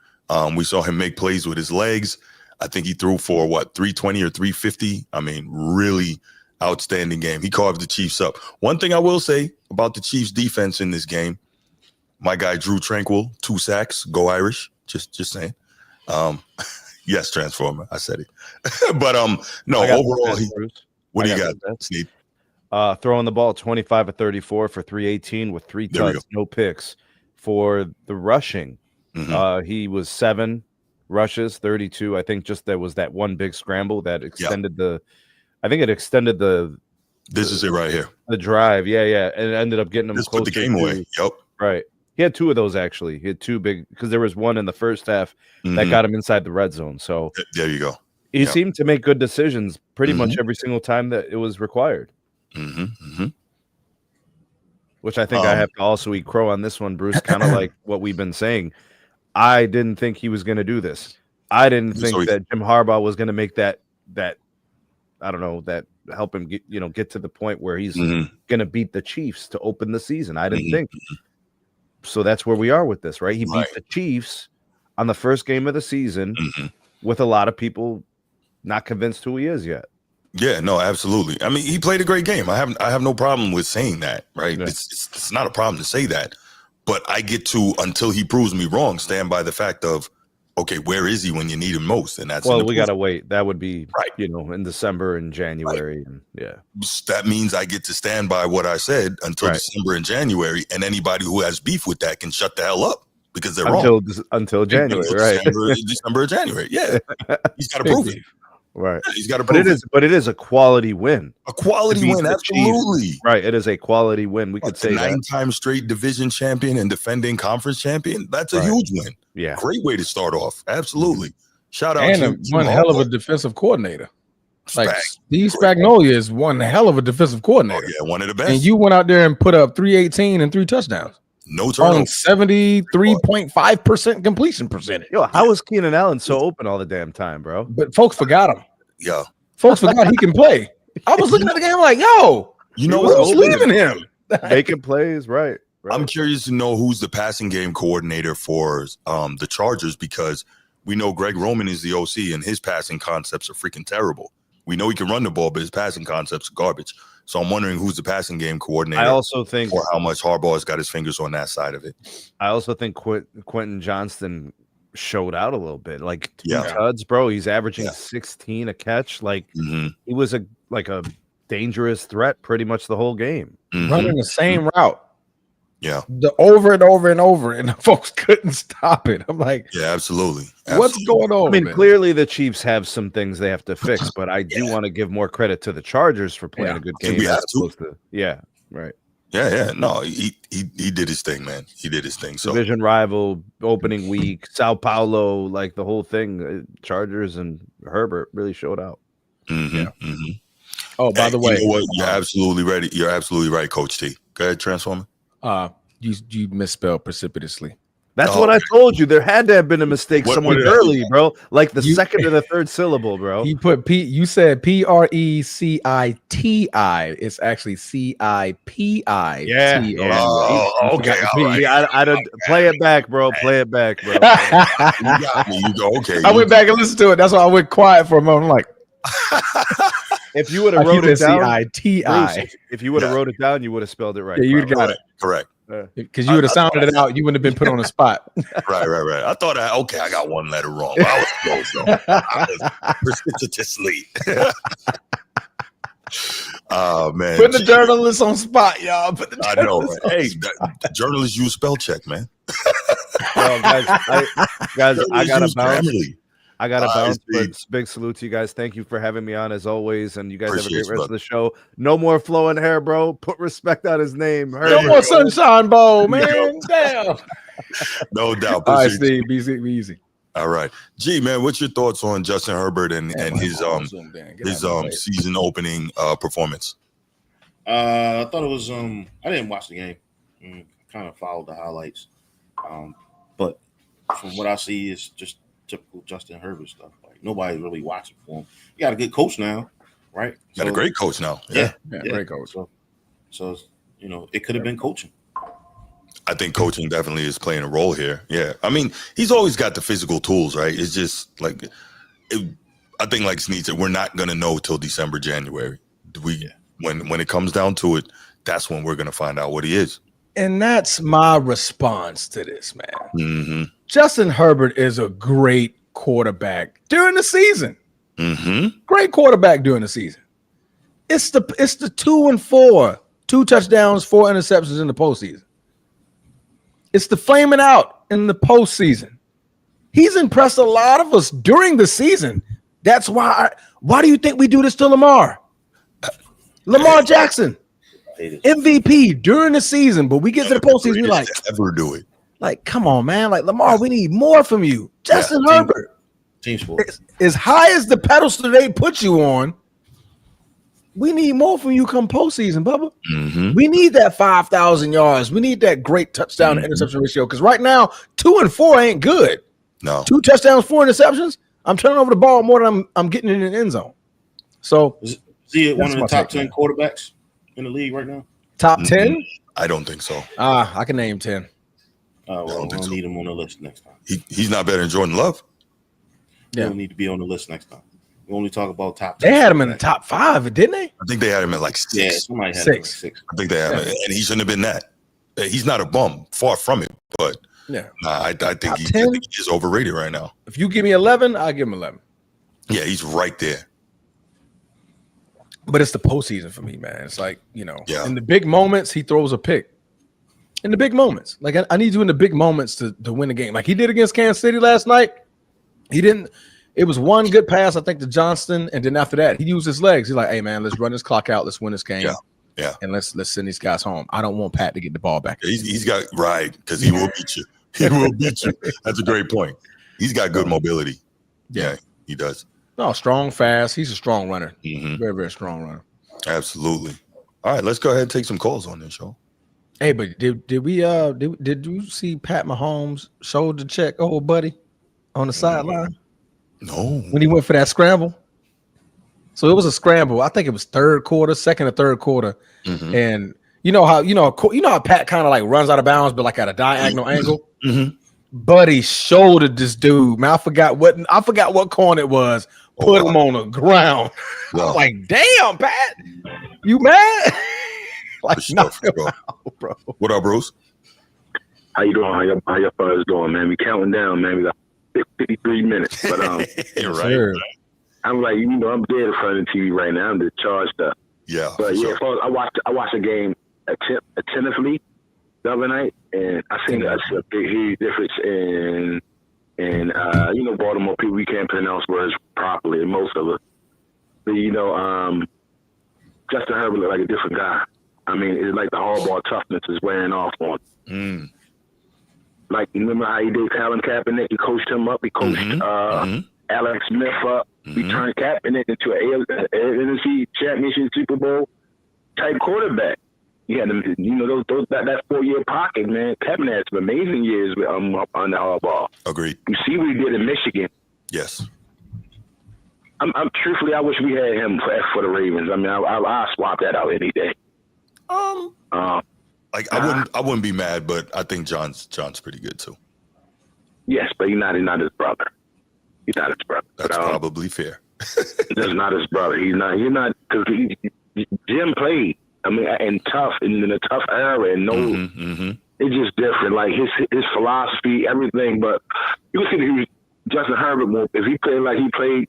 We saw him make plays with his legs. I think he threw for 320 or 350. I mean, really outstanding game. He carved the Chiefs up. One thing I will say about the Chiefs defense in this game, my guy Drew Tranquil, 2 sacks, go Irish. Just saying. Yes, Transformer. I said it. But no, overall, what do you got, Steve? Throwing the ball 25 of 34 for 318 with 3 touchdowns, no picks. For the rushing, he was 7 rushes, 32. I think just there was that one big scramble that extended I think it extended This is it right here. The drive, yeah, and it ended up getting him. Just put the game away. Yep. Right. He had 2 of those actually. He had 2 big because there was one in the first half that got him inside the red zone. So there you go. He seemed to make good decisions pretty much every single time that it was required. which I think I have to also eat crow on this one, Bruce. Kind of like what we've been saying. I didn't think he was going to do this. I didn't think that Jim Harbaugh was going to make that I don't know, that help him get to the point where he's going to beat the Chiefs to open the season. I didn't think. So that's where we are with this, right? He beat the Chiefs on the first game of the season with a lot of people not convinced who he is yet. Yeah, no, absolutely. I mean, he played a great game. I have no problem with saying that, right? Yeah. It's not a problem to say that, but I get to, until he proves me wrong, stand by the fact of, okay, where is he when you need him most? And that's we got to wait. That would be in December and January, and that means I get to stand by what I said until December and January, and anybody who has beef with that can shut the hell up because they're wrong until January, right? December or January, yeah. He's got to prove it. Right, he's got to prove it. But it is a quality win. A quality win, absolutely. Right, it is a quality win. We could say 9-time straight division champion and defending conference champion. That's a huge win. Yeah, great way to start off. Absolutely. Shout out to one hell of a defensive coordinator. Like Steve Spagnuolo is one hell of a defensive coordinator. Oh, yeah, one of the best. And you went out there and put up 318 and 3 touchdowns. No turnovers. 73.5% completion percentage. Yo, how was Keenan Allen so open all the damn time, bro? But folks forgot him. Yeah. Folks forgot he can play. I was looking at the game like, yo, you know what? Who's leaving him? Making plays, right. I'm curious to know who's the passing game coordinator for the Chargers, because we know Greg Roman is the OC and his passing concepts are freaking terrible. We know he can run the ball, but his passing concepts are garbage. So I'm wondering who's the passing game coordinator. I also think for how much Harbaugh has got his fingers on that side of it. I also think Quentin Johnston showed out a little bit. Like 2 tuds, bro. He's averaging 16 a catch. Like he was a dangerous threat pretty much the whole game. Running the same route. Yeah. The over and over and over, and the folks couldn't stop it. I'm like, yeah, absolutely. What's going on? I mean, clearly the Chiefs have some things they have to fix, but I do want to give more credit to the Chargers for playing a good game. We have to. Right. Yeah. No, he did his thing, man. He did his thing. So division rival, opening week, Sao Paulo, like the whole thing. Chargers and Herbert really showed out. Oh, by the way, you know what? You're absolutely ready. You're absolutely right, Coach T. Go ahead, Transformer. You misspelled precipitously. That's what I told you. There had to have been a mistake somewhere early, bro. Like the second or the third syllable, bro. You put P. You said PRECITI. It's actually CIPI. Yeah. Oh, okay. All right. I don't play it back, bro. Play it back, bro. You got me. You go. Okay. I went back and listened to it. That's why I went quiet for a moment. I'm like, if you would have wrote it down, CITI. If you would have wrote it down, you would have spelled it right. Yeah, you got it correct. Because you would have sounded it out, you wouldn't have been put on the spot. Right. I thought, I got one letter wrong. I was close, though. I was precipitously. Oh man, put the journalists on spot, y'all. I know. Hey, journalists use spell check, man. Well, guys, I got to bounce. I got to bounce, but big salute to you guys. Thank you for having me on as always. And you guys have a great rest of the show. No more flowing hair, bro. Put respect on his name. No more Sunshine Bowl, man. Damn. No doubt. All right, Steve. Be easy. All right. Gee, man, what's your thoughts on Justin Herbert and his season opening performance? I thought it was I didn't watch the game. I kind of followed the highlights. But from what I see, it's just typical Justin Herbert stuff. Like nobody's really watching for him. You got a good coach now, right? Got a great coach now. Yeah, great coach. So it could have been coaching. I think coaching definitely is playing a role here. Yeah, I mean, he's always got the physical tools, right? It's just like I think, like Sneed said, we're not gonna know till December, January. When it comes down to it, that's when we're gonna find out what he is. And that's my response to this, man. Mm-hmm. Justin Herbert is a great quarterback during the season. Mm-hmm. Great quarterback during the season. It's the 2-4, 2 touchdowns, 4 interceptions in the postseason. It's the flaming out in the postseason. He's impressed a lot of us during the season. That's why. Why do you think we do this to Lamar? Lamar Jackson, MVP during the season, but we get to the postseason, we're like, ever do it. Like, come on, man. Like, Lamar, we need more from you. Justin Herbert. Team sport. As high as the pedestal they put you on, We need more from you come postseason, Bubba. Mm-hmm. We need that 5,000 yards. We need that great touchdown to interception ratio. Because right now, 2 and 4 ain't good. No. 2 touchdowns, 4 interceptions. I'm turning over the ball more than I'm getting it in the end zone. So is he one of the my top take, 10 quarterbacks in the league right now? Top 10? I don't think so. I can name 10. Well, we'll need him on the list next time. He's not better than Jordan Love. Yeah. He'll need to be on the list next time. We only talk about top 10. They had him in the quarterbacks. top 5, didn't they? I think they had him at like 6. Yeah, somebody had him at 6. I think they had him, and he shouldn't have been that. He's not a bum, far from it, but Yeah. I think he is overrated right now. If you give me 11, I'll give him 11. Yeah, he's right there. But it's the postseason for me, man. It's like, in the big moments, he throws a pick. In the big moments. Like, I need you in the big moments to win the game. Like he did against Kansas City last night. He didn't. It was one good pass, I think, to Johnston. And then after that, he used his legs. He's like, hey, man, let's run this clock out. Let's win this game. Yeah. And let's send these guys home. I don't want Pat to get the ball back. He's got right because he will beat you. He will beat you. That's a great point. He's got good mobility. Yeah, he does. No, strong, fast. He's a strong runner. Mm-hmm. Very, very strong runner. Absolutely. All right, let's go ahead and take some calls on this show. Hey, but did you see Pat Mahomes shoulder check old buddy on the sideline? No. When he went for that scramble. So it was a scramble. I think it was second or third quarter. Mm-hmm. And you know how Pat kind of like runs out of bounds, but like at a diagonal angle. Mm-hmm. Buddy shouldered this dude. Man, I forgot what corner it was. Put him on the ground. Wow. I'm like, damn, Pat, you mad? Like, knock him out, bro. What up, Bruce? How you doing? How your fellas doing, man? We counting down, man. We got 53 minutes. But You're right. Sure. I'm like, I'm dead in front of the TV right now. I'm just charged up. Yeah. But yeah, sure. I watched the game attentively the other night, and I seen a big huge difference in Baltimore people. We can't pronounce words properly, most of us. But Justin Herbert looked like a different guy. I mean, it's like the hardball toughness is wearing off on him. Like, remember how he did Colin Kaepernick? He coached him up. He coached Alex Smith up. He turned Kaepernick into an NFC Championship Super Bowl type quarterback. He had that 4-year pocket, man. Kaepernick had some amazing years on the hardball. Agreed. You see what he did in Michigan. Yes. I'm truthfully, I wish we had him for the Ravens. I mean, I'll swap that out any day. I wouldn't be mad, but I think John's pretty good too. Yes, but he's not his brother. He's not his brother. That's probably fair. That's not his brother. He's not because Jim played. I mean, and tough in a tough era, and it's just different. Like his philosophy, everything. But you can see Justin Herbert. If he played like he played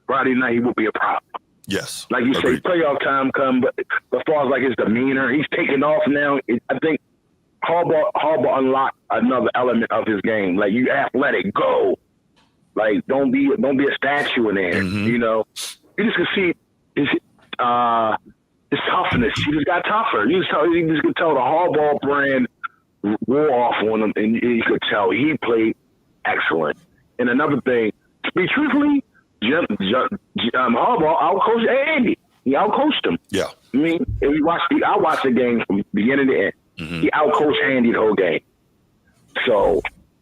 Friday night, he would be a problem. Yes. Like you say, playoff time come, but as far as like his demeanor, he's taking off now. I think Harbaugh unlocked another element of his game. Like, you athletic, go. Like, don't be a statue in there. You just can see his toughness. He just got tougher. You just could tell the Harbaugh brand wore off on him, and you could tell he played excellent. And another thing, to be truthfully, Harbaugh outcoached Andy. He outcoached him. Yeah. I mean, I watched the game from beginning to end. He outcoached Andy the whole game. So,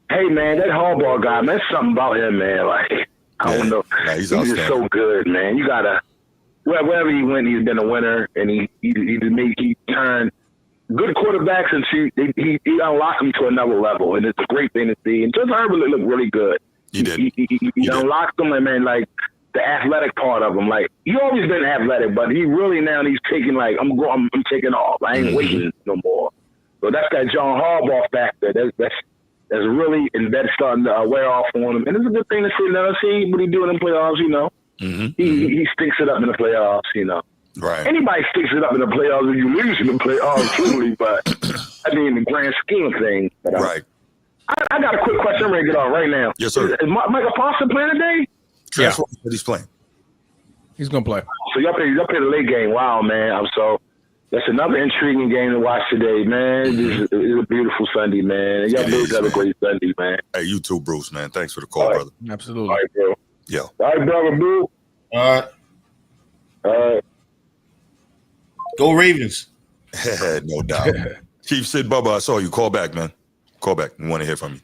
hey, man, that Harbaugh guy, man, there's something about him, man. Like, I don't know. Yeah, he's just so good, man. You gotta, wherever he went, he's been a winner, and he turned good quarterbacks, and he unlocked them to another level, and it's a great thing to see. And Justin Herbert looked really good. He did. He unlocked them, and man, like the athletic part of him. Like, he always been athletic, but he really now he's taking like I'm taking off. I ain't waiting no more. So that's that John Harbaugh factor. That's really and that's starting to wear off on him. And it's a good thing to see. Now see what he do in the playoffs. He sticks it up in the playoffs. Right. Anybody sticks it up in the playoffs if you lose in the playoffs, truly. But I mean, in the grand scheme of things. Right. I got a quick question. I'm ready to get on right now. Yes, sir. Is Michael Pasta playing today? Yeah. He's playing. He's gonna play. So y'all play the late game. Wow, man. That's another intriguing game to watch today, man. It's a beautiful Sunday, man. Y'all both have a great Sunday, man. Hey, you too, Bruce, man. Thanks for the call, brother. Absolutely. All right, bro. Yeah. All right, brother, boo. All right. All right. Go Ravens. No doubt. Chief Sid Bubba, I saw you. Call back, man. Call back. We want to hear from you.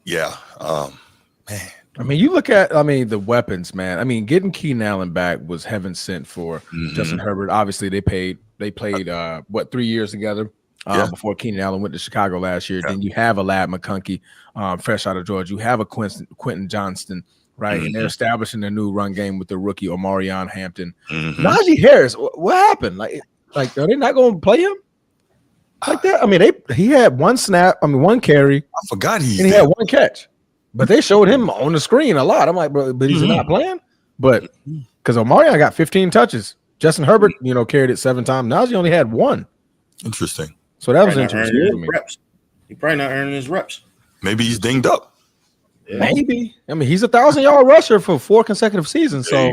Yeah. Man. I mean, you look at, the weapons, man. I mean, getting Keenan Allen back was heaven sent for Justin Herbert. Obviously, they played 3 years together before Keenan Allen went to Chicago last year. Then you have a Lad McConkey, fresh out of Georgia. You have a Quentin Johnston, right? And they're establishing a new run game with the rookie Omarion Hampton. Najee Harris, what happened? Like, are they not going to play him like that? I mean, he had one snap, one carry. I forgot he had one catch. But they showed him on the screen a lot. I'm like, but he's not playing. But because Omarion got 15 touches, Justin Herbert, carried it 7 times. Najee only had 1. Interesting. So that was interesting for me. He probably not earning his reps. Maybe he's dinged up. Yeah. Maybe. I mean, he's a 1,000-yard rusher for 4 consecutive seasons. There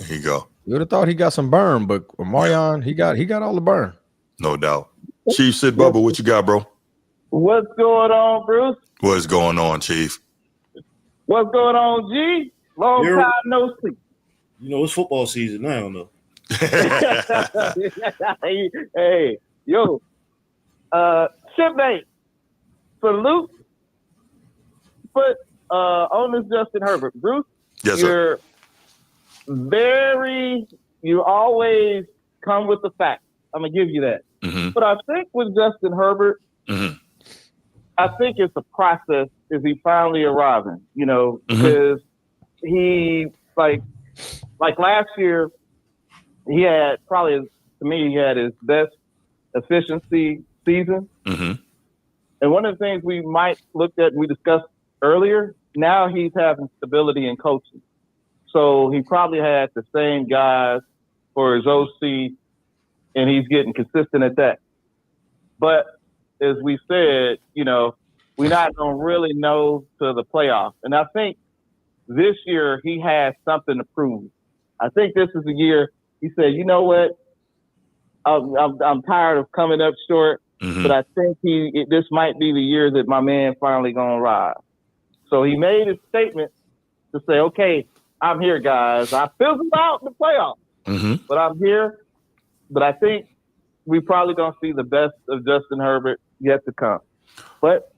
you go. You would have thought he got some burn, but Omarion, he got all the burn. No doubt. Chief Sid Bubba, what you got, bro? What's going on, Bruce? What's going on, Chief? What's going on, G? Long time no see. It's football season now, though. Hey, yo. Shipmate, salute. But on this Justin Herbert. Bruce, yes, sir. You always come with the facts. I'm going to give you that. But I think with Justin Herbert, I think it's a process is he finally arriving, because he like last year, he had probably, to me, he had his best efficiency season. And one of the things we might look at, we discussed earlier, now he's having stability in coaching. So he probably had the same guys for his OC, and he's getting consistent at that. But as we said, we're not going to really know to the playoffs. And I think this year he has something to prove. I think this is the year he said, you know what? I'm tired of coming up short, but I think this might be the year that my man finally going to rise. So he made a statement to say, okay, I'm here, guys. I fizzled out in the playoffs, but I'm here. But I think we probably going to see the best of Justin Herbert yet to come. But,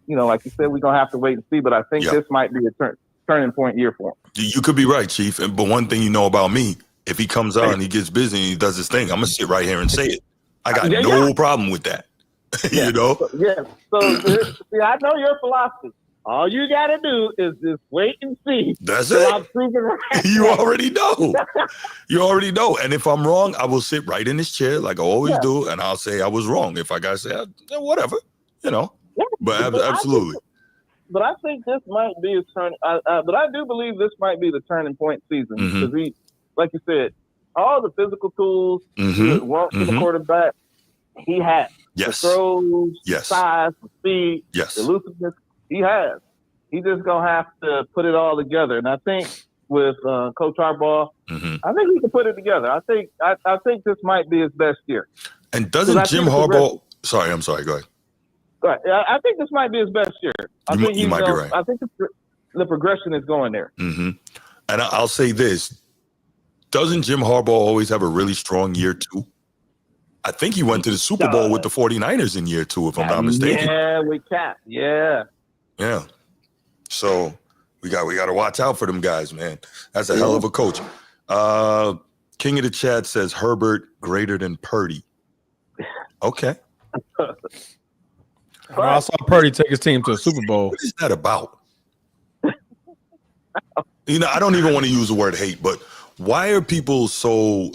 like you said, we're going to have to wait and see. But I think this might be a turning point year for him. You could be right, Chief. But one thing you know about me, if he comes out and he gets busy and he does his thing, I'm going to sit right here and say it. I got no problem with that. Yeah. So, see, I know your philosophy. All you got to do is just wait and see. That's it. I'm proven right. You already know. You already know. And if I'm wrong, I will sit right in this chair like I always do, and I'll say I was wrong. If I got to say, whatever, Yeah. But absolutely. But I think this might be a turn. But I do believe this might be the turning point season because he, like you said, all the physical tools work for the quarterback. He has the throws, size, the speed, the elusiveness. He has. He's just gonna have to put it all together. And I think with Coach Harbaugh, I think he can put it together. I think this might be his best year. And doesn't Jim Harbaugh? Sorry, I'm sorry. Go ahead. Right. I think this might be his best year. I think you might be right. I think the progression is going there. And I'll say this. Doesn't Jim Harbaugh always have a really strong year too? I think he went to the Super Bowl with the 49ers in year 2, if I'm not mistaken. Yeah, we capped. Yeah. Yeah. So we got to watch out for them guys, man. That's a hell of a coach. King of the Chat says Herbert greater than Purdy. Okay. I saw Purdy take his team to a Super Bowl. What is that about? I don't even want to use the word hate, but why are people so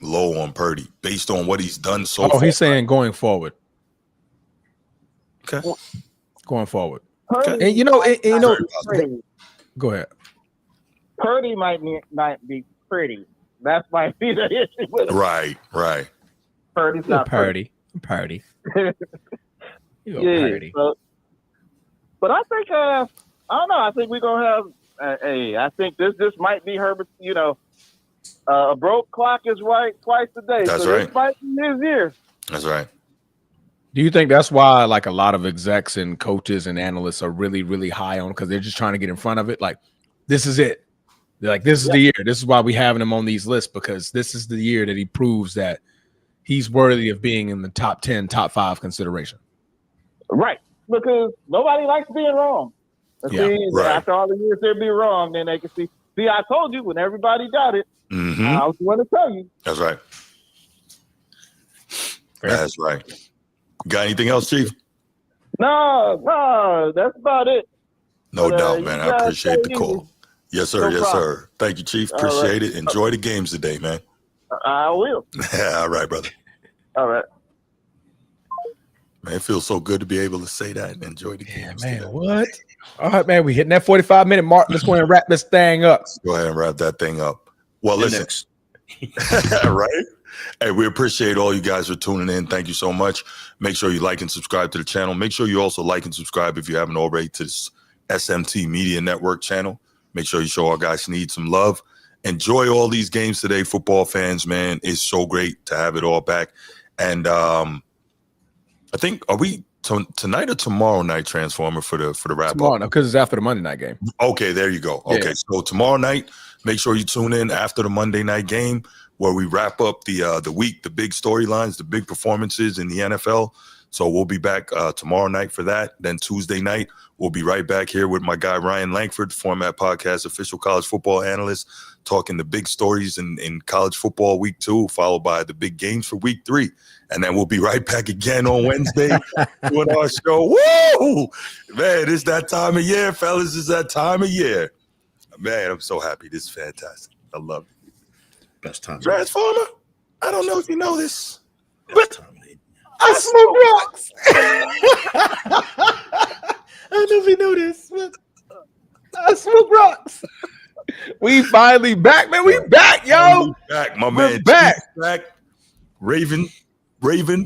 low on Purdy based on what he's done so far? He's saying going forward. Okay. Going forward. Purdy, and go ahead. Purdy might be pretty. That might be the issue with him. Right. Purdy's not Purdy. Purdy. Purdy. But I think I don't know. I think we're gonna have I think this might be Herbert's. A broke clock is right twice a day. That's so right. This might be his year. That's right. Do you think that's why a lot of execs and coaches and analysts are really, really high on because they're just trying to get in front of it? Like, this is it. They're like, this is the year. This is why we having him on these lists, because this is the year that he proves that he's worthy of being in the top 10, top 5 consideration. Right. Because nobody likes being wrong. Yeah, see, after all the years they'll be wrong, then they can see, I told you when everybody got it. I was going to tell you. That's right. That's right. Got anything else, Chief? No, that's about it. No doubt, man. I appreciate the call. Yes, sir. No problem. Sir. Thank you, Chief. Appreciate it. Enjoy the games today, man. I will. All right, brother. All right. Man, it feels so good to be able to say that and enjoy the games. Man, today. what? All right, man. We hitting that 45-minute mark. Let's go ahead and wrap this thing up. Go ahead and wrap that thing up. Well, listen. Right? Hey, we appreciate all you guys for tuning in. Thank you so much. Make sure you like and subscribe to the channel. Make sure you also like and subscribe if you haven't already to this SMT Media Network channel. Make sure you show our guy Sneed some love. Enjoy all these games today, football fans, man. It's so great to have it all back. And I think, are we tonight or tomorrow night, Transformer, for the wrap up? Tomorrow, because it's after the Monday night game. Okay, there you go. Okay, so tomorrow night, make sure you tune in after the Monday night game, where we wrap up the week, the big storylines, the big performances in the NFL. So we'll be back tomorrow night for that. Then Tuesday night, we'll be right back here with my guy Ryan Langford, Format Podcast official college football analyst, talking the big stories in college football week 2, followed by the big games for week 3. And then we'll be right back again on Wednesday doing our show. Woo! Man, it's that time of year, fellas. It's that time of year. Man, I'm so happy. This is fantastic. I love it. Best time. Transformer, I don't know if you know this, Best time. I smoke rocks. I don't know if you know this, but I smoke rocks. We finally back, man. We back, yo. Back, my We're man. back. Back. Raven,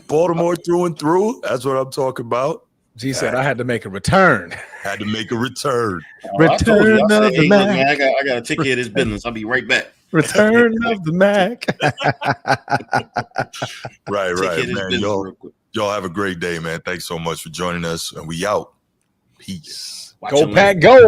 Baltimore through and through. That's what I'm talking about. G said I had to make a return. Had to make a return. Return of the Mac. I got to take care of this business. I'll be right back. Return of the Mac. Right, man. Y'all have a great day, man. Thanks so much for joining us, and we out. Peace. Go Pack, go.